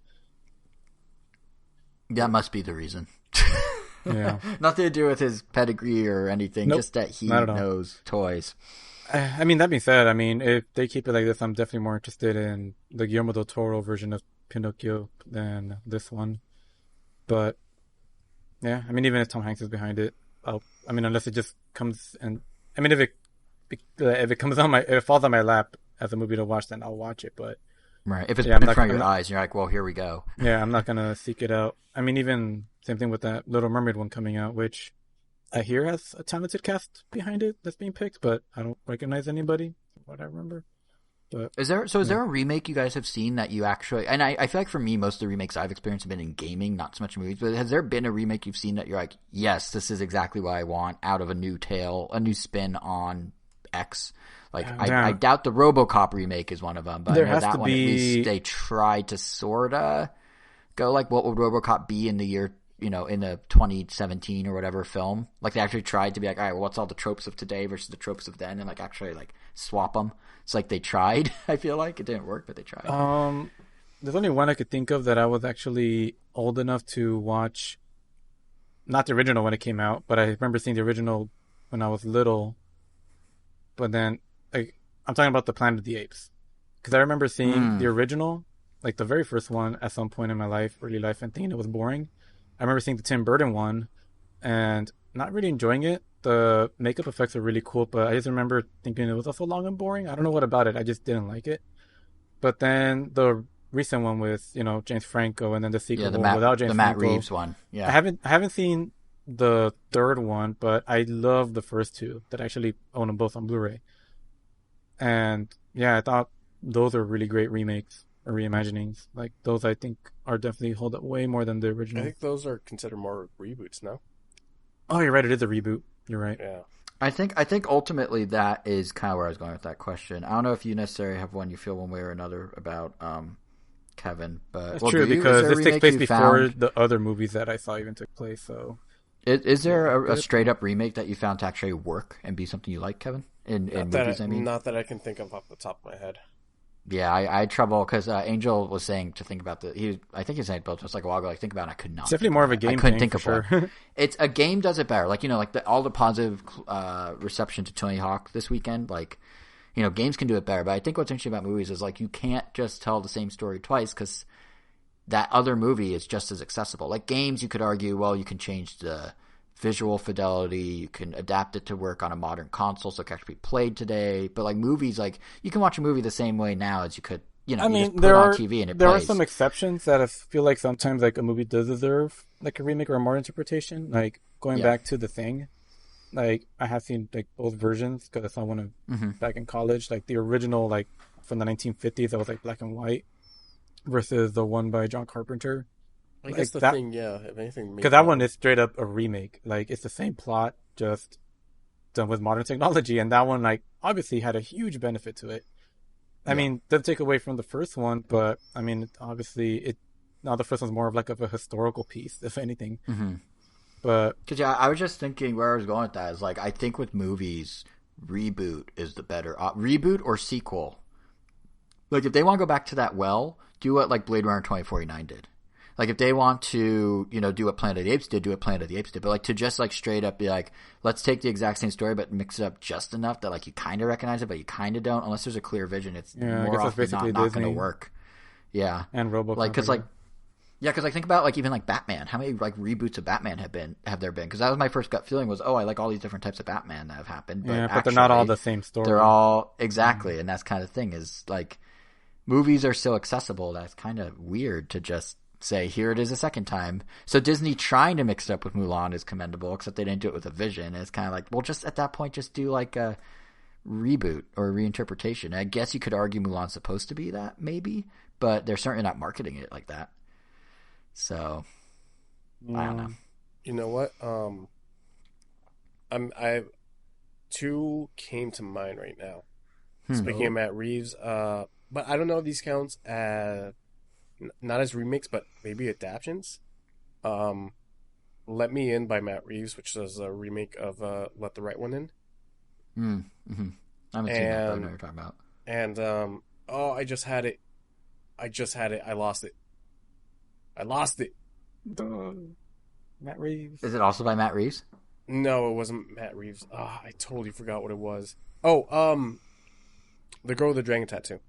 that must be the reason. Yeah. Nothing to do with his pedigree or anything. Nope, Just that he not at all. knows toys. I mean, that being said, I mean, if they keep it like this, I'm definitely more interested in the Guillermo del Toro version of Pinocchio than this one. But yeah, I mean, even if Tom Hanks is behind it, I mean, unless it just comes and I mean, if it comes on if it falls on my lap as a movie to watch, then I'll watch it. But Right. If it's Yeah, put I'm in not- front of I'm your not- eyes, you're like, well, here we go. yeah, I'm not gonna seek it out. I mean, even same thing with that Little Mermaid one coming out, which I hear has a talented cast behind it that's being picked, but I don't recognize anybody from what I remember. But Is there a remake you guys have seen that you actually? And I feel like for me, most of the remakes I've experienced have been in gaming, not so much movies. But has there been a remake you've seen that you're like, yes, this is exactly what I want out of a new tale, a new spin on X? Like Yeah. I doubt the RoboCop remake is one of them, but There I know has that to one at be- least they tried to sorta go like, what would RoboCop be in the year? In the 2017 or whatever film, like they actually tried to be like, all right, well, what's all the tropes of today versus the tropes of then, and like actually like swap them. It's like they tried. I feel like it didn't work, but they tried. there's only one I could think of that I was actually old enough to watch. Not the original when it came out, but I remember seeing the original when I was little. But then, like, I'm talking about the Planet of the Apes, because I remember seeing the original, like the very first one, at some point in my life, early life, and thinking it was boring. I remember seeing the Tim Burton one, and not really enjoying it. The makeup effects are really cool, but I just remember thinking it was also long and boring. I don't know what about it. I just didn't like it. But then the recent one with James Franco, and then the sequel yeah, one without James the Matt Franco. Reeves one. Yeah, I haven't seen the third one, but I love the first two that I actually own them both on Blu-ray. And yeah, I thought those are really great remakes or reimaginings. Like those, I think are definitely hold up way more than the I original. think those are considered more reboots now. Oh, you're right. It is a reboot. You're right. Yeah. I think ultimately that is kind of where I was going with that question. I don't know if you necessarily have one you feel one way or another about Kevin, but That's well, true do you? Is because there a this takes remake place you before found? the other movies that I saw even took place. So Is there a good. straight up remake that you found to actually work and be something you like, Kevin? In movies, I mean. Not that I can think of off the top of my head. Yeah, I had trouble because Angel was saying to think about I think he was saying both just like a while ago. Like think about it, I could not. it's definitely more of a game I couldn't thing think for of sure. one. It's a game does it better. Like like all the positive reception to Tony Hawk this weekend. Like games can do it better. But I think what's interesting about movies is like you can't just tell the same story twice because that other movie is just as accessible. Like games, you could argue, well, you can change the visual fidelity, you can adapt it to work on a modern console so it can actually be played today. But like movies, like you can watch a movie the same way now as you could. I you mean, just put there it on are TV and it there plays. are some exceptions that I feel like sometimes like a movie does deserve like a remake or a more interpretation. Like going Yeah. back to The Thing, like I have seen like both versions because I saw one back in college. Like the original, like from the 1950s, that was like black and white, versus the one by John Carpenter. I Like guess the that- thing, yeah, if anything, Because that one is straight up a remake. Like it's the same plot, just done with modern technology, and that one like obviously had a huge benefit to it. I mean, doesn't take away from the first one, but I mean, obviously now the first one's more of like of a historical piece, if anything. Mm-hmm. But Because I was just thinking where I was going with that is like I think with movies, reboot is the better reboot or sequel. Like if they want to go back to that, do what like Blade Runner 2049 did. Like if they want to, do what Planet of the Apes did, do what Planet of the Apes did. But like to just like straight up be like, let's take the exact same story but mix it up just enough that like you kind of recognize it but you kind of don't, unless there's a clear vision. It's Yeah, I more guess that's often than basically not going to Disney. work. Yeah, and RoboCop. Like, because think about like even like Batman. How many like reboots of Batman have there been? Because that was my first gut feeling was, oh, I like all these different types of Batman that have happened. But but they're not all the same story. They're all exactly, and that's kind of thing is like movies are so accessible. That's kind of weird to just say here it is a second time. So Disney trying to mix it up with Mulan is commendable, except they didn't do it with a vision. It's kind of like, well, just at that point, just do like a reboot or a reinterpretation. I guess you could argue Mulan's supposed to be that, maybe, but they're certainly not marketing it like that. So I don't know. You know what? I two came to mind right now. Speaking of Matt Reeves, but I don't know if these counts as not as remakes, but maybe adaptions. Let Me In by Matt Reeves, which is a remake of Let the Right One In. Mm-hmm. I haven't seen that, but I know what you're talking about. And I just had it. I lost it. Matt Reeves. Is it also by Matt Reeves? No, it wasn't Matt Reeves. I totally forgot what it was. Oh, the girl with the dragon tattoo.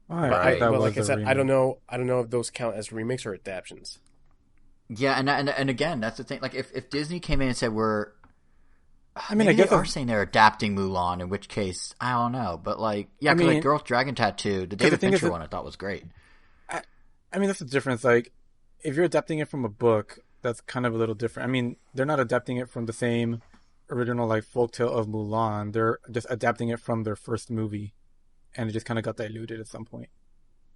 But like I said, I don't know if those count as remakes or adaptions. Yeah, and again, that's the thing. Like, if Disney came in and said I guess they are saying they're adapting Mulan, in which case I don't know. But like, yeah, because like Girl with Dragon Tattoo, the David Fincher one, I thought was great. I mean, that's the difference. Like, if you're adapting it from a book, that's kind of a little different. I mean, they're not adapting it from the same original like folktale of Mulan. They're just adapting it from their first movie, and it just kind of got diluted at some point.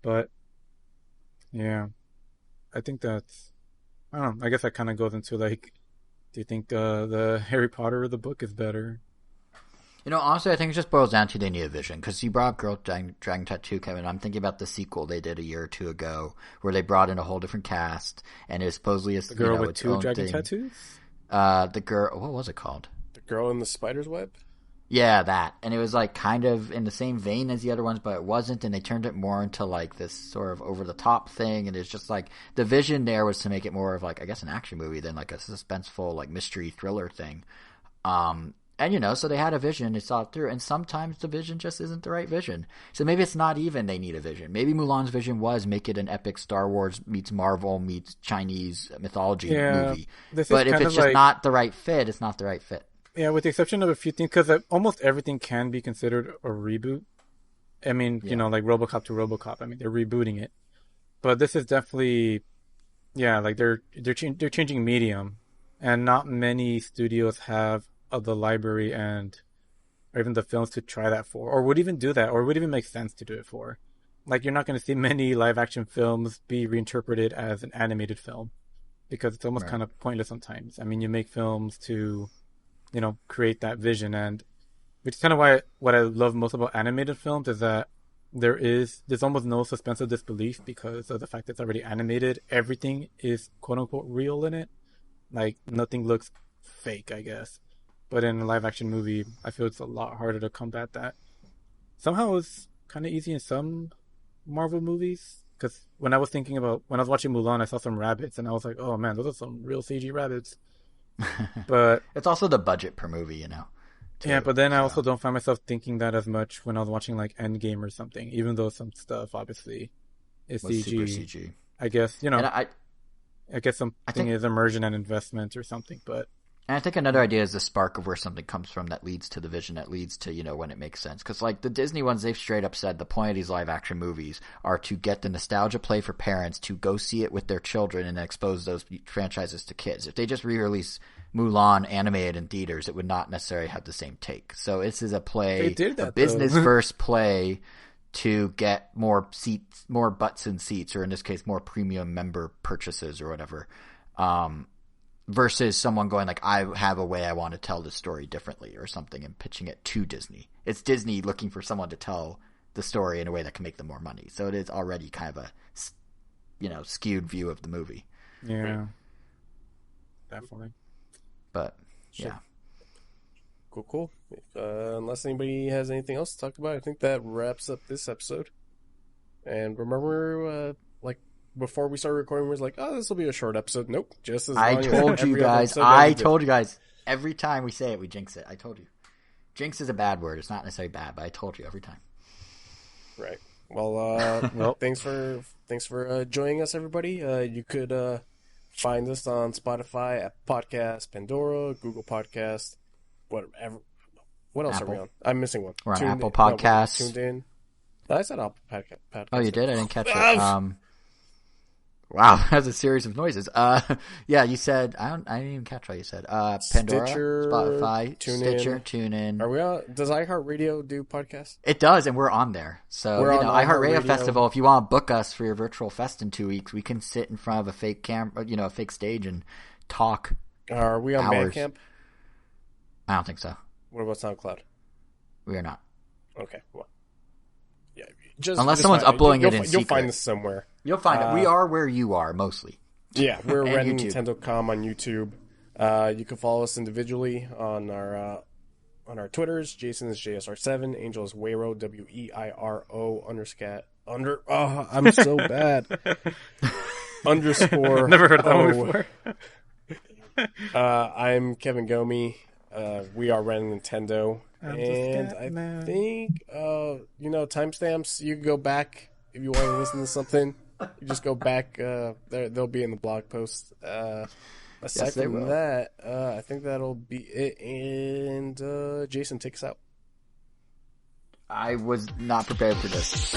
But yeah, I think that's, I don't know. I guess that kind of goes into like, do you think the Harry Potter or the book is better? You know, honestly, I think it just boils down to they need a vision. Because you brought up Girl Dragon Tattoo, Kevin. I'm thinking about the sequel they did a year or two ago, where they brought in a whole different cast, and it was supposedly the girl with two dragon tattoos. The girl, what was it called? The girl in the spider's web. Yeah, that. And it was like kind of in the same vein as the other ones, but it wasn't. And they turned it more into like this sort of over the top thing. And it's just like the vision there was to make it more of like, I guess, an action movie than like a suspenseful like mystery thriller thing. And, you know, so they had a vision, they saw it through, and sometimes the vision just isn't the right vision. So maybe it's not even they need a vision. Maybe Mulan's vision was make it an epic Star Wars meets Marvel meets Chinese mythology movie. But if it's just not the right fit, it's not the right fit. Yeah, with the exception of a few things, because almost everything can be considered a reboot. I mean, you know, like RoboCop to RoboCop. I mean, they're rebooting it. But this is definitely, yeah, like they're changing medium. And not many studios have the library and or even the films to try that for, or would even do that, or would even make sense to do it for. Like, you're not going to see many live action films be reinterpreted as an animated film because it's almost kind of pointless sometimes. I mean, you make films to, you know, create that vision, and which is kind of why what I love most about animated films is that there's almost no suspense of disbelief because of the fact that it's already animated. Everything is quote unquote real in it. Like, nothing looks fake, I guess. But in a live-action movie, I feel it's a lot harder to combat that. Somehow it's kind of easy in some Marvel movies. Because when I was watching Mulan, I saw some rabbits, and I was like, oh man, those are some real CG rabbits. But it's also the budget per movie, you know. Yeah, but then I also don't find myself thinking that as much when I was watching like Endgame or something, even though some stuff obviously is CG. Super CG. I guess, you know, and I guess something is immersion and investment or something, but... And I think another idea is the spark of where something comes from that leads to the vision, that leads to, you know, when it makes sense. Because, like, the Disney ones, they've straight up said the point of these live-action movies are to get the nostalgia play for parents to go see it with their children and expose those franchises to kids. If they just re-release Mulan animated in theaters, it would not necessarily have the same take. So this is a play, a business-first play to get more seats, more butts in seats, or in this case, more premium member purchases or whatever. Versus someone going like, I have a way I want to tell this story differently or something and pitching it to Disney. It's Disney looking for someone to tell the story in a way that can make them more money. So it is already kind of a, you know, skewed view of the movie. Yeah. Definitely. But, yeah. Cool. Unless anybody has anything else to talk about, I think that wraps up this episode. And remember, before we started recording, we was like, oh, this will be a short episode. Nope. Just as long I told you guys. Every time we say it, we jinx it. I told you. Jinx is a bad word. It's not necessarily bad, but I told you every time. Right. Well, thanks for joining us, everybody. You could find us on Spotify, Apple Podcasts, Pandora, Google Podcasts, whatever. What else Apple. are we on? I'm missing one. We're on Apple Podcasts. Tuned in. I said Apple Podcast. Oh, you did? I didn't catch it. Wow, that's a series of noises. Yeah, you said I didn't even catch what you said. Pandora, Stitcher, Spotify, Stitcher, TuneIn. Are we on? Does iHeartRadio do podcasts? It does, and we're on there. So We're on iHeartRadio iHeartRadio. Festival. If you want to book us for your virtual fest in 2 weeks, we can sit in front of a fake camera, a fake stage, and talk. Are we on hours. Bandcamp? I don't think so. What about SoundCloud? We are not. Okay, well, yeah. Unless someone's uploading it in you'll secret. find this somewhere. You'll find it. We are where you are, mostly. Yeah, we're Red YouTube. Nintendo.com on YouTube. You can follow us individually on our Twitters. Jason is JSR7. Angel is Weiro, WEIRO I'm so bad. _. Never heard of that one before. I'm Kevin Gomi. We are Red Nintendo. And I think, timestamps, you can go back if you want to listen to something. You just go back. They'll be in the blog post. Aside from that, I think that'll be it. And Jason, take us out. I was not prepared for this.